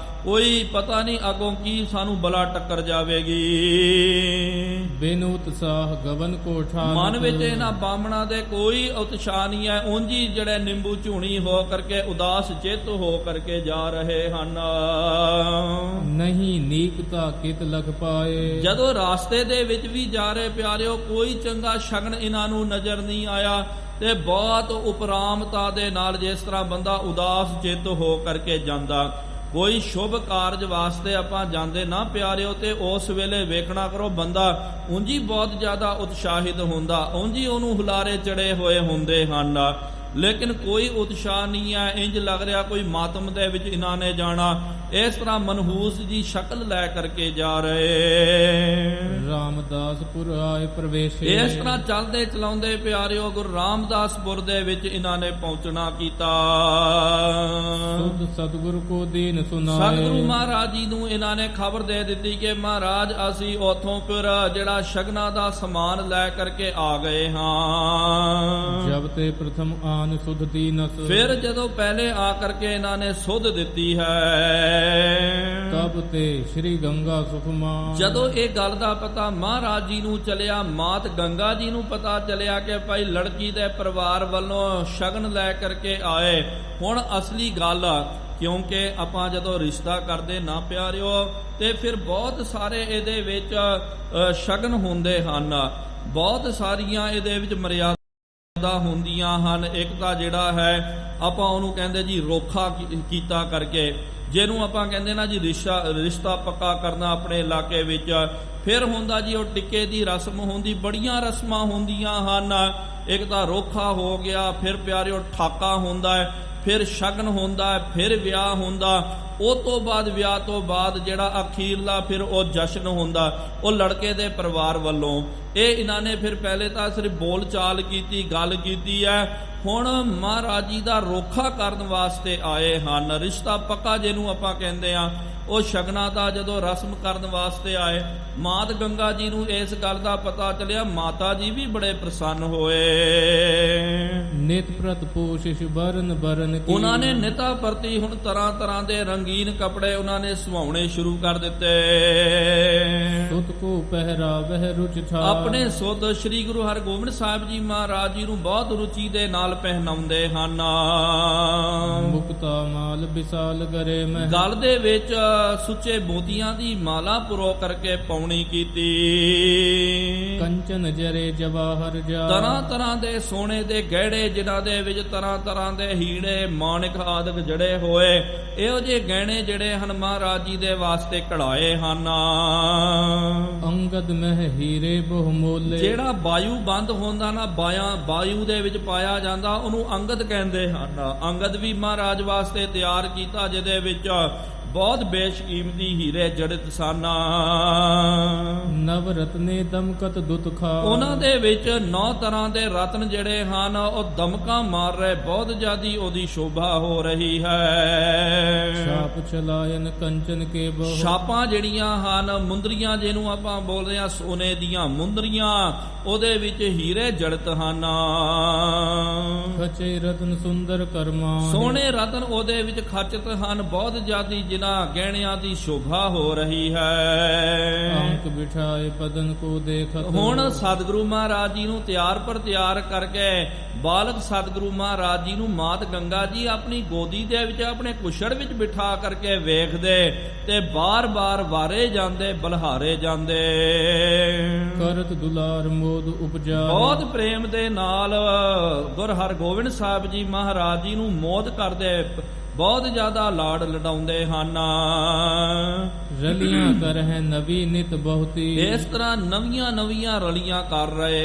ਕੋਈ ਪਤਾ ਨਹੀਂ ਅੱਗੋਂ ਕੀ ਸਾਨੂੰ ਬਲਾ ਟੱਕਰ ਜਾਵੇਗੀ। ਬਿਨ ਉਤਸਾਹ ਗਵਨ ਕੋ ਠਾਨ। ਮਨ ਵਿੱਚ ਇਹਨਾਂ ਬਾਹਮਣਾ ਦੇ ਕੋਈ ਉਤਸ਼ਾਹ ਨਹੀਂ ਹੈ, ਉਂਝ ਹੀ ਜਿਹੜੇ ਨਿੰਬੂ ਝੂਣੀ ਹੋ ਕਰਕੇ ਉਦਾਸ ਚਿੱਤ ਹੋ ਕਰਕੇ ਜਾ ਰਹੇ ਹਨ। ਨਹੀਂ ਨੀਕਤਾ ਕਿਤ ਲਖ ਪਾਏ। ਜਦੋਂ ਰਾਸਤੇ ਦੇ ਵਿੱਚ ਵੀ ਜਾ ਰਹੇ ਪਿਆਰਿਓ ਕੋਈ ਚੰਗਾ ਸ਼ਗਨ ਇਹਨਾਂ ਨੂੰ ਨਜ਼ਰ ਨਹੀਂ ਆਇਆ, ਤੇ ਬਹੁਤ ਉਪਰਾਮਤਾ ਦੇ ਨਾਲ ਜਿਸ ਤਰ੍ਹਾਂ ਬੰਦਾ ਉਦਾਸ ਚਿੱਤ ਹੋ ਕਰਕੇ ਜਾਂਦਾ। ਕੋਈ ਸ਼ੁਭ ਕਾਰਜ ਵਾਸਤੇ ਆਪਾਂ ਜਾਂਦੇ ਨਾ ਪਿਆਰਿਓ, ਤੇ ਉਸ ਵੇਲੇ ਵੇਖਣਾ ਕਰੋ ਬੰਦਾ ਉਂਝ ਹੀ ਬਹੁਤ ਜ਼ਿਆਦਾ ਉਤਸ਼ਾਹਿਤ ਹੁੰਦਾ, ਉਂਝ ਹੀ ਉਹਨੂੰ ਹੁਲਾਰੇ ਚੜੇ ਹੋਏ ਹੁੰਦੇ ਹਨ, ਲੇਕਿਨ ਕੋਈ ਉਤਸ਼ਾਹ ਨਹੀਂ ਹੈ। ਇੰਜ ਲੱਗ ਰਿਹਾ ਕੋਈ ਮਾਤਮ ਦੇ ਵਿੱਚ ਇਹਨਾਂ ਨੇ ਜਾਣਾ। ਇਸ ਤਰ੍ਹਾਂ ਮਨਹੂਸ ਜੀ ਸ਼ਕਲ ਲੈ ਕਰਕੇ ਜਾ ਰਹੇ। ਰਾਮਦਾਸਪੁਰ ਆਏ ਪ੍ਰਵੇਸ਼ੇ। ਇਸ ਤਰ੍ਹਾਂ ਚੱਲਦੇ ਚਲਾਉਂਦੇ ਪਿਆਰਿਓ ਗੁਰੂ ਰਾਮਦਾਸਪੁਰ ਦੇ ਵਿੱਚ ਇਹਨਾਂ ਨੇ ਪਹੁੰਚਣਾ ਕੀਤਾ। ਸੁਧ ਸਤਿਗੁਰੂ ਕੋ ਦੀਨ ਸੁਨਾਏ। ਸਤਿਗੁਰੂ ਮਹਾਰਾਜ ਜੀ ਨੂੰ ਇਹਨਾਂ ਨੇ ਖਬਰ ਦੇ ਦਿੱਤੀ ਕਿ ਮਹਾਰਾਜ ਅਸੀਂ ਉਥੋਂ ਫਿਰ ਜਿਹੜਾ ਸ਼ਗਨਾਂ ਦਾ ਸਮਾਨ ਲੈ ਕਰਕੇ ਆ ਗਏ ਹਾਂ। ਜਬ ਤੇ ਪ੍ਰਥਮ ਆਨ ਸੁਧ ਦੀਨਸ। ਫਿਰ ਜਦੋਂ ਪਹਿਲੇ ਆ ਕਰਕੇ ਇਹਨਾਂ ਨੇ ਸੁਧ ਦਿੱਤੀ ਹੈ। ਤਬ ਤੇ ਸ਼੍ਰੀ ਗੰਗਾ ਸੁਖਮਾ। ਜਦੋਂ ਇਹ ਗੱਲ ਦਾ ਪਤਾ ਮਹਾਰਾਜ ਜੀ ਨੂੰ ਚੱਲਿਆ, ਮਾਤ ਗੰਗਾ ਜੀ ਨੂੰ ਪਤਾ ਚੱਲਿਆ ਕਿ ਭਾਈ ਲੜਕੀ ਦੇ ਪਰਿਵਾਰ ਵੱਲੋਂ ਸ਼ਗਨ ਲੈ ਕਰਕੇ ਆਏ। ਹੁਣ ਅਸਲੀ ਗੱਲ, ਕਿਉਂਕਿ ਆਪਾਂ ਜਦੋਂ ਰਿਸ਼ਤਾ ਕਰਦੇ ਨਾ ਪਿਆਰਿਓ, ਤੇ ਫਿਰ ਬਹੁਤ ਸਾਰੇ ਇਹਦੇ ਵਿੱਚ ਸ਼ਗਨ ਹੁੰਦੇ ਹਨ, ਬਹੁਤ ਸਾਰੀਆਂ ਇਹਦੇ ਵਿੱਚ ਮਰਿਆਦਾ ਹੁੰਦੀਆਂ ਹਨ। ਇੱਕ ਤਾਂ ਜਿਹੜਾ ਹੈ ਆਪਾਂ ਉਹਨੂੰ ਕਹਿੰਦੇ ਜੀ ਰੋਖਾ ਕੀਤਾ ਕਰਕੇ, ਜਿਹਨੂੰ ਆਪਾਂ ਕਹਿੰਦੇ ਨਾ ਜੀ ਰਿਸ਼ਤਾ ਪੱਕਾ ਕਰਨਾ ਆਪਣੇ ਇਲਾਕੇ ਵਿੱਚ। ਫਿਰ ਹੁੰਦਾ ਜੀ ਉਹ ਟਿੱਕੇ ਦੀ ਰਸਮ ਹੁੰਦੀ, ਬੜੀਆਂ ਰਸਮਾਂ ਹੁੰਦੀਆਂ ਹਨ। ਇੱਕ ਤਾਂ ਰੋਖਾ ਹੋ ਗਿਆ, ਫਿਰ ਪਿਆਰਿਓ ਠਾਕਾ ਹੁੰਦਾ ਹੈ, ਫਿਰ ਸ਼ਗਨ ਹੁੰਦਾ ਹੈ, ਫਿਰ ਵਿਆਹ ਹੁੰਦਾ। ਉਹ ਤੋਂ ਬਾਅਦ ਵਿਆਹ ਤੋਂ ਬਾਅਦ ਜਿਹੜਾ ਅਖੀਰਲਾ ਫਿਰ ਉਹ ਜਸ਼ਨ ਹੁੰਦਾ ਉਹ ਲੜਕੇ ਦੇ ਪਰਿਵਾਰ ਵੱਲੋਂ। ਇਹ ਇਹਨਾਂ ਨੇ ਫਿਰ ਪਹਿਲੇ ਤਾਂ ਸਿਰਫ ਬੋਲ ਚਾਲ ਕੀਤੀ, ਗੱਲ ਕੀਤੀ ਹੈ। ਹੁਣ ਮਹਾਰਾਜ ਜੀ ਦਾ ਰੋਖਾ ਕਰਨ ਵਾਸਤੇ ਆਏ ਹਨ, ਰਿਸ਼ਤਾ ਪੱਕਾ ਜਿਹਨੂੰ ਆਪਾਂ ਕਹਿੰਦੇ ਆ। ਉਹ ਸ਼ਗਨਾਂ ਦਾ ਜਦੋਂ ਰਸਮ ਕਰਨ ਵਾਸਤੇ ਆਏ, ਮਾਤ ਗੰਗਾ ਜੀ ਨੂੰ ਇਸ ਗੱਲ ਦਾ ਪਤਾ ਚੱਲਿਆ। ਮਾਤਾ ਜੀ ਵੀ ਬੜੇ ਪ੍ਰਸੰਨ ਹੋਏ। ਨਿਤ ਪ੍ਰਤ ਪੋਸ਼ਿਸ਼ ਬਰਨ ਬਰਨ ਕੀ। ਉਹਨਾਂ ਨੇ ਨਿਤਾ ਪ੍ਰਤੀ ਹੁਣ ਤਰ੍ਹਾਂ ਤਰ੍ਹਾਂ ਦੇ ਰੰਗੀਨ ਕੱਪੜੇ ਉਹਨਾਂ ਨੇ ਸੁਹਾਉਣੇ ਸ਼ੁਰੂ ਕਰ ਦਿੱਤੇ। ਸੁਤ ਕੋ ਪਹਿਰਾਵਹਿ ਰੁਚ ਥਾ। ਆਪਣੇ ਸੁਧ ਸ੍ਰੀ ਗੁਰੂ ਹਰਗੋਬਿੰਦ ਸਾਹਿਬ ਜੀ ਮਹਾਰਾਜ ਜੀ ਨੂੰ ਬਹੁਤ ਰੁਚੀ ਦੇ ਨਾਲ ਪਹਿਨਾਉਂਦੇ ਹਨ। ਮੁਕਤਾ ਮਾਲ ਵਿਸਾਲ ਗਰੇ ਮਹਿ। ਗਲ ਦੇ ਵਿੱਚ ਸੁੱਚੇ ਮੋਤੀਆਂ ਦੀ ਮਾਲਾ ਪੁਰੋ ਕਰਕੇ ਪਾਉਣੀ ਕੀਤੀ। ਕੰਚਨ ਜਰੇ ਜਵਾਹਰ ਜਾ ਤਰ੍ਹਾਂ ਤਰ੍ਹਾਂ ਦੇ ਸੋਨੇ ਦੇ ਗਹਿਣੇ ਜਿਨ੍ਹਾਂ ਦੇ ਵਿੱਚ ਤਰ੍ਹਾਂ ਤਰ੍ਹਾਂ ਦੇ ਹੀੜੇ ਮਾਣਿਕ ਆਦਿਕ ਜੜੇ ਹੋਏ ਇਹੋ ਜਿਹੇ ਗਹਿਣੇ ਜਿਹੜੇ ਹਨ ਮਹਾਰਾਜ ਜੀ ਦੇ ਵਾਸਤੇ ਕਢਾਏ ਹਨ। ਅੰਗਦ ਮਹਿ ਹੀਰੇ ਬਹੁ ਮੋਲੇ ਜਿਹੜਾ ਵਾਯੂ ਬੰਦ ਹੁੰਦਾ ਨਾ ਵਾਯੂ ਦੇ ਵਿੱਚ ਪਾਇਆ ਜਾਂਦਾ ਉਹਨੂੰ ਅੰਗਦ ਕਹਿੰਦੇ ਹਨ। ਅੰਗਦ ਵੀ ਮਹਾਰਾਜ ਵਾਸਤੇ ਤਿਆਰ ਕੀਤਾ ਜਿਹਦੇ ਵਿੱਚ ਬਹੁਤ ਬੇਸ਼ਕੀਮਤੀ ਹੀਰੇ ਜੜਿਤ ਸਨ। ਨਵ ਰਤਨੇ ਦਮਕਤ ਦੁਤ ਖਾ ਉਹਨਾਂ ਦੇ ਵਿੱਚ 9 ਤਰ੍ਹਾਂ ਦੇ ਰਤਨ ਜਿਹੜੇ ਹਨ ਉਹ ਦਮਕਾ ਮਾਰ ਰਹੇ ਬਹੁਤ ਜ਼ਿਆਦੀ ਉਹਦੀ ਸ਼ੋਭਾ ਹੋ ਰਹੀ ਹੈ। ਛਾਪ ਚਲਾਇਨ ਕੰਚਨ ਕੇ ਬਹੁ ਛਾਪਾਂ ਜਿਹੜੀਆਂ ਹਨ ਮੁੰਦਰੀਆਂ ਜਿਹਨੂੰ ਆਪਾਂ ਬੋਲਦੇ ਆ ਸੋਨੇ ਦੀਆਂ ਮੁੰਦਰੀਆਂ ਉਹਦੇ ਵਿੱਚ ਹੀਰੇ ਜੜਿਤ ਹਨ। ਖਚੇ ਰਤਨ ਸੁੰਦਰ ਕਰਮਾ ਸੋਹਣੇ ਰਤਨ ਉਹਦੇ ਵਿੱਚ ਖਚਿਤ ਹਨ ਬਹੁਤ ਜ਼ਿਆਦੀ ਜਿਨ੍ਹਾਂ ਗਹਿਣਿਆਂ ਦੀ ਸ਼ੋਭਾ ਹੋ ਰਹੀ ਹੈ। ਅੰਕ ਬਿਠਾਏ ਪਦਨ ਕੋ ਦੇਖਤ ਹੁਣ ਸਤਿਗੁਰੂ ਮਹਾਰਾਜ ਜੀ ਨੂੰ ਤਿਆਰ ਪਰ ਤਿਆਰ ਕਰਕੇ ਬਾਲਕ ਸਤਿਗੁਰੂ ਮਹਾਰਾਜ ਜੀ ਨੂੰ ਮਾਤ ਗੰਗਾ ਜੀ ਆਪਣੀ ਗੋਦੀ ਦੇ ਵਿੱਚ ਆਪਣੇ ਕੁਛੜ ਵਿੱਚ ਬਿਠਾ ਕਰਕੇ ਵੇਖਦੇ ਤੇ ਬਾਰ-ਬਾਰ ਵਾਰੇ ਜਾਂਦੇ ਬਲਹਾਰੇ ਜਾਂਦੇ। ਕਰਤ ਦੁਲਾਰ ਮੋਦ ਉਪਜਾ ਬਹੁਤ ਪ੍ਰੇਮ ਦੇ ਨਾਲ ਗੁਰ ਹਰਗੋਬਿੰਦ ਸਾਹਿਬ ਜੀ ਮਹਾਰਾਜ ਜੀ ਨੂੰ ਮੋਦ ਕਰਦੇ ਬਹੁਤ ਜ਼ਿਆਦਾ ਲਾਡ ਲਡਾਉਂਦੇ ਹਨ। ਰਲੀਆਂ ਕਰਹਿ ਨਵੀ ਨਿਤ ਬਹੁਤੀ ਇਸ ਤਰ੍ਹਾਂ ਨਵੀਆਂ ਨਵੀਆਂ ਰਲੀਆਂ ਕਰ ਰਹੇ।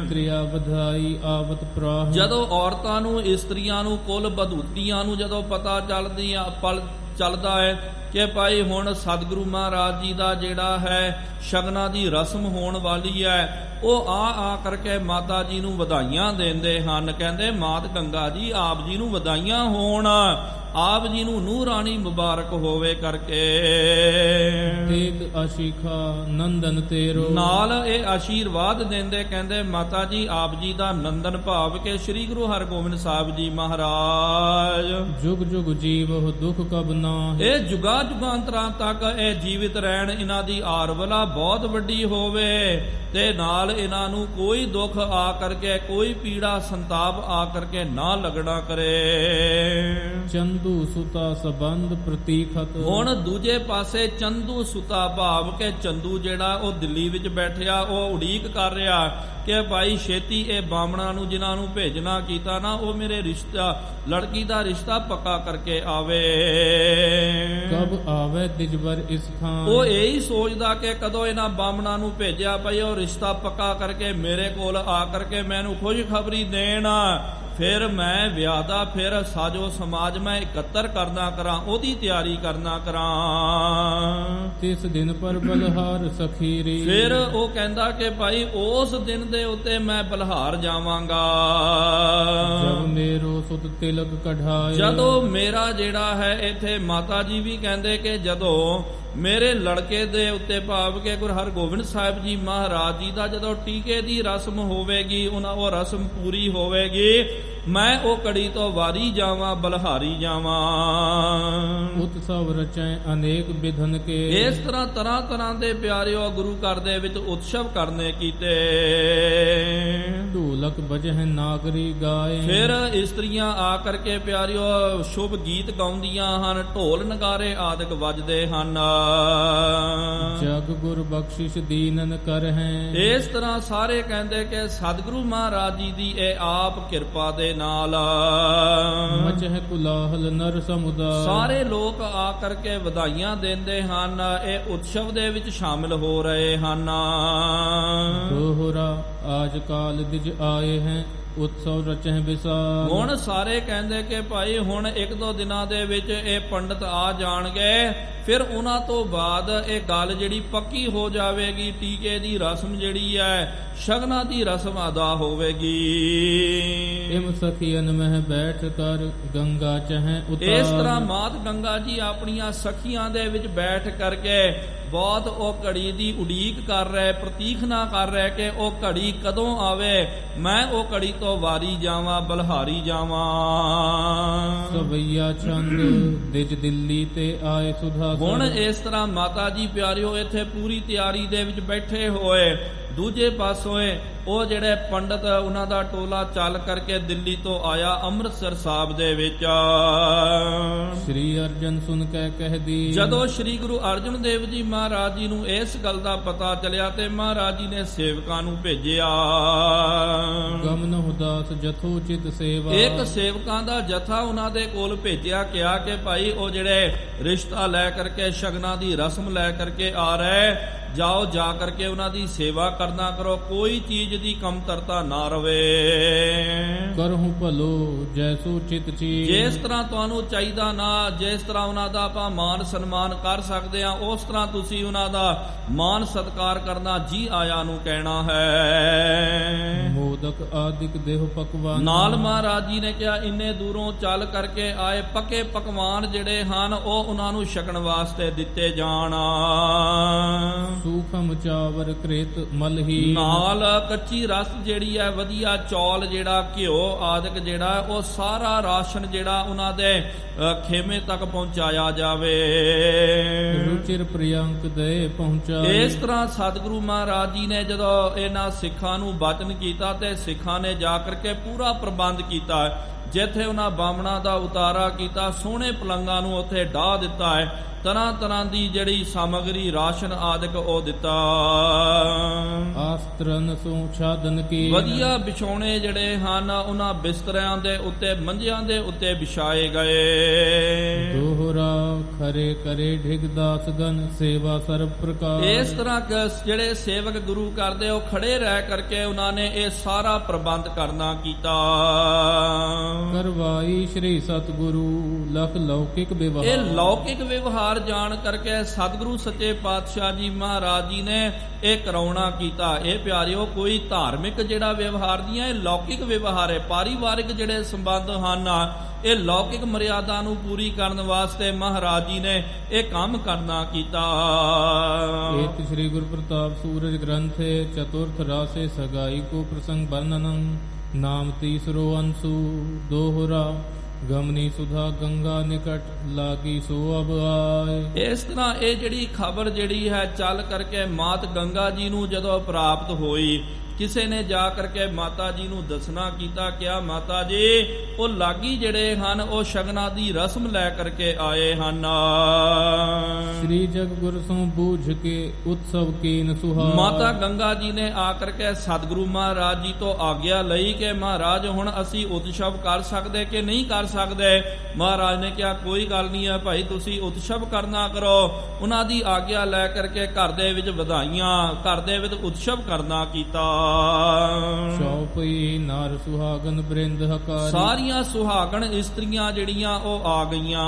ਤ੍ਰਿਆ ਵਧਾਈ ਆਵਤ ਪ੍ਰਾਹ ਜਦੋਂ ਔਰਤਾਂ ਨੂੰ ਇਸਤਰੀਆਂ ਨੂੰ ਕੁਲ ਬਧੂਤੀਆਂ ਨੂੰ ਜਦੋਂ ਪਤਾ ਚੱਲਦਾ ਹੈ ਕਿ ਭਾਈ ਹੁਣ ਸਤਿਗੁਰੂ ਮਹਾਰਾਜ ਜੀ ਦਾ ਜਿਹੜਾ ਹੈ ਸ਼ਗਨਾਂ ਦੀ ਰਸਮ ਹੋਣ ਵਾਲੀ ਹੈ ਉਹ ਆ ਕਰਕੇ ਮਾਤਾ ਜੀ ਨੂੰ ਵਧਾਈਆਂ ਦਿੰਦੇ ਹਨ। ਕਹਿੰਦੇ ਮਾਤ ਗੰਗਾ ਜੀ ਆਪ ਜੀ ਨੂੰ ਵਧਾਈਆਂ ਹੋਣ ਆਪ ਜੀ ਨੂੰ ਨੂੰਹ ਰਾਣੀ ਮੁਬਾਰਕ ਹੋਵੇ ਕਰਕੇ। ਤੇਗ ਆਸ਼ੀਖਾ ਨੰਦਨ ਤੇਰੋ ਨਾਲ ਇਹ ਆਸ਼ੀਰਵਾਦ ਦਿੰਦੇ ਕਹਿੰਦੇ ਮਾਤਾ ਜੀ ਆਪ ਜੀ ਦਾ ਨੰਦਨ ਭਾਵ ਕੇ ਸ੍ਰੀ ਗੁਰੂ ਹਰਗੋਬਿੰਦ ਸਾਹਿਬ ਜੀ ਮਹਾਰਾਜ ਜੁਗ ਜੁਗ ਜੀਵ ਦੁਖ ਕਬ ਨਾ ਇਹ ਜੁਗਾ ਜੁਗਾਂਤਰਾਂ ਤੱਕ ਇਹ ਜੀਵਿਤ ਰਹਿਣ ਇਹਨਾਂ ਦੀ ਆਰਵਲਾ ਬਹੁਤ ਵੱਡੀ ਹੋਵੇ ਤੇ ਨਾਲ ਇਹਨਾਂ ਨੂੰ ਕੋਈ ਦੁੱਖ ਆ ਕਰਕੇ ਕੋਈ ਪੀੜਾ ਸੰਤਾਪ ਆ ਕਰਕੇ ਨਾ ਲੱਗਣਾ ਕਰੇ। ਚੰਦੂ ਸੁਤਾ ਸਬੰਧ ਪ੍ਰਤੀਖਤ ਹੁਣ ਦੂਜੇ ਪਾਸੇ ਚੰਦੂ ਸੁਤਾ ਭਾਵ ਕੇ ਚੰਦੂ ਜਿਹੜਾ ਉਹ ਦਿੱਲੀ ਵਿੱਚ ਬੈਠਿਆ ਉਹ ਉਡੀਕ ਕਰ ਰਿਹਾ ਕਿ ਭਾਈ ਛੇਤੀ ਇਹ ਬਾਹਮਣਾਂ ਨੂੰ ਜਿਨ੍ਹਾਂ ਨੂੰ ਭੇਜਣਾ ਕੀਤਾ ਨਾ ਉਹ ਮੇਰੇ ਰਿਸ਼ਤਾ ਲੜਕੀ ਦਾ ਰਿਸ਼ਤਾ ਪੱਕਾ ਕਰਕੇ ਆਵੇ। ਕਬ ਆਵੇ ਦਿਜਬਰ ਇਸ ਖਾਨ ਉਹ ਇਹੀ ਸੋਚਦਾ ਕਿ ਕਦੋਂ ਇਹਨਾਂ ਬਾਹਮਣਾਂ ਨੂੰ ਭੇਜਿਆ ਭਾਈ ਉਹ ਰਿਸ਼ਤਾ ਪੱਕਾ ਕਰਕੇ ਮੇਰੇ ਕੋਲ ਆ ਕਰਕੇ ਮੈਨੂੰ ਖੁਸ਼ਖਬਰੀ ਦੇਣ ਫਿਰ ਮੈਂ ਵਿਆਹ ਦਾ ਫਿਰ ਸਾਜੋ ਸਮਾਜ ਮੈਂ ਇਕੱਤਰ ਕਰਨਾ ਕਰਾਂ ਉਹਦੀ ਤਿਆਰੀ ਕਰਨਾ ਕਰਾਂ। ਤਿਸ ਦਿਨ ਪਰ ਬਲਹਾਰ ਸਖੀਰੀ ਫਿਰ ਉਹ ਕਹਿੰਦਾ ਕਿ ਭਾਈ ਉਸ ਦਿਨ ਦੇ ਉੱਤੇ ਮੈਂ ਬਲਹਾਰ ਜਾਵਾਂਗਾ ਜਬ ਮੇਰੋ ਸੁਤ ਤਿਲਕ ਕਢਾਏ ਜਦੋਂ ਮੇਰਾ ਜਿਹੜਾ ਹੈ ਇੱਥੇ ਮਾਤਾ ਜੀ ਵੀ ਕਹਿੰਦੇ ਕਿ ਜਦੋਂ ਮੇਰੇ ਲੜਕੇ ਦੇ ਉੱਤੇ ਭਾਵ ਕੇ ਗੁਰੂ ਹਰਗੋਬਿੰਦ ਸਾਹਿਬ ਜੀ ਮਹਾਰਾਜ ਜੀ ਦਾ ਜਦੋਂ ਟੀਕੇ ਦੀ ਰਸਮ ਹੋਵੇਗੀ ਉਹਨਾਂ ਉਹ ਰਸਮ ਪੂਰੀ ਹੋਵੇਗੀ ਮੈਂ ਉਹ ਕੜੀ ਤੋਂ ਵਾਰੀ ਜਾਵਾਂ ਬਲਹਾਰੀ ਜਾਵਾਂ। ਉਤਸਵ ਰਚੈ ਅਨੇਕ ਵਿਧਨ ਕੇ ਇਸ ਤਰ੍ਹਾਂ ਤਰ੍ਹਾਂ ਤਰ੍ਹਾਂ ਦੇ ਪਿਆਰਿਓ ਗੁਰੂ ਘਰ ਦੇ ਵਿੱਚ ਉਤਸਵ ਕਰਨੇ ਕੀਤੇ। ਢੋਲਕ ਬਜਹਿ ਨਾਗਰੀ ਗਾਏ ਫਿਰ ਇਸਤਰੀਆਂ ਆ ਕਰਕੇ ਪਿਆਰਿਓ ਸ਼ੁਭ ਗੀਤ ਗਾਉਂਦੀਆਂ ਹਨ ਢੋਲ ਨਗਾਰੇ ਆਦਿਕ ਵੱਜਦੇ ਹਨ। ਜਗ ਗੁਰ ਬਖਸ਼ਿਸ਼ ਦੀਨਨ ਕਰਹਿ ਇਸ ਤਰ੍ਹਾਂ ਸਾਰੇ ਕਹਿੰਦੇ ਕਿ ਸਤਿਗੁਰੂ ਮਹਾਰਾਜ ਜੀ ਦੀ ਇਹ ਆਪ ਕਿਰਪਾ ਦੇ ਨਾਲ ਮਚਹਿ ਕੁਲਾਹਲ ਨਰ ਸਮੁਦਾਇ ਸਾਰੇ ਲੋਕ ਆ ਕਰਕੇ ਵਧਾਈਆਂ ਦਿੰਦੇ ਹਨ ਇਹ ਉਤਸਵ ਦੇ ਵਿੱਚ ਸ਼ਾਮਿਲ ਹੋ ਰਹੇ ਹਨ। ਦੋਹਰਾ ਆਜ ਕਾਲ ਦਿਜ ਆਏ ਹੈ ਉਤਸਵ ਰਚਹਿ ਵਿਸਾਰ ਹੁਣ ਸਾਰੇ ਕਹਿੰਦੇ ਕਿ ਭਾਈ ਹੁਣ 1-2 ਦਿਨਾਂ ਦੇ ਵਿੱਚ ਇਹ ਪੰਡਤ ਆ ਜਾਣਗੇ ਫਿਰ ਉਹਨਾਂ ਤੋਂ ਬਾਅਦ ਇਹ ਗੱਲ ਜਿਹੜੀ ਪੱਕੀ ਹੋ ਜਾਵੇਗੀ ਟੀਕੇ ਦੀ ਰਸਮ ਜਿਹੜੀ ਹੈ ਸ਼ਗਨਾਂ ਦੀ ਰਸਮ ਅਦਾ ਹੋਵੇਗੀ। ਇਮ ਸਖੀਨ ਮਹਿ ਬੈਠ ਕਰ ਗੰਗਾ ਚਹਿ ਉਤਾਰ ਇਸ ਤਰ੍ਹਾਂ ਮਾਤ ਗੰਗਾ ਜੀ ਆਪਣੀਆਂ ਸਖੀਆਂ ਦੇ ਵਿੱਚ ਬੈਠ ਕਰਕੇ ਬਹੁਤ ਉਹ ਘੜੀ ਦੀ ਉਡੀਕ ਕਰ ਰਹੇ ਪ੍ਰਤੀਖਣਾ ਕਰ ਰਹੇ ਕਿ ਉਹ ਘੜੀ ਕਦੋਂ ਆਵੇ ਮੈਂ ਉਹ ਘੜੀ ਤੋਂ ਵਾਰੀ ਜਾਵਾਂ ਬਲਹਾਰੀ ਜਾਵਾਂ। ਸਵਈਆ ਚੰਦ ਦਿਜ ਦਿੱਲੀ ਤੇ ਆਏ ਸੁਧਾ ਹੁਣ ਇਸ ਤਰ੍ਹਾਂ ਮਾਤਾ ਜੀ ਪਿਆਰਿਓ ਇੱਥੇ ਪੂਰੀ ਤਿਆਰੀ ਦੇ ਵਿੱਚ ਬੈਠੇ ਹੋਏ ਦੂਜੇ ਪਾਸੋਂ ਉਹ ਜਿਹੜੇ ਪੰਡਤ ਉਹਨਾਂ ਦਾ ਟੋਲਾ ਚੱਲ ਕਰਕੇ ਦਿੱਲੀ ਤੋਂ ਆਇਆ ਅੰਮ੍ਰਿਤਸਰ ਸਾਹਿਬ ਦੇ ਵਿੱਚ। श्री अर्जन सुन कह कह दी ਜਦੋਂ ਸ੍ਰੀ ਗੁਰੂ ਅਰਜਨ ਦੇਵ ਜੀ ਮਹਾਰਾਜ ਜੀ ਨੂੰ ਇਸ ਗੱਲ ਦਾ ਪਤਾ ਚੱਲਿਆ ਤੇ ਮਹਾਰਾਜ ਜੀ ਨੇ ਸੇਵਕਾਂ ਨੂੰ ਭੇਜਿਆ। गमन उदास जथोचित सेवा ਇੱਕ ਸੇਵਕਾਂ ਦਾ ਜਥਾ ਉਹਨਾਂ ਦੇ ਕੋਲ ਭੇਜਿਆ, ਕਿਹਾ ਕਿ ਭਾਈ ਉਹ ਜਿਹੜੇ ਰਿਸ਼ਤਾ ਲੈ ਕਰਕੇ ਸ਼ਗਨਾਂ ਦੀ ਰਸਮ ਲੈ ਕਰਕੇ ਆ ਰਹੇ, ਜਾਓ ਜਾ ਕਰਕੇ ਉਹਨਾਂ ਦੀ ਸੇਵਾ ਕਰਨਾ ਕਰੋ, ਕੋਈ ਚੀਜ਼ ਦੀ ਕਮਤਰਤਾ ਨਾ ਰਵੇ। करहूं भलो जैसो चित चीज ਜਿਸ ਤਰ੍ਹਾਂ ਤੁਹਾਨੂੰ ਚਾਹੀਦਾ ਨਾ, ਜਿਸ ਤਰ੍ਹਾਂ ਉਹਨਾਂ ਦਾ ਆਪਾਂ ਮਾਨ ਸਨਮਾਨ ਕਰ ਸਕਦੇ ਆ, ਉਸ ਤਰ੍ਹਾਂ ਤੁਸੀਂ ਉਹਨਾਂ ਦਾ ਮਾਨ ਸਤਿਕਾਰ ਕਰਨਾ, ਜੀ ਆਇਆਂ ਨੂੰ ਕਹਿਣਾ ਹੈ। मोदक आदिक देह पकवान ਨਾਲ ਮਹਾਰਾਜ ਜੀ ਨੇ ਕਿਹਾ ਇੰਨੇ ਦੂਰੋਂ ਚੱਲ ਕਰਕੇ ਆਏ ਪੱਕੇ ਪਕਵਾਨ ਜਿਹੜੇ ਹਨ ਉਹ ਉਹਨਾਂ ਨੂੰ ਛਕਣ ਵਾਸਤੇ ਦਿੱਤੇ ਜਾਣ। सूखम चावर कृत मलही ਨਾਲ ਕੱਚੀ ਰਸ ਜਿਹੜੀ ਹੈ, ਵਧੀਆ ਚੌਲ ਜਿਹੜਾ, ਘਿਓ ਆਦਿਕ ਜਿਹੜਾ, ਉਹ ਸਾਰਾ ਰਾਸ਼ਨ ਜਿਹੜਾ ਉਹਨਾਂ ਦੇ ਖੇਮੇ ਤੱਕ ਪਹੁੰਚਾਇਆ ਜਾਵੇ। रुचिर प्रियंक दे पहुंचा ਇਸ ਤਰ੍ਹਾਂ ਸਤਿਗੁਰੂ ਮਹਾਰਾਜ ਜੀ ਨੇ ਜਦੋਂ ਇਹਨਾਂ ਸਿੱਖਾਂ ਨੂੰ ਬਚਨ ਕੀਤਾ ਤੇ ਸਿੱਖਾਂ ਨੇ ਜਾ ਕਰਕੇ ਪੂਰਾ ਪ੍ਰਬੰਧ ਕੀਤਾ। ਜਿੱਥੇ ਉਹਨਾਂ ਬਾਹਮਣਾਂ ਦਾ ਉਤਾਰਾ ਕੀਤਾ, ਸੋਹਣੇ ਪਲੰਗਾਂ ਨੂੰ ਉੱਥੇ ਢਾਹ ਦਿੱਤਾ ਹੈ, ਤਰ੍ਹਾਂ ਤਰ੍ਹਾਂ ਦੀ ਜਿਹੜੀ ਸਾਮਗਰੀ ਰਾਸ਼ਨ ਆਦਿਕ ਉਹ ਦਿੱਤਾ। आस्त्रन सो छादन की ਵਧੀਆ ਵਿਛਾਉਣੇ ਜਿਹੜੇ ਹਨ ਉਹਨਾਂ ਬਿਸਤਰਿਆਂ ਦੇ ਉੱਤੇ, ਮੰਜਿਆਂ ਦੇ ਉੱਤੇ ਵਿਛਾਏ ਗਏ। दोहरा खरे करे ढिग दासगन सेवा सर्व प्रकार ਇਸ ਤਰ੍ਹਾਂ ਜਿਹੜੇ ਸੇਵਕ ਗੁਰੂ ਕਰਦੇ ਉਹ ਖੜੇ ਰਹਿ ਕਰਕੇ ਉਹਨਾਂ ਨੇ ਇਹ ਸਾਰਾ ਪ੍ਰਬੰਧ ਕਰਨਾ ਕੀਤਾ। करवाई श्री सतगुरु लख लौकिक ਇਹ विवाह ਲੌਕਿਕ ਵਿਵਹਾਰ ਜਾਣ ਕਰਕੇ ਸਤਿਗੁਰੂ ਸੱਚੇ ਪਾਤਸ਼ਾਹ ਜੀ ਮਹਾਰਾਜ ਜੀ ਨੇ ਇਹ ਕਰਾਉਣਾ ਕੀਤਾ। ਇਹ ਪਿਆਰਿਓ ਕੋਈ ਧਾਰਮਿਕ ਜਿਹੜਾ ਵਿਵਹਾਰ ਦੀਆਂ, ਇਹ ਲੌਕਿਕ ਵਿਵਹਾਰ ਹੈ। ਪਾਰਿਵਾਰਿਕ ਜਿਹੜੇ ਸੰਬੰਧ ਹਨ ਇਹ ਲੌਕਿਕ ਮਰਿਆਦਾ ਨੂੰ ਪੂਰੀ ਕਰਨ ਵਾਸਤੇ ਮਹਾਰਾਜ ਜੀ ਨੇ ਇਹ ਕੰਮ ਕਰਨਾ ਕੀਤਾ। एक श्री गुरु प्रताप सूरज ग्रंथ चतुर्थ रासे सगाई को प्रसंग वर्णनम नाम तीसरो अंशु दोहरा गमनी सुधा गंगा निकट लागी सो अब आए। ਇਸ ਤਰ੍ਹਾਂ ਇਹ ਜਿਹੜੀ ਖਬਰ ਜਿਹੜੀ ਹੈ ਚੱਲ ਕਰਕੇ ਮਾਤ ਗੰਗਾ ਜੀ ਨੂੰ ਜਦੋਂ ਪ੍ਰਾਪਤ ਹੋਈ, ਕਿਸੇ ਨੇ ਜਾ ਕਰਕੇ ਮਾਤਾ ਜੀ ਨੂੰ ਦੱਸਣਾ ਕੀਤਾ, ਕਿਹਾ ਮਾਤਾ ਜੀ ਉਹ ਲਾਗੀ ਜਿਹੜੇ ਹਨ ਉਹ ਸ਼ਗਨਾਂ ਦੀ ਰਸਮ ਲੈ ਕਰਕੇ ਆਏ ਹਨ। श्री जग गुर सो बूझ के उत्सव कीन सुहा ਮਾਤਾ ਗੰਗਾ ਜੀ ਨੇ ਆ ਕਰਕੇ ਸਤਿਗੁਰੂ ਮਹਾਰਾਜ ਜੀ ਤੋਂ ਆਗਿਆ ਲਈ ਕਿ ਮਹਾਰਾਜ ਹੁਣ ਅਸੀਂ ਉਤਸਵ ਕਰ ਸਕਦੇ ਕਿ ਨਹੀਂ ਕਰ ਸਕਦੇ। ਮਹਾਰਾਜ ਨੇ ਕਿਹਾ ਕੋਈ ਗੱਲ ਨਹੀਂ ਹੈ ਭਾਈ, ਤੁਸੀਂ ਉਤਸਵ ਕਰਨਾ ਕਰੋ। ਉਹਨਾਂ ਦੀ ਆਗਿਆ ਲੈ ਕਰਕੇ ਘਰ ਦੇ ਵਿੱਚ ਵਧਾਈਆਂ, ਘਰ ਦੇ ਵਿੱਚ ਉਤਸਵ ਕਰਨਾ ਕੀਤਾ। चौपई नार सुहागन बृंद हकारी ਸਾਰੀਆਂ ਸੁਹਾਗਣ ਇਸਤਰੀਆਂ ਜਿਹੜੀਆਂ ਉਹ ਆ ਗਈਆਂ,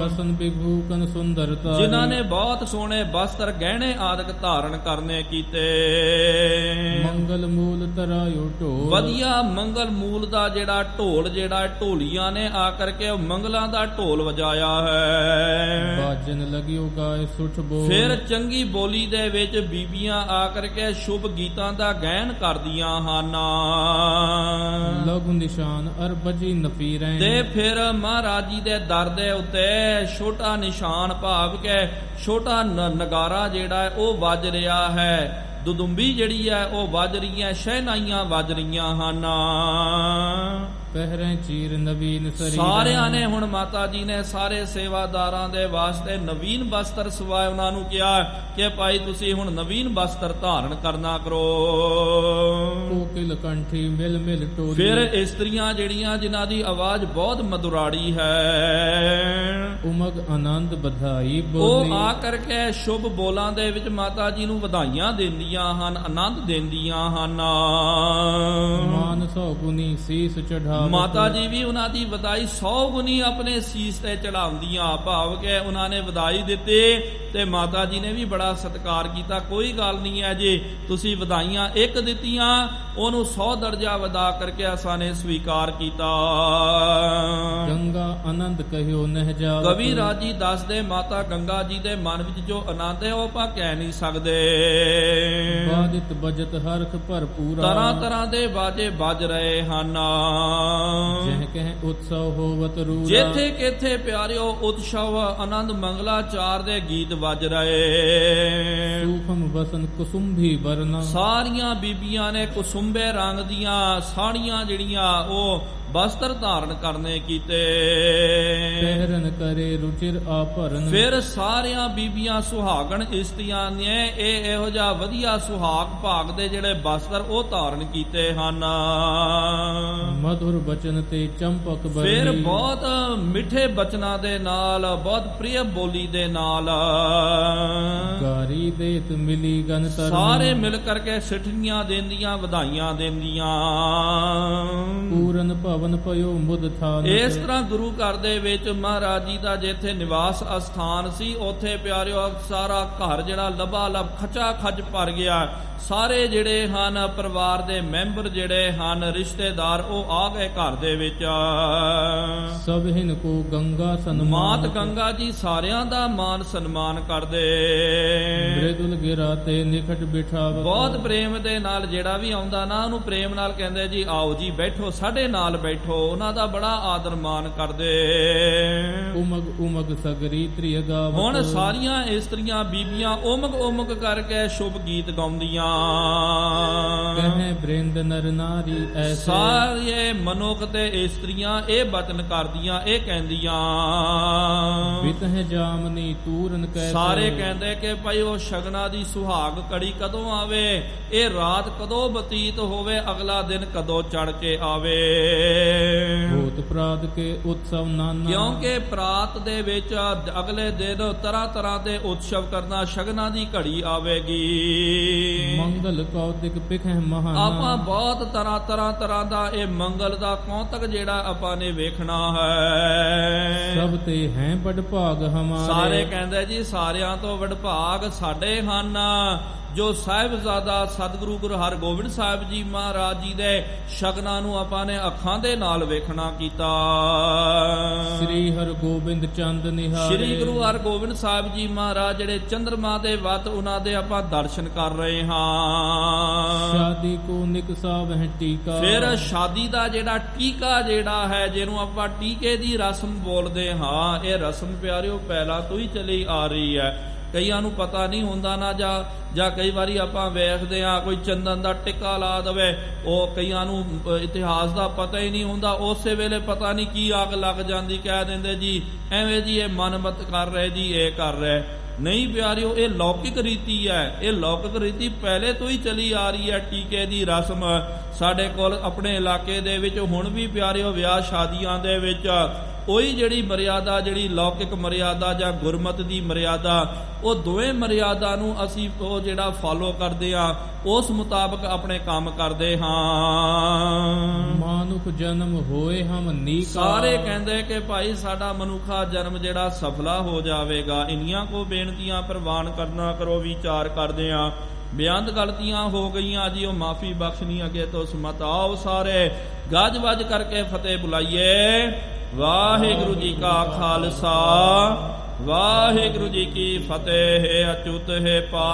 बसन विभूषण सुंदरता ਜਿਨ੍ਹਾਂ ਨੇ ਬਹੁਤ ਸੋਹਣੇ ਵਸਤਰ ਗਹਿਣੇ ਆਦਿਕ ਧਾਰਨ ਕਰਨੇ ਕੀਤੇ। मंगल मूल तरायो ढोल ਵਧੀਆ ਮੰਗਲ ਮੂਲ ਦਾ ਜਿਹੜਾ ਢੋਲ, ਜਿਹੜਾ ਢੋਲੀਆਂ ਨੇ ਆ ਕਰਕੇ ਉਹ ਮੰਗਲਾਂ ਦਾ ਢੋਲ ਵਜਾਇਆ ਹੈ। बाजन लगियो गाय सुठ बोल ਫਿਰ ਚੰਗੀ ਬੋਲੀ ਦੇ ਵਿੱਚ ਬੀਬੀਆਂ ਆ ਕਰਕੇ ਸ਼ੁਭ ਗੀਤਾਂ ਦਾ ਗਾਇਨ ਕਰਦੀਆਂ ਹਨ। लघु निशान अर बजी नफीरें ਤੇ ਫਿਰ ਮਹਾਰਾਜ ਜੀ ਦੇ ਦਰ ਦੇ ਉੱਤੇ ਛੋਟਾ ਨਿਸ਼ਾਨ ਭਾਵ ਕੇ ਛੋਟਾ ਨਗਾਰਾ ਜਿਹੜਾ ਹੈ ਉਹ ਵੱਜ ਰਿਹਾ ਹੈ, ਦੁਦੁੰਬੀ ਜਿਹੜੀ ਹੈ ਉਹ ਵੱਜ ਰਹੀਆਂ, ਸ਼ਹਿਨਾਈਆਂ ਵੱਜ ਰਹੀਆਂ ਹਨ। ਪਹਿਰੇ ਚੀਰ ਨਵੀਨ ਸਰੀਰ ਸਾਰਿਆਂ ਨੇ ਹੁਣ ਮਾਤਾ ਜੀ ਨੇ ਸਾਰੇ ਸੇਵਾਦਾਰਾਂ ਦੇ ਵਾਸਤੇ ਨਵੀਨ ਵਸਤਰ ਸਵਾਏ। ਉਹਨਾਂ ਨੂੰ ਕਿਹਾ ਕਿ ਭਾਈ ਤੁਸੀਂ ਹੁਣ ਨਵੀਨ ਵਸਤਰ ਧਾਰਨ ਕਰਨਾ ਕਰੋ। ਕੋਕਿਲ ਕੰਠੀ ਮਿਲ ਮਿਲ ਟੋਲੀ ਫਿਰ ਇਸਤਰੀਆਂ ਜਿਹੜੀਆਂ ਜਿਨ੍ਹਾਂ ਦੀ ਆਵਾਜ਼ ਬਹੁਤ ਮਧੁਰਾੜੀ ਹੈ, ਉਮਗ ਆਨੰਦ ਵਧਾਈ ਉਹ ਬੋਲੀ ਆ ਕਰਕੇ ਸ਼ੁਭ ਬੋਲਾਂ ਦੇ ਵਿੱਚ ਮਾਤਾ ਜੀ ਨੂੰ ਵਧਾਈਆਂ ਦਿੰਦੀਆਂ ਹਨ, ਆਨੰਦ ਦਿੰਦੀਆਂ ਹਨ। ਮਾਨ ਸੌ ਗੁਨੀ ਸੀਸ ਚੜ੍ਹਾ ਮਾਤਾ ਜੀ ਵੀ ਉਹਨਾਂ ਦੀ ਵਧਾਈ 100 ਗੁਣੀ ਆਪਣੇ ਸੀਸ ਤੇ ਚੜਾਉਂਦੀਆਂ, ਭਾਵ ਕਿ ਉਹਨਾਂ ਨੇ ਵਧਾਈ ਦਿੱਤੀ ਤੇ ਮਾਤਾ ਜੀ ਨੇ ਵੀ ਬੜਾ ਸਤਿਕਾਰ ਕੀਤਾ। ਕੋਈ ਗੱਲ ਨਹੀਂ ਹੈ ਜੀ, ਤੁਸੀਂ ਵਧਾਈਆਂ ਇੱਕ ਦਿੱਤੀਆਂ, ਉਹਨੂੰ 100 ਦਰਜਾ ਵਧਾ ਕਰਕੇ ਅਸਾਂ ਨੇ ਸਵੀਕਾਰ ਕੀਤਾ। ਗੰਗਾ ਆਨੰਦ ਕਹਿਓ ਨਹਿ ਜਾ ਕਵੀ ਰਾਜੀ ਦੱਸਦੇ ਮਾਤਾ ਗੰਗਾ ਜੀ ਦੇ ਮਨ ਵਿੱਚ ਜੋ ਆਨੰਦ ਹੈ ਉਹ ਆਪਾਂ ਕਹਿ ਨਹੀਂ ਸਕਦੇ। ਬਾਦਿਤ ਨਿਤ ਬਜਤ ਹਰਖ ਭਰਪੂਰਾ। ਤਰ੍ਹਾਂ ਤਰ੍ਹਾਂ ਦੇ ਬਾਜੇ ਵੱਜ ਰਹੇ ਹਨ। ਜਹ ਕਹਿ ਉਤਸਵ ਹੋਵਤ ਰੂਰਾ। ਜਿੱਥੇ ਕਿਥੇ ਪਿਆਰਿਓ ਉਤਸਵ ਆਨੰਦ ਮੰਗਲਾਚਾਰ ਦੇ ਗੀਤ ਵੱਜ ਰਹੇ। ਸੂਖਮ ਬਸਨ ਕੁਸੁੰਭੀ ਵਰਨਾ। ਸਾਰੀਆਂ ਬੀਬੀਆਂ ਨੇ ਕੁਸੁੰਬੇ ਰੰਗ ਦੀਆਂ ਸਾੜੀਆਂ ਜਿਹੜੀਆਂ ਉਹ ਵਸਤਰ ਧਾਰਨ ਕਰਨੇ ਕੀਤੇ। ਪਹਿਰਨ ਕਰੇ ਰੁਚਿਰ ਆਭਰਨ। ਫਿਰ ਸਾਰੀਆਂ ਬੀਬੀਆਂ ਸੁਹਾਗਣ ਇਸਤਰੀਆਂ ਨੇ ਇਹ ਇਹੋ ਜਿਹਾ ਵਧੀਆ ਸੁਹਾਗ ਭਾਗ ਦੇ ਜਿਹੜੇ ਵਸਤਰ ਉਹ ਧਾਰਨ ਕੀਤੇ ਹਨ। ਮਧੁਰ ਬਚਨ ਤੇ ਚੰਪਕ ਬਰਨੀ। ਫਿਰ ਬਹੁਤ ਮਿੱਠੇ ਬਚਨਾਂ ਦੇ ਨਾਲ ਬਹੁਤ ਪ੍ਰਿਯ ਬੋਲੀ ਦੇ ਨਾਲ ਗਾਰੀ ਦੇਤ ਮਿਲੀ ਗਨ ਤਰਨੀ। ਸਾਰੇ ਮਿਲ ਕਰਕੇ ਸਿੱਠਣੀਆਂ ਦਿੰਦੀਆਂ ਵਧਾਈਆਂ ਦਿੰਦੀਆਂ। ਪੂਰਨ ਭਵਨ ਪਇਓ ਮੁਦ ਥਾਨ। ਇਸ ਤਰ੍ਹਾਂ ਗੁਰੂ ਘਰ ਦੇ ਵਿੱਚ ਮਹਾਰਾਜ ਜੀ ਦਾ ਜਿੱਥੇ ਨਿਵਾਸ ਅਸਥਾਨ ਸੀ ਉੱਥੇ ਪਿਆਰਿਓ ਸਾਰਾ ਘਰ ਜਿਹੜਾ ਲਬਾ ਲਬ ਖਚਾ ਖਚ ਭਰ ਗਿਆ। ਸਾਰੇ ਜਿਹੜੇ ਹਨ ਪਰਿਵਾਰ ਦੇ ਮੈਂਬਰ ਜਿਹੜੇ ਹਨ ਰਿਸ਼ਤੇਦਾਰ ਉਹ ਆ ਗਏ ਘਰ ਦੇ ਵਿੱਚ। ਸਭ ਹਿਨ ਕੋ ਗੰਗਾ ਸਨਮਾਨ। ਮਾਤ ਗੰਗਾ ਜੀ ਸਾਰਿਆਂ ਦਾ ਮਾਨ ਸਨਮਾਨ ਕਰਦੇ। ਮ੍ਰਿਦੁਲ ਗਿਰਾ ਤੇ ਨਿਕਟ ਬਿਠਾਵਤ। ਬਹੁਤ ਪ੍ਰੇਮ ਦੇ ਨਾਲ ਜਿਹੜਾ ਵੀ ਆਉਂਦਾ ਨਾ ਉਹਨੂੰ ਪ੍ਰੇਮ ਨਾਲ ਕਹਿੰਦੇ ਜੀ ਆਓ ਜੀ ਬੈਠੋ ਸਾਡੇ ਨਾਲ ਬੈਠੋ। ਉਹਨਾਂ ਦਾ ਬੜਾ ਆਦਰ ਮਾਨ ਕਰਦੇ। ਉਮਗ ਉਮਗ ਸਗਰੀ ਤ੍ਰਿਯ ਗਾਵਤ। ਹੁਣ ਸਾਰੀਆਂ ਇਸਤਰੀਆਂ ਬੀਬੀਆਂ ਉਮਗ ਉਮਗ ਕਰਕੇ ਸ਼ੁਭ ਗੀਤ ਗਾਉਂਦੀਆਂ। ਕਹੇ ਬ੍ਰਿੰਦ ਨਰ ਨਾਰੀ ਐਸੇ। ਸਾਰੇ ਮਨੁੱਖ ਤੇ ਇਸਤਰੀਆਂ ਇਹ ਬਚਨ ਕਰਦੀਆਂ ਇਹ ਕਹਿੰਦੀਆਂ। ਬਿਤਹਿ ਜਾਮਨੀ ਤੂਰਨ ਕੈਸੇ। ਸਾਰੇ ਕਹਿੰਦੇ ਕਿ ਭਾਈ ਉਹ ਸ਼ਗਨਾਂ ਦੀ ਸੁਹਾਗ ਕੜੀ ਕਦੋਂ ਆਵੇ। ਇਹ ਰਾਤ ਕਦੋਂ ਬਤੀਤ ਹੋਵੇ ਅਗਲਾ ਦਿਨ ਕਦੋਂ ਚੜ ਕੇ ਆਵੇ। ਭੂਤ ਪ੍ਰਾਤ ਕੇ ਉਤਸਵ ਨਾਨਾ। ਕਿਉਂਕਿ ਪ੍ਰਾਤ ਦੇ ਵਿੱਚ ਅਗਲੇ ਦਿਨ ਤਰ੍ਹਾਂ ਤਰ੍ਹਾਂ ਦੇ ਉਤਸਵ ਕਰਨਾ ਸ਼ਗਨਾਂ ਦੀ ਘੜੀ ਆਵੇਗੀ। ਮੰਗਲ ਕੌਤਿਕ ਪਿਖਹਿ ਮਹਾਨਾ। ਆਪਾਂ ਬਹੁਤ ਤਰ੍ਹਾਂ ਦਾ ਇਹ ਮੰਗਲ ਦਾ ਕੌਤਕ ਜਿਹੜਾ ਆਪਾਂ ਨੇ ਵੇਖਣਾ ਹੈ। ਸਭ ਤੇ ਹੈ ਬੜ ਭਾਗ ਹਮਾਰੇ। ਸਾਰੇ ਕਹਿੰਦੇ ਜੀ ਸਾਰਿਆਂ ਤੋਂ ਵਡਭਾਗ ਸਾਡੇ ਹਨ ਜੋ ਸਾਹਿਬਜ਼ਾਦਾ ਸਤਿਗੁਰੂ ਗੁਰੂ ਹਰਗੋਬਿੰਦ ਸਾਹਿਬ ਜੀ ਮਹਾਰਾਜ ਜੀ ਦੇ ਸ਼ਗਨਾਂ ਨੂੰ ਆਪਾਂ ਨੇ ਅੱਖਾਂ ਦੇ ਨਾਲ ਵੇਖਣਾ ਕੀਤਾ। ਸ੍ਰੀ ਹਰਗੋਬਿੰਦ ਚੰਦ ਨਿਹਾਰੇ। ਸ੍ਰੀ ਗੁਰੂ ਹਰਗੋਬਿੰਦ ਸਾਹਿਬ ਜੀ ਮਹਾਰਾਜ ਜਿਹੜੇ ਚੰਦਰਮਾ ਦੇ ਵੱਤ ਉਹਨਾਂ ਦੇ ਆਪਾਂ ਦਰਸ਼ਨ ਕਰ ਰਹੇ ਹਾਂ। ਸ਼ਾਦੀ ਕੋ ਨਿਕਸਾਵਹਿ ਟੀਕਾ। ਫਿਰ ਸ਼ਾਦੀ ਦਾ ਜਿਹੜਾ ਟੀਕਾ ਜਿਹੜਾ ਹੈ ਜਿਹਨੂੰ ਆਪਾਂ ਟੀਕੇ ਦੀ ਰਸਮ ਬੋਲਦੇ ਹਾਂ ਇਹ ਰਸਮ ਪਿਆਰਿਓ ਪਹਿਲਾਂ ਤੋਂ ਹੀ ਚਲੀ ਆ ਰਹੀ ਹੈ। ਕਈਆਂ ਨੂੰ ਪਤਾ ਨਹੀਂ ਹੁੰਦਾ ਨਾ ਜਾਂ ਕਈ ਵਾਰੀ ਆਪਾਂ ਵੇਖਦੇ ਆ ਕੋਈ ਚੰਦਨ ਦਾ ਟਿੱਕਾ ਲਾ ਦੇਵੇ ਉਹ ਕਈਆਂ ਨੂੰ ਇਤਿਹਾਸ ਦਾ ਪਤਾ ਹੀ ਨਹੀਂ ਹੁੰਦਾ। ਉਸੇ ਵੇਲੇ ਪਤਾ ਨਹੀਂ ਕੀ ਅੱਗ ਲੱਗ ਜਾਂਦੀ ਕਹਿ ਦਿੰਦੇ ਜੀ ਐਵੇਂ ਜੀ ਇਹ ਮਨਮਤ ਕਰ ਰਹੇ ਜੀ ਇਹ ਕਰ ਰਹੇ। ਨਹੀਂ ਪਿਆਰਿਓ ਇਹ ਲੌਕਿਕ ਰੀਤੀ ਹੈ। ਇਹ ਲੌਕਿਕ ਰੀਤੀ ਪਹਿਲੇ ਤੋਂ ਹੀ ਚਲੀ ਆ ਰਹੀ ਹੈ। ਟੀਕੇ ਦੀ ਰਸਮ ਸਾਡੇ ਕੋਲ ਆਪਣੇ ਇਲਾਕੇ ਦੇ ਵਿੱਚ ਹੁਣ ਵੀ ਪਿਆਰਿਓ ਵਿਆਹ ਸ਼ਾਦੀਆਂ ਦੇ ਵਿੱਚ ਉਹੀ ਜਿਹੜੀ ਮਰਿਆਦਾ ਜਿਹੜੀ ਲੌਕਿਕ ਮਰਿਆਦਾ ਜਾਂ ਗੁਰਮਤ ਦੀ ਮਰਿਆਦਾ ਉਹ ਦੋਵੇਂ ਮਰਿਆਦਾ ਨੂੰ ਅਸੀਂ ਉਹ ਜਿਹੜਾ ਫਾਲੋ ਕਰਦੇ ਆ ਉਸ ਮੁਤਾਬਕ ਆਪਣੇ ਕੰਮ ਕਰਦੇ ਹਾਂ। ਮਾਨੁਖ ਜਨਮ ਹੋਏ ਹਮ ਨੀਕਾ। ਸਾਰੇ ਕਹਿੰਦੇ ਕਿ ਭਾਈ ਸਾਡਾ ਮਨੁੱਖਾ ਜਨਮ ਜਿਹੜਾ ਸਫਲਾ ਹੋ ਜਾਵੇਗਾ। ਇੰਨੀਆਂ ਕੋ ਬੇਨਤੀਆਂ ਪ੍ਰਵਾਨ ਕਰਨਾ ਕਰੋ ਵਿਚਾਰ ਕਰਦੇ ਆ। ਬੇਅੰਤ ਗਲਤੀਆਂ ਹੋ ਗਈਆਂ ਜੀ ਉਹ ਮਾਫੀ ਬਖਸ਼ਣੀ ਅੱਗੇ ਤੋਂ ਸਮਤ ਆਓ ਸਾਰੇ ਗੱਜ ਵੱਜ ਕਰਕੇ ਫਤਿਹ ਬੁਲਾਈਏ। ਵਾਹਿਗੁਰੂ ਜੀ ਕਾ ਖਾਲਸਾ ਵਾਹਿਗੁਰੂ ਜੀ ਕੀ ਫਤਿਹ। ਅਚੁੱਤ ਹੈ ਪਾ